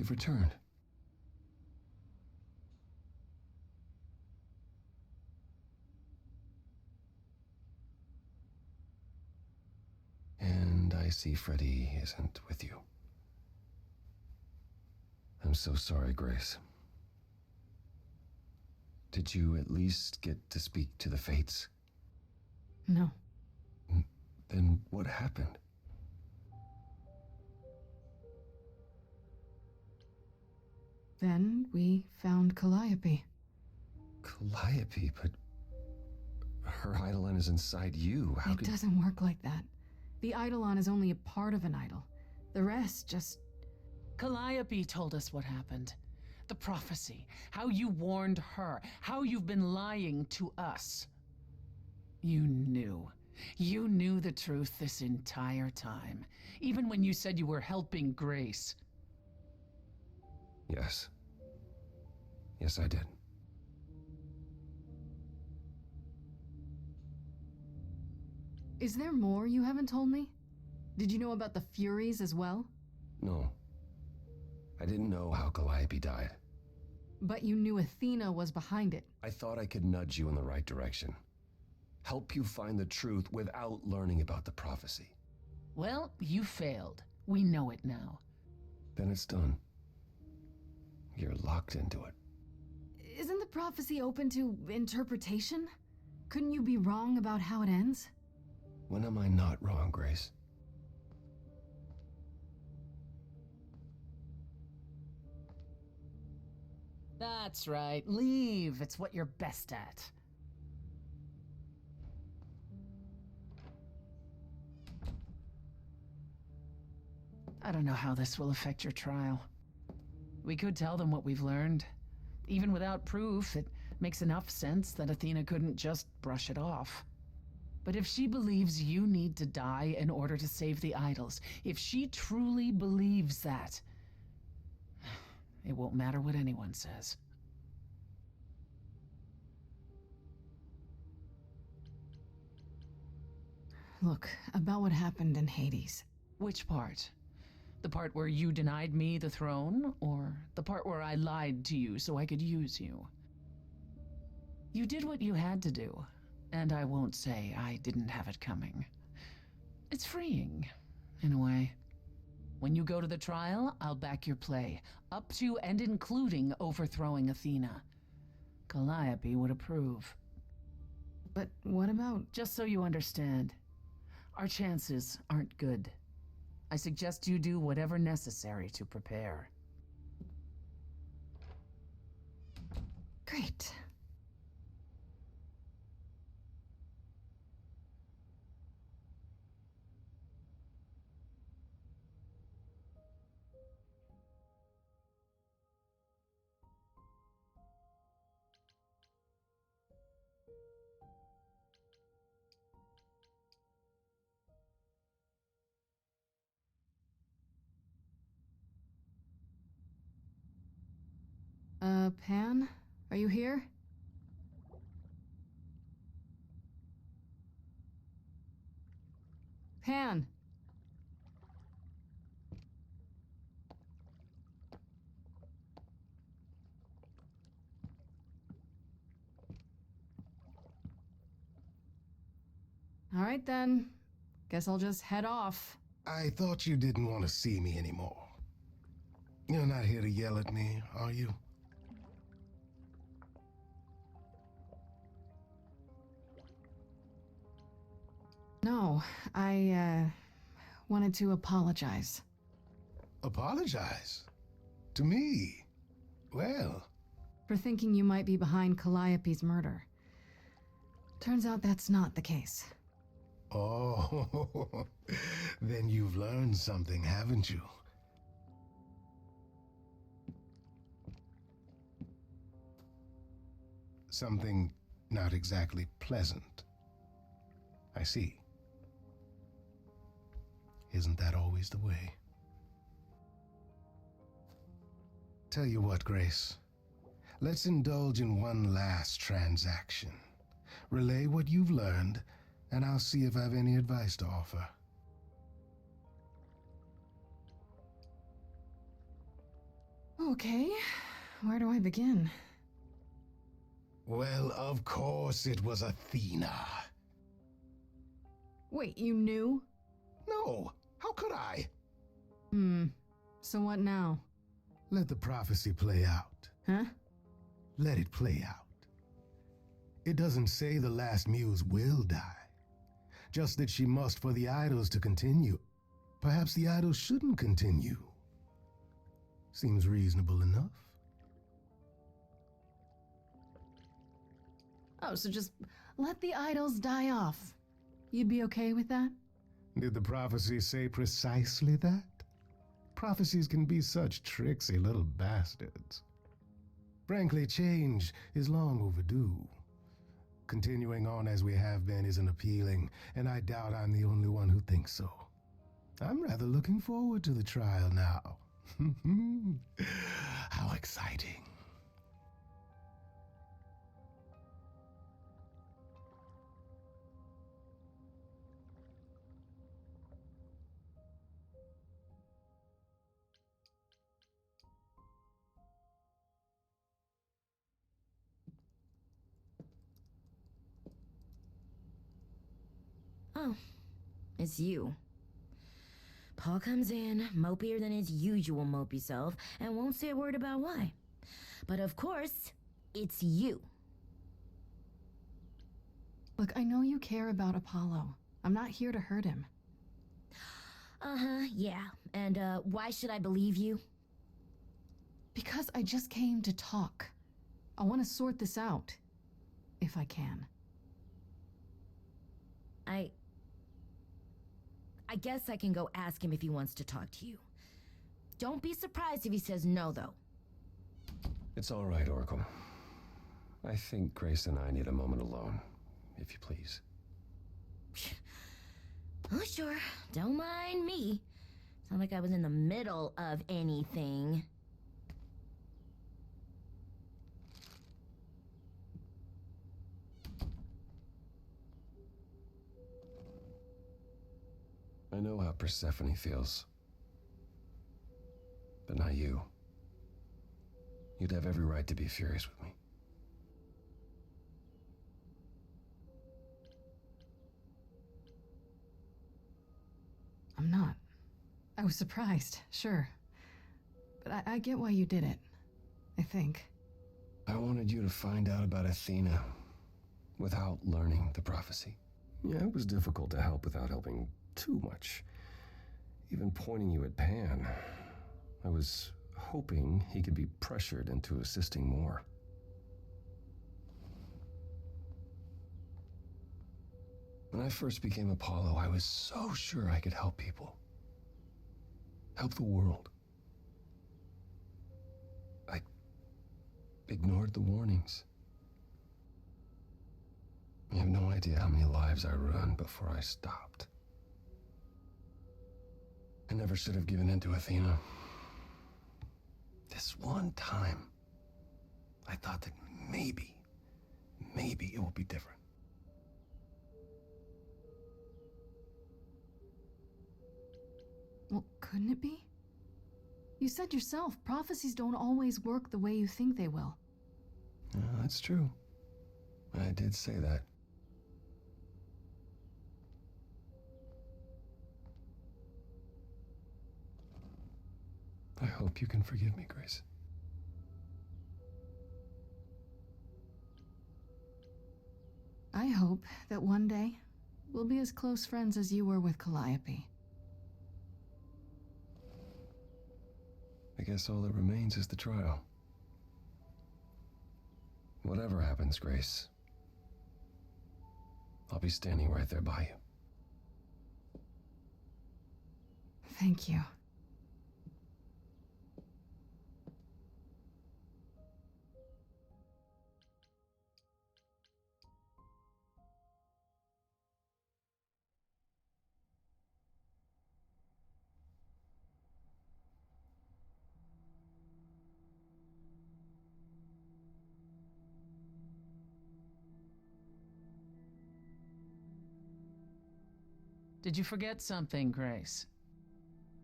You've returned. And I see Freddy isn't with you. I'm so sorry, Grace. Did you at least get to speak to the Fates? No. Then what happened? Then we found Calliope. Calliope, but her Eidolon is inside you. How It could... doesn't work like that. The Eidolon is only a part of an idol. The rest just... Calliope told us what happened. The prophecy, how you warned her, how you've been lying to us. You knew. You knew the truth this entire time, even when you said you were helping Grace. Yes. Yes, I did. Is there more you haven't told me? Did you know about the Furies as well? No. I didn't know how Calliope died. But you knew Athena was behind it. I thought I could nudge you in the right direction. Help you find the truth without learning about the prophecy. Well, you failed. We know it now. Then it's done. You're locked into it. Isn't the prophecy open to interpretation? Couldn't you be wrong about how it ends? When am I not wrong, Grace? That's right. Leave. It's what you're best at. I don't know how this will affect your trial. We could tell them what we've learned. Even without proof, it makes enough sense that Athena couldn't just brush it off. But if she believes you need to die in order to save the idols, if she truly believes that, it won't matter what anyone says. Look, about what happened in Hades. Which part? The part where you denied me the throne, or the part where I lied to you so I could use you? You did what you had to do, and I won't say I didn't have it coming. It's freeing, in a way. When you go to the trial, I'll back your play, up to and including overthrowing Athena. Calliope would approve. But what about... Just so you understand, our chances aren't good. I suggest you do whatever necessary to prepare. Great. Pan? Are you here? Pan! All right then. Guess I'll just head off. I thought you didn't want to see me anymore. You're not here to yell at me, are you? No, I, wanted to apologize. Apologize? To me? Well... For thinking you might be behind Calliope's murder. Turns out that's not the case. Oh, then you've learned something, haven't you? Something not exactly pleasant. I see. Isn't that always the way? Tell you what, Grace. Let's indulge in one last transaction. Relay what you've learned, and I'll see if I have any advice to offer. Okay, where do I begin? Well, of course it was Athena. Wait, you knew? No, how could I? So what now? Let the prophecy play out. Huh? Let it play out. It doesn't say the last muse will die, just that she must for the idols to continue. Perhaps the idols shouldn't continue. Seems reasonable enough. Oh, so just let the idols die off. You'd be okay with that? Did the prophecy say precisely that? Prophecies can be such tricksy little bastards. Frankly, change is long overdue. Continuing on as we have been isn't appealing, and I doubt I'm the only one who thinks so. I'm rather looking forward to the trial now. How exciting. Oh, it's you. Paul comes in, mopier than his usual mopey self, and won't say a word about why. But of course, it's you. Look, I know you care about Apollo. I'm not here to hurt him. Uh-huh, yeah. And, why should I believe you? Because I just came to talk. I want to sort this out. If I can. I guess I can go ask him if he wants to talk to you. Don't be surprised if he says no, though. It's all right, Oracle. I think Grace and I need a moment alone, if you please. Oh, sure. Don't mind me. Sound like I was in the middle of anything. I know how Persephone feels. But not you. You'd have every right to be furious with me. I'm not. I was surprised, sure. But I get why you did it. I think. I wanted you to find out about Athena without learning the prophecy. Yeah, it was difficult to help without helping too much. Even pointing you at Pan. I was hoping he could be pressured into assisting more. When I first became Apollo, I was so sure I could help people. Help the world. I ignored the warnings. You have no idea how many lives I ruined before I stopped. I never should have given in to Athena. This one time, I thought that maybe it will be different. Well, couldn't it be? You said yourself, prophecies don't always work the way you think they will. Yeah, that's true. I did say that. I hope you can forgive me, Grace. I hope that one day we'll be as close friends as you were with Calliope. I guess all that remains is the trial. Whatever happens, Grace, I'll be standing right there by you. Thank you. Did you forget something, Grace?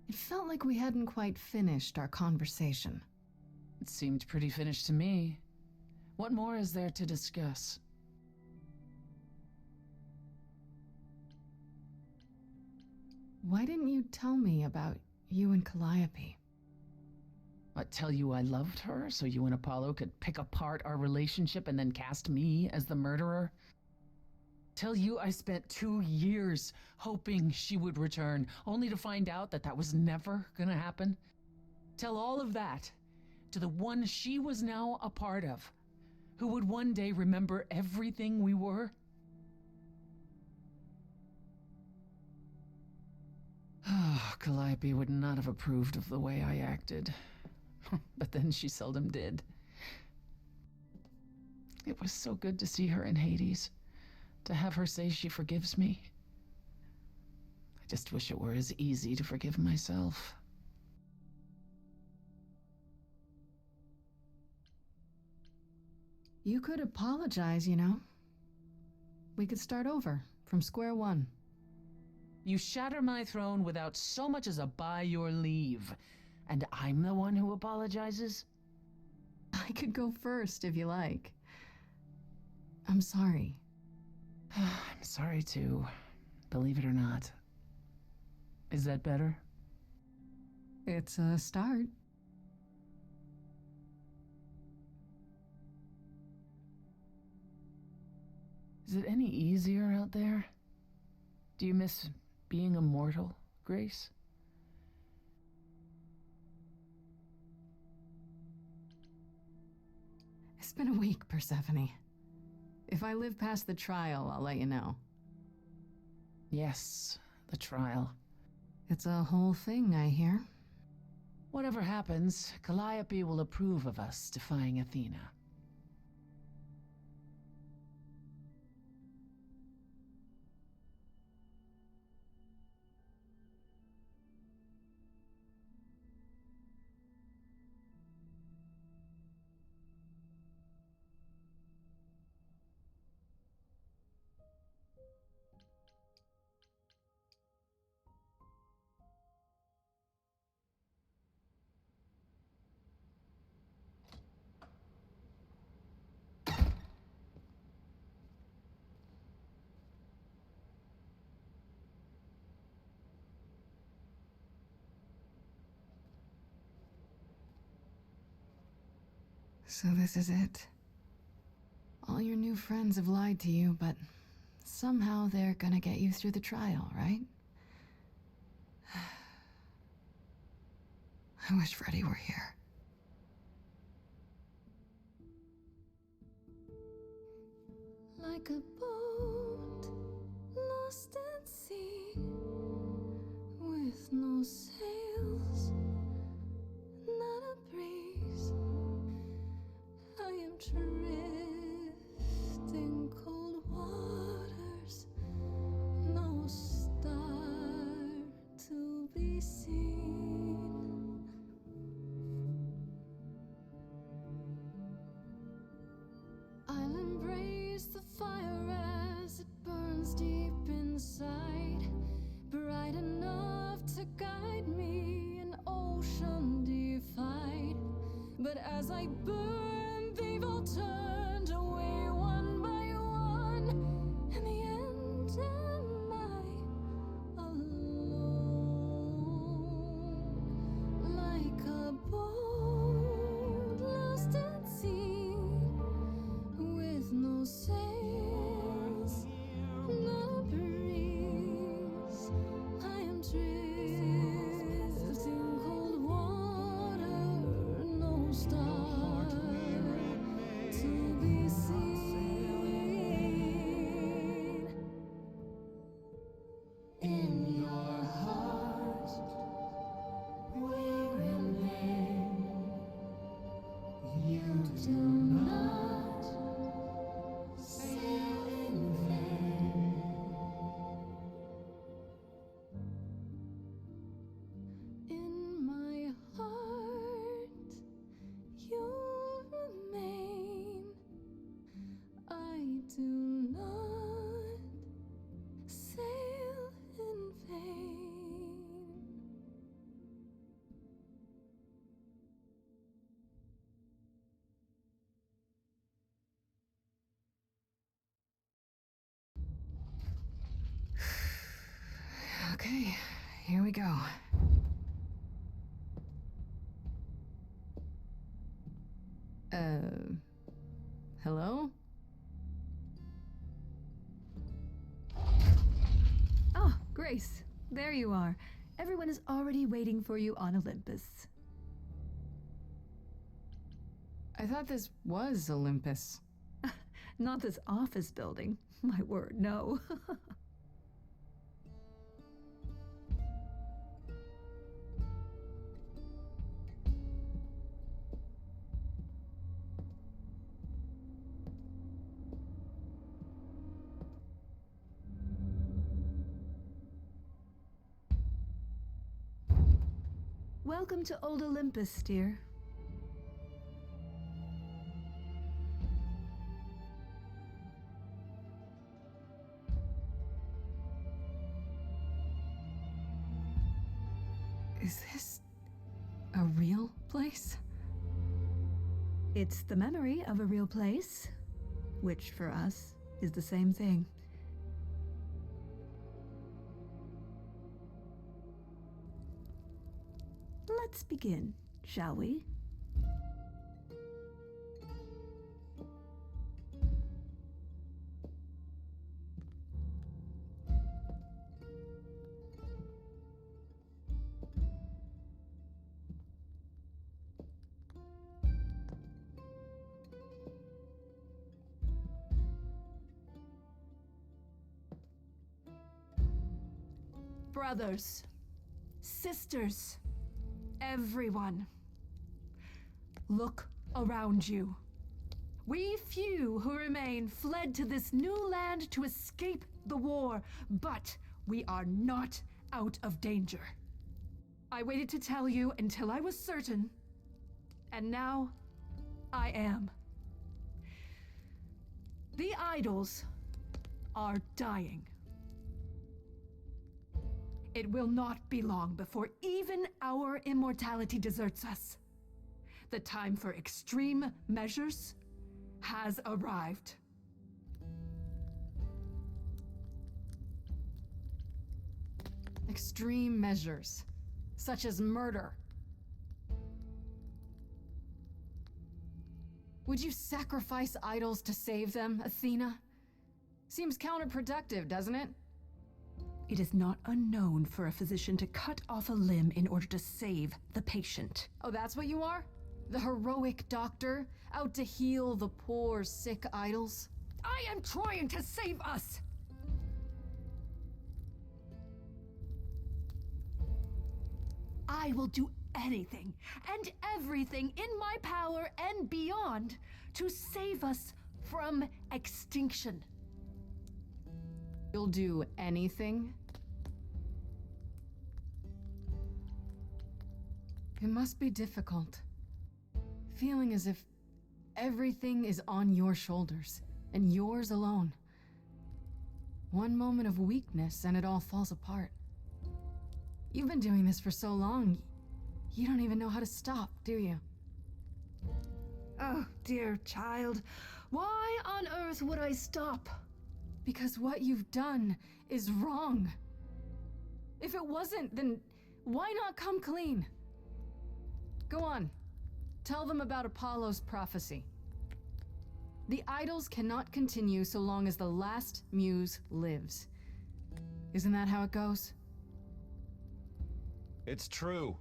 It felt like we hadn't quite finished our conversation. It seemed pretty finished to me. What more is there to discuss? Why didn't you tell me about you and Calliope? What, tell you I loved her so you and Apollo could pick apart our relationship and then cast me as the murderer? Tell you I spent 2 years hoping she would return, only to find out that that was never gonna happen? Tell all of that to the one she was now a part of, who would one day remember everything we were? Calliope would not have approved of the way I acted. But then she seldom did. It was so good to see her in Hades, to have her say she forgives me. I just wish it were as easy to forgive myself. You could apologize, you know. We could start over, from square one. You shatter my throne without so much as a by your leave, and I'm the one who apologizes? I could go first, if you like. I'm sorry. I'm sorry too, believe it or not. Is that better? It's a start. Is it any easier out there? Do you miss being immortal, Grace? It's been a week, Persephone. If I live past the trial, I'll let you know. Yes, the trial. It's a whole thing, I hear. Whatever happens, Calliope will approve of us defying Athena. So this is it. All your new friends have lied to you, but somehow they're gonna get you through the trial, right? I wish Freddy were here. Like a boat lost at sea, with no sails, not a breeze. I am drifting cold waters, no star to be seen. I'll embrace the fire as it burns deep inside, bright enough to guide me, an ocean defied. But as I burn, they've all turned away one by one. In the end, am I alone? Like a boat lost at sea, with no sails, no breeze. I am drifting cold water, no star Okay, here we go. Hello? Oh, Grace, there you are. Everyone is already waiting for you on Olympus. I thought this was Olympus. Not this office building. My word, no. Welcome to Old Olympus, dear. Is this a real place? It's the memory of a real place, which for us is the same thing. Let's begin, shall we? Brothers, sisters, everyone, look around you. We few who remain fled to this new land to escape the war, but we are not out of danger. I waited to tell you until I was certain, and now I am. The idols are dying. It will not be long before even our immortality deserts us. The time for extreme measures has arrived. Extreme measures, such as murder. Would you sacrifice idols to save them, Athena? Seems counterproductive, doesn't it? It is not unknown for a physician to cut off a limb in order to save the patient. Oh, that's what you are? The heroic doctor, out to heal the poor, sick idols? I am trying to save us! I will do anything and everything in my power and beyond to save us from extinction. You'll do anything? It must be difficult. Feeling as if everything is on your shoulders, and yours alone. One moment of weakness and it all falls apart. You've been doing this for so long, you don't even know how to stop, do you? Oh, dear child, why on earth would I stop? Because what you've done is wrong. If it wasn't, then why not come clean? Go on. Tell them about Apollo's prophecy. The idols cannot continue so long as the last muse lives. Isn't that how it goes? It's true.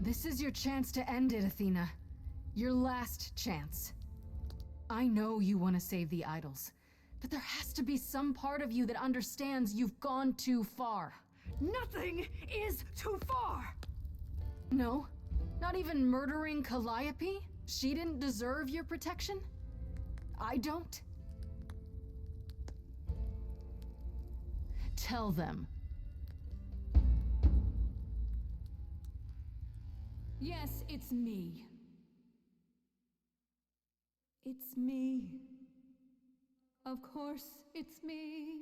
This is your chance to end it, Athena. Your last chance. I know you want to save the idols, but there has to be some part of you that understands you've gone too far. Nothing is too far! No? Not even murdering Calliope? She didn't deserve your protection? I don't? Tell them. Yes, it's me. It's me. Of course, it's me.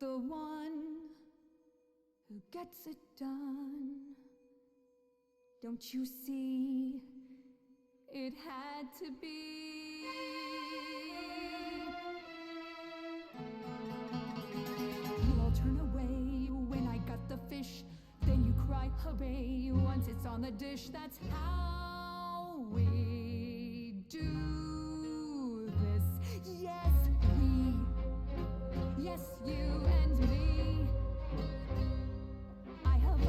The one who gets it done. Don't you see? It had to be. You'll all turn away when I got the fish. Then you cry hooray once it's on the dish. That's how we do this. Yes, we. Yes, you and me. I have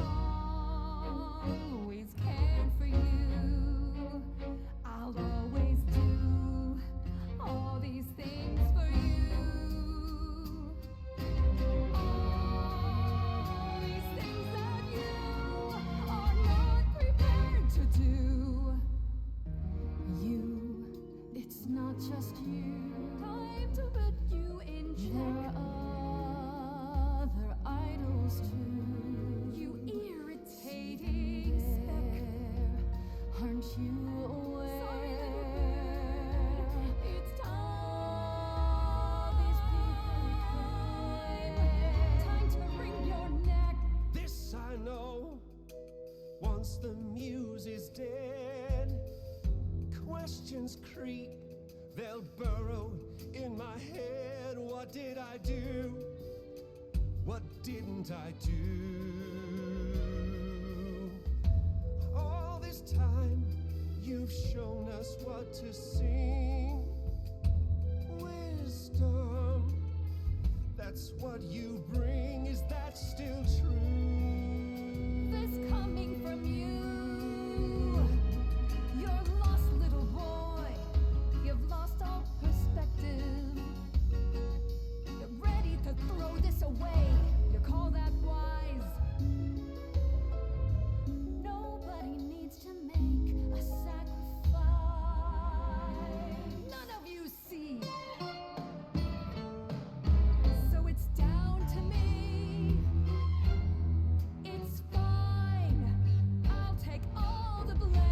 always cared for you. I'll always do all these things for you. All these things that you are not prepared to do. You, it's not just you. Time to put you in check. There are other idols too. You irritating speck. Aren't you aware? Sorry, little bird. It's time. These people time to wring your neck. This I know. Once the muse is dead, questions creep. They'll burrow in my head. What did I do? What didn't I do? All this time, you've shown us what to sing. Wisdom, that's what you bring. Is that still true? This coming from you. You're lost, little boy. You've lost all perspective. You're ready to throw this away. You call that wise? Nobody needs to make a sacrifice. None of you see. So it's down to me. It's fine. I'll take all the blame.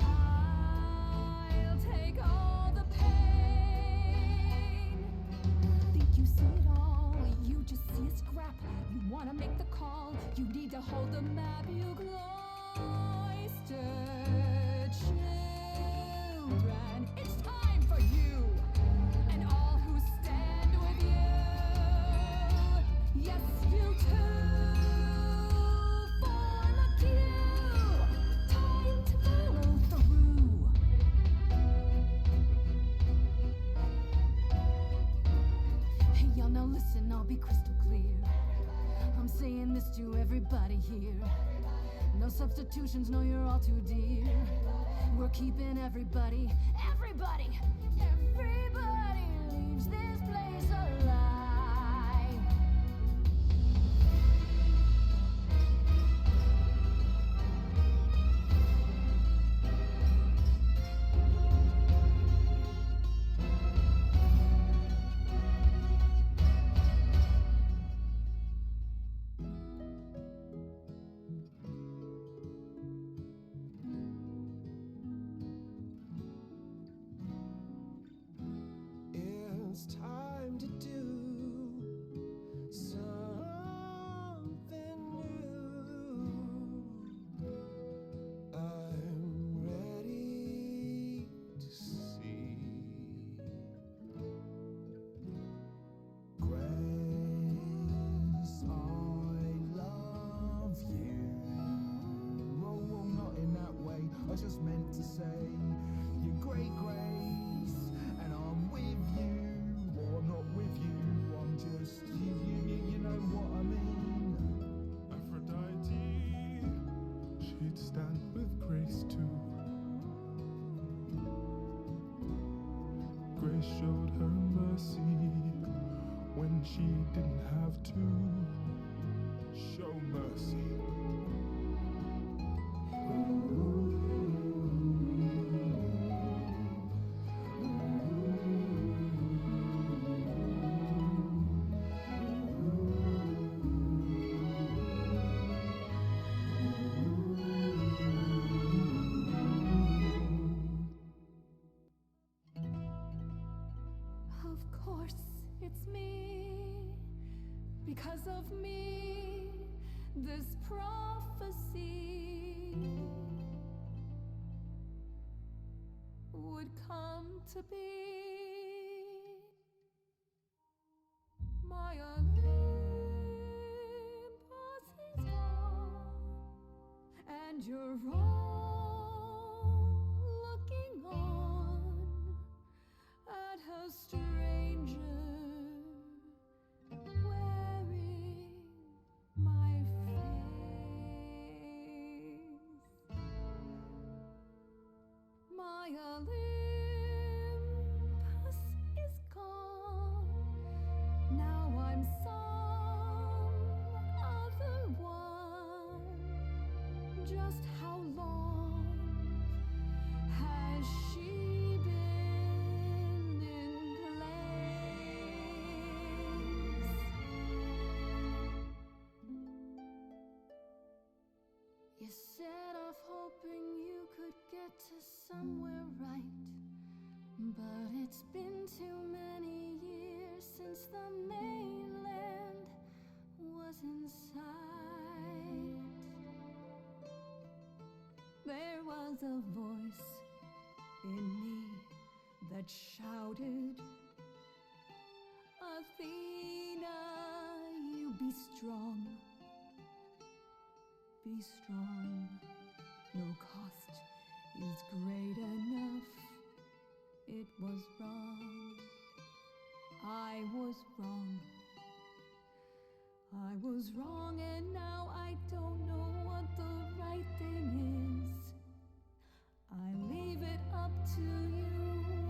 I'll take all the pain. Think you see it all? You just see a scrap. You wanna make the call. You need to hold the map. You cloistered children. It's time for you and all who stand with you. Yes, you too. Form a queue. Time to follow through. Hey, y'all, now listen, I'll be crystal clear. I'm saying this to everybody here. No substitutions, no, you're all too dear. We're keeping everybody leaves this place alive. It's time to do something new. I'm ready to see. Grace, I love you. Oh, well, not in that way. I just meant to say you're great, Grace, and I'm with you, or not with you. I'm just you know what I mean. Aphrodite, she'd stand with Grace too. Grace showed her mercy when she didn't have to show mercy. Of course, it's me. Because of me, this prophecy would come to be. My Olympus is gone, and you're all looking on at her stranger wearing my face. My Olympus is gone. Now I'm some other one. Just how long has she been in place? You set off hoping you could get to somewhere right, but it's been too many years since the mainland was in sight. There was a voice in me that shouted, Athena, you be strong. Be strong. No cost is great enough. It was wrong. I was wrong. I was wrong, and now I don't know what the right thing is. I leave it up to you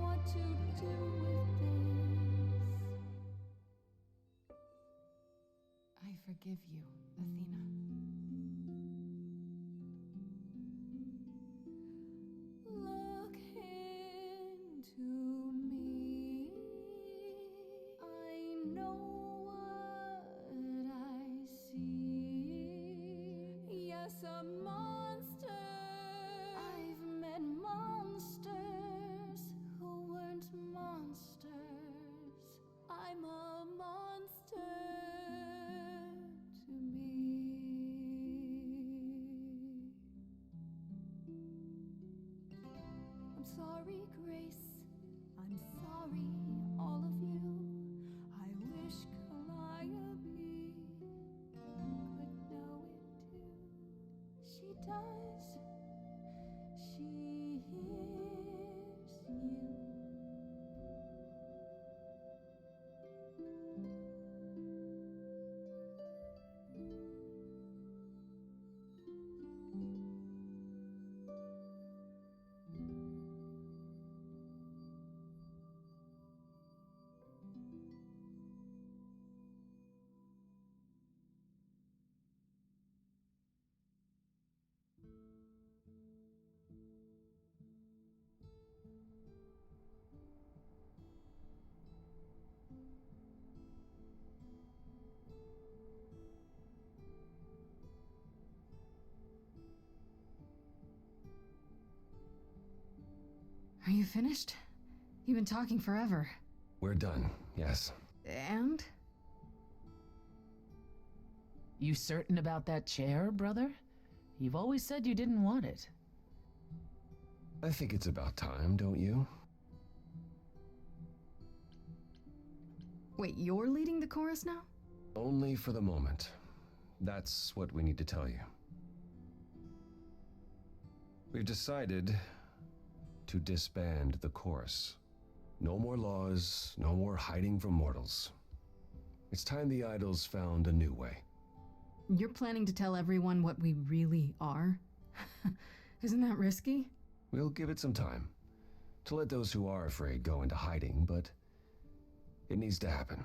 what to do with this. I forgive you, Athena. Look into me. I know what I see. Yes, a monster. I've met monsters who weren't monsters. I'm a monster to me. I'm sorry, Grace. I'm sorry, all of you. I wish Calliope could know it too. She does. She hears you. Are you finished? You've been talking forever. We're done, yes. And? You certain about that chair, brother? You've always said you didn't want it. I think it's about time, don't you? Wait, you're leading the chorus now? Only for the moment. That's what we need to tell you. We've decided to disband the chorus. No more laws, no more hiding from mortals. It's time the idols found a new way. You're planning to tell everyone what we really are? Isn't that risky? We'll give it some time to let those who are afraid go into hiding, but it needs to happen.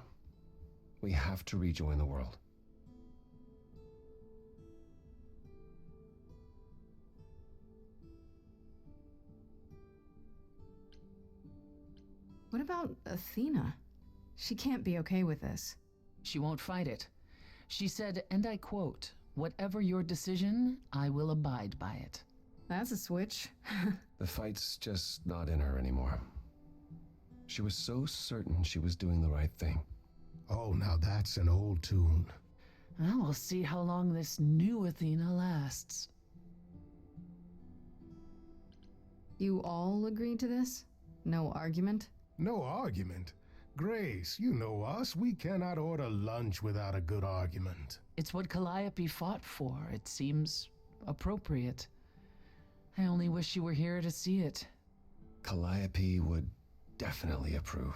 We have to rejoin the world. What about Athena? She can't be okay with this. She won't fight it. She said, and I quote, "Whatever your decision, I will abide by it." That's a switch. The fight's just not in her anymore. She was so certain she was doing the right thing. Oh, now that's an old tune. Well, we'll see how long this new Athena lasts. You all agreed to this? No argument? No argument? Grace, you know us. We cannot order lunch without a good argument. It's what Calliope fought for. It seems appropriate. I only wish you were here to see it. Calliope would definitely approve.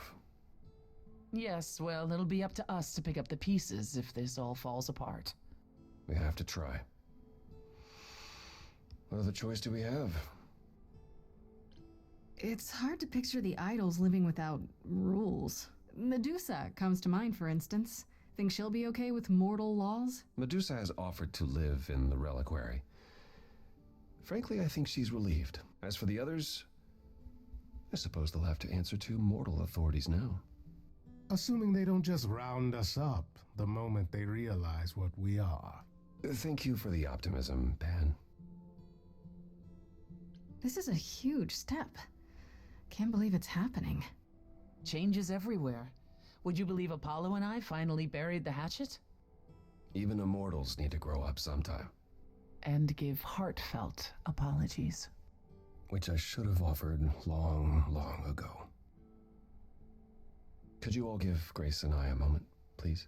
Yes, well, it'll be up to us to pick up the pieces if this all falls apart. We have to try. What other choice do we have? It's hard to picture the idols living without rules. Medusa comes to mind, for instance. Think she'll be okay with mortal laws? Medusa has offered to live in the reliquary. Frankly, I think she's relieved. As for the others, I suppose they'll have to answer to mortal authorities now. Assuming they don't just round us up the moment they realize what we are. Thank you for the optimism, Pan. This is a huge step. Can't believe it's happening. Changes everywhere. Would you believe Apollo and I finally buried the hatchet? Even immortals need to grow up sometime. And give heartfelt apologies. Which I should have offered long, long ago. Could you all give Grace and I a moment, please?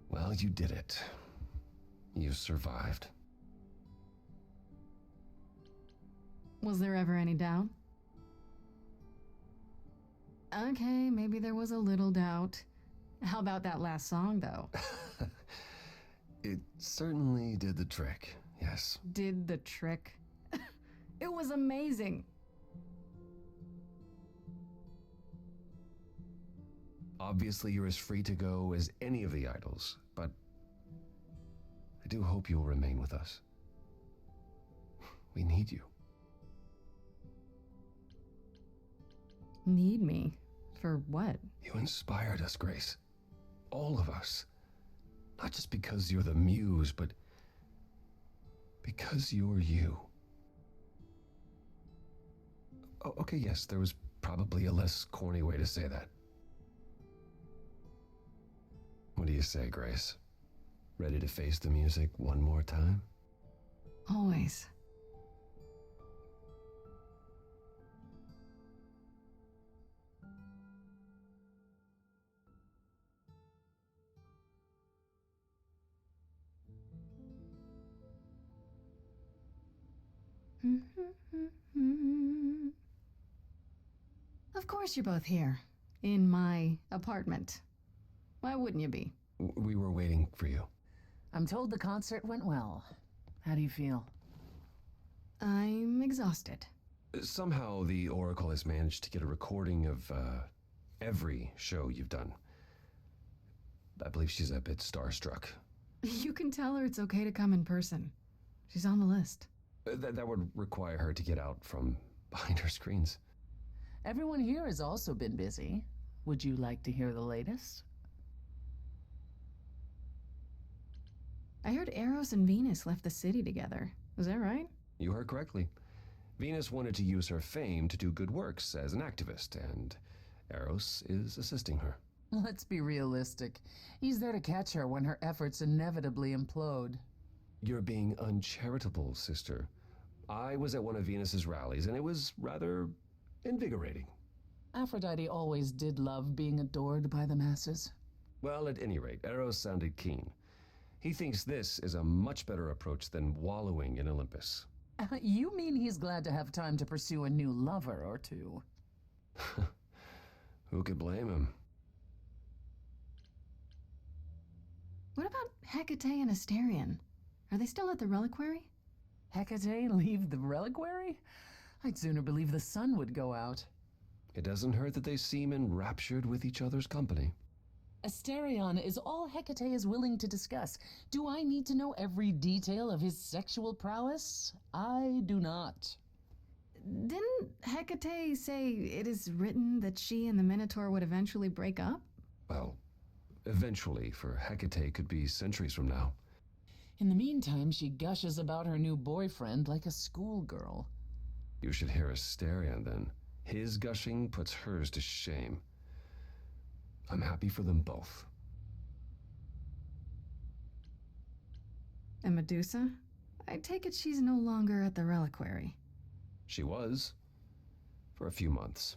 Well, you did it. You survived. Was there ever any doubt? Okay, maybe there was a little doubt. How about that last song, though? It certainly did the trick, yes. Did the trick. It was amazing. Obviously, you're as free to go as any of the idols, but I do hope you'll remain with us. We need you. Need me? For what? You inspired us, Grace. All of us. Not just because you're the muse, but because you're you. Oh, okay, yes, there was probably a less corny way to say that. What do you say, Grace? Ready to face the music one more time? Always. Of course you're both here. In my apartment. Why wouldn't you be? We were waiting for you. I'm told the concert went well. How do you feel? I'm exhausted. Somehow the Oracle has managed to get a recording of every show you've done. I believe she's a bit starstruck. You can tell her it's okay to come in person. She's on the list. That would require her to get out from behind her screens. Everyone here has also been busy. Would you like to hear the latest? I heard Eros and Venus left the city together. Is that right? You heard correctly. Venus wanted to use her fame to do good works as an activist, and Eros is assisting her. Let's be realistic. He's there to catch her when her efforts inevitably implode. You're being uncharitable, sister. I was at one of Venus's rallies, and it was rather invigorating. Aphrodite always did love being adored by the masses. Well, at any rate, Eros sounded keen. He thinks this is a much better approach than wallowing in Olympus. You mean he's glad to have time to pursue a new lover or two? Who could blame him? What about Hecate and Asterion? Are they still at the reliquary? Hecate leave the reliquary? I'd sooner believe the sun would go out. It doesn't hurt that they seem enraptured with each other's company. Asterion is all Hecate is willing to discuss. Do I need to know every detail of his sexual prowess? I do not. Didn't Hecate say it is written that she and the Minotaur would eventually break up? Well, eventually, for Hecate could be centuries from now. In the meantime, she gushes about her new boyfriend like a schoolgirl. You should hear Asterion, then. His gushing puts hers to shame. I'm happy for them both. And Medusa? I take it she's no longer at the reliquary. She was. For a few months.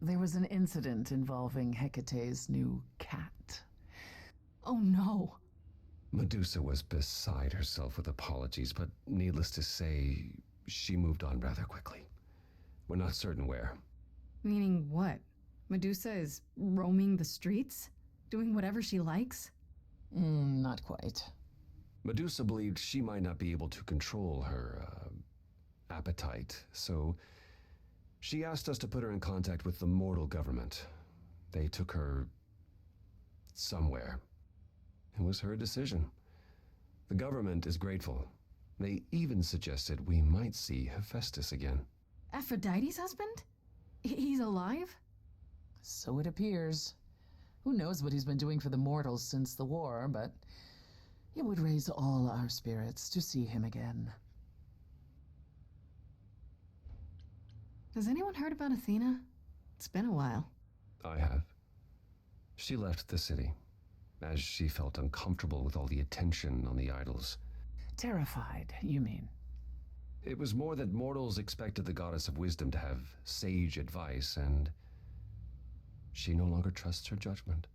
There was an incident involving Hecate's new cat. Oh no. Medusa was beside herself with apologies, but needless to say, she moved on rather quickly. We're not certain where. Meaning what? Medusa is roaming the streets? Doing whatever she likes? Not quite. Medusa believed she might not be able to control her appetite, so she asked us to put her in contact with the mortal government. They took her somewhere. It was her decision. The government is grateful. They even suggested we might see Hephaestus again. Aphrodite's husband? He's alive? So it appears. Who knows what he's been doing for the mortals since the war, but it would raise all our spirits to see him again. Has anyone heard about Athena? It's been a while. I have. She left the city, as she felt uncomfortable with all the attention on the idols. Terrified, you mean? It was more that mortals expected the goddess of wisdom to have sage advice, and she no longer trusts her judgment.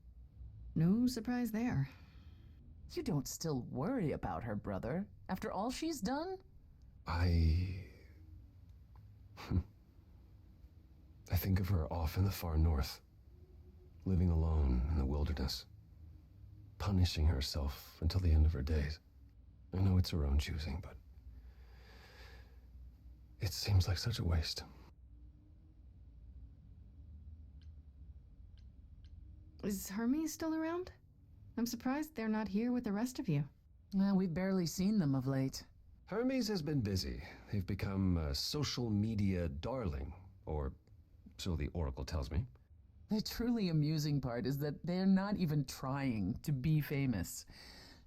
No surprise there. You don't still worry about her, brother, after all she's done? I think of her off in the far north, living alone in the wilderness, punishing herself until the end of her days. I know it's her own choosing, but it seems like such a waste. Is Hermes still around? I'm surprised they're not here with the rest of you. We've barely seen them of late. Hermes has been busy. They've become a social media darling, or so the Oracle tells me. The truly amusing part is that they're not even trying to be famous.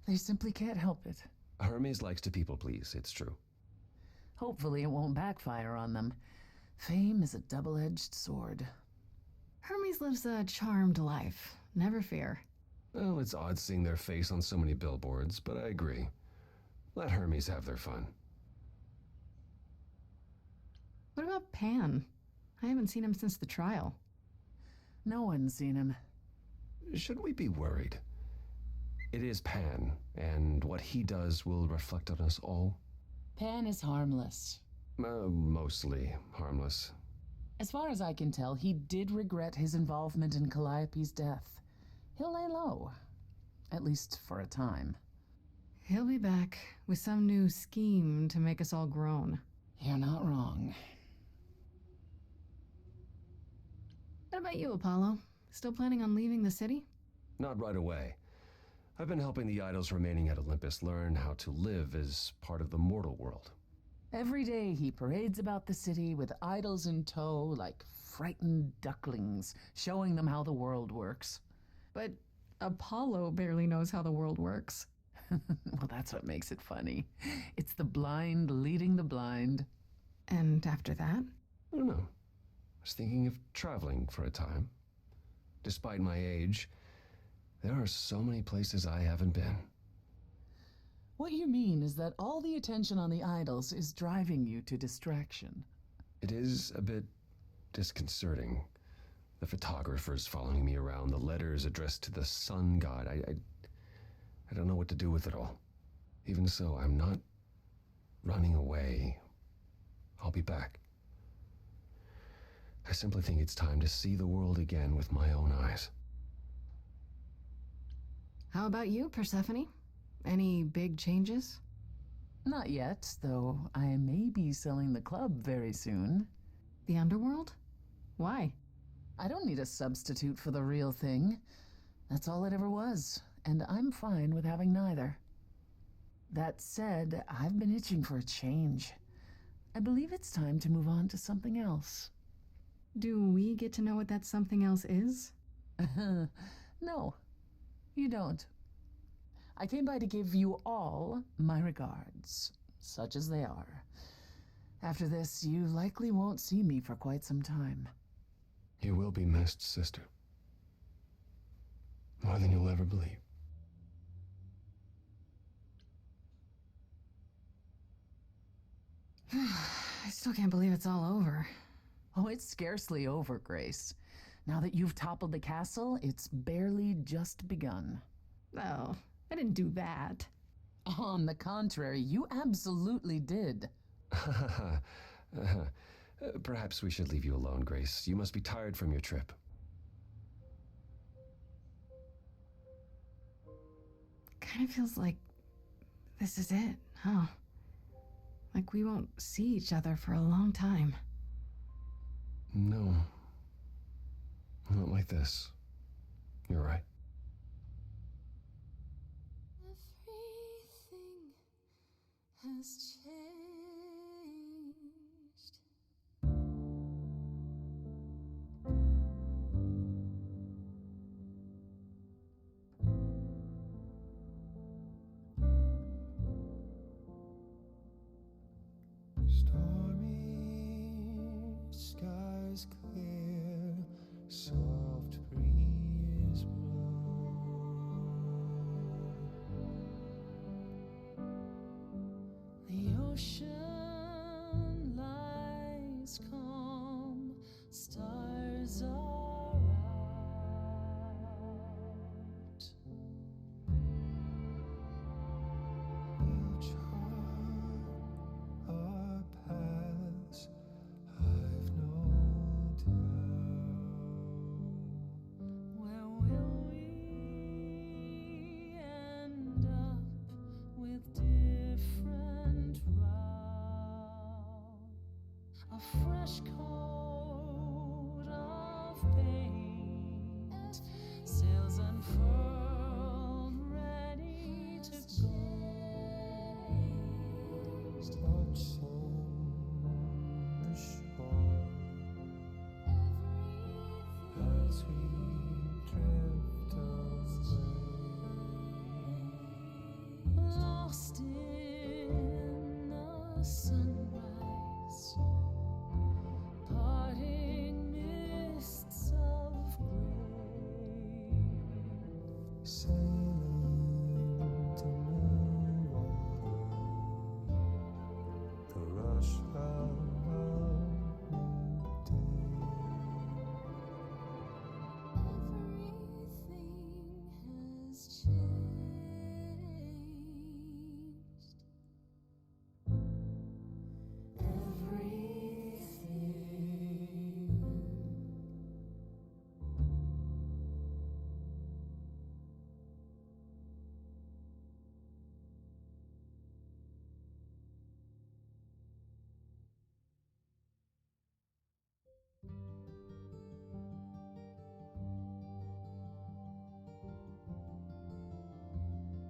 They simply can't help it. Hermes likes to people please, it's true. Hopefully it won't backfire on them. Fame is a double-edged sword. Hermes lives a charmed life, never fear. Well, it's odd seeing their face on so many billboards, but I agree. Let Hermes have their fun. What about Pan? I haven't seen him since the trial. No one's seen him. Shouldn't we be worried? It is Pan, and what he does will reflect on us all. Pan is harmless. Mostly harmless. As far as I can tell, he did regret his involvement in Calliope's death. He'll lay low, at least for a time. He'll be back with some new scheme to make us all groan. You're not wrong. What about you, Apollo? Still planning on leaving the city? Not right away. I've been helping the idols remaining at Olympus learn how to live as part of the mortal world. Every day he parades about the city with idols in tow like frightened ducklings, showing them how the world works. But Apollo barely knows how the world works. Well, that's what makes it funny. It's the blind leading the blind. And after that? I don't know. I was thinking of traveling for a time. Despite my age, there are so many places I haven't been. What you mean is that all the attention on the idols is driving you to distraction. It is a bit disconcerting. The photographers following me around, the letters addressed to the sun god. I don't know what to do with it all. Even so, I'm not running away. I'll be back. I simply think it's time to see the world again with my own eyes. How about you, Persephone? Any big changes? Not yet, though I may be selling the club very soon. The underworld? Why? I don't need a substitute for the real thing. That's all it ever was, and I'm fine with having neither. That said, I've been itching for a change. I believe it's time to move on to something else. Do we get to know what that something else is? No, you don't. I came by to give you all my regards, such as they are. After this, you likely won't see me for quite some time. You will be missed, sister. More than you'll ever believe. I still can't believe it's all over. Oh, it's scarcely over, Grace. Now that you've toppled the castle, it's barely just begun. Oh, I didn't do that. On the contrary, you absolutely did. Perhaps we should leave you alone, Grace. You must be tired from your trip. Kind of feels like this is it, huh? Like we won't see each other for a long time. No. Not like this. You're right. Everything has changed. Stormy skies clear, soft breeze blow. The ocean lies calm, stars are out. We'll chart our paths, I've no doubt. Where will we end up with different routes? A fresh coat of paint, sails unfurled, ready to go. Watching the shore as we drift away. Lost in the sunrise, parting mists of gray. Sailing to new water, the rush of a new day. Everything has changed.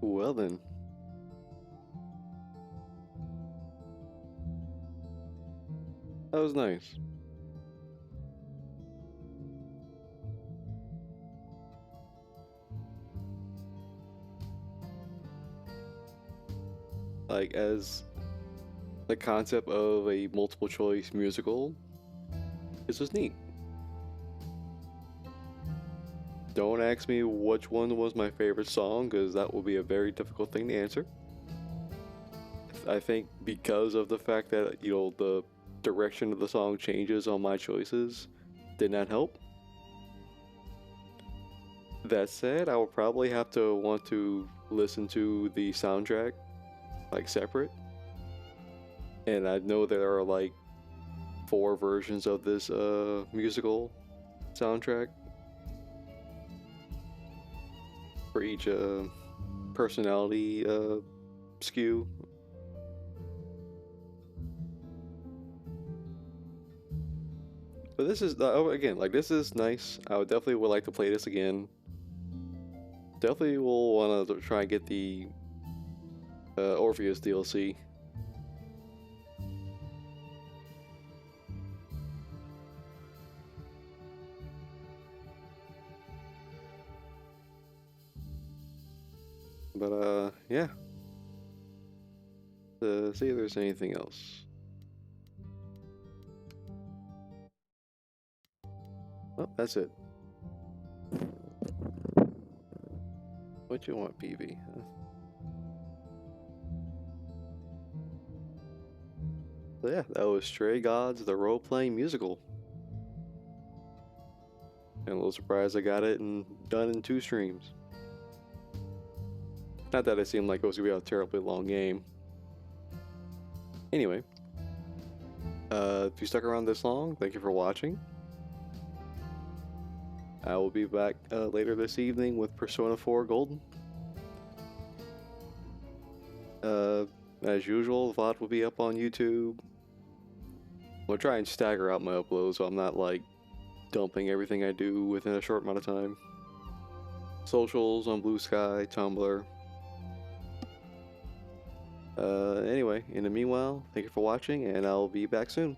Well then. That was nice. Like, as the concept of a multiple choice musical, this was neat. Don't ask me which one was my favorite song, because that will be a very difficult thing to answer. I think because of the fact that, you know, the direction of the song changes on my choices did not help. That said, I will probably have to want to listen to the soundtrack, like, separate. And I know there are like 4 versions of this musical soundtrack for each personality skew. But this is again, like, this is nice. I would definitely would like to play this again. Definitely will want to try and get the Orpheus DLC. But yeah. See if there's anything else. Oh, that's it. What you want, PV? Huh? So yeah, that was Stray Gods, the role-playing musical. And a little surprised I got it and done in 2 streams. Not that it seemed like it was gonna be a terribly long game. Anyway, if you stuck around this long, thank you for watching. I will be back later this evening with Persona 4 Golden. As usual, the VOD will be up on YouTube. I'll try and stagger out my uploads so I'm not like dumping everything I do within a short amount of time. Socials on Blue Sky, Tumblr. Anyway, in the meanwhile, thank you for watching, and I'll be back soon.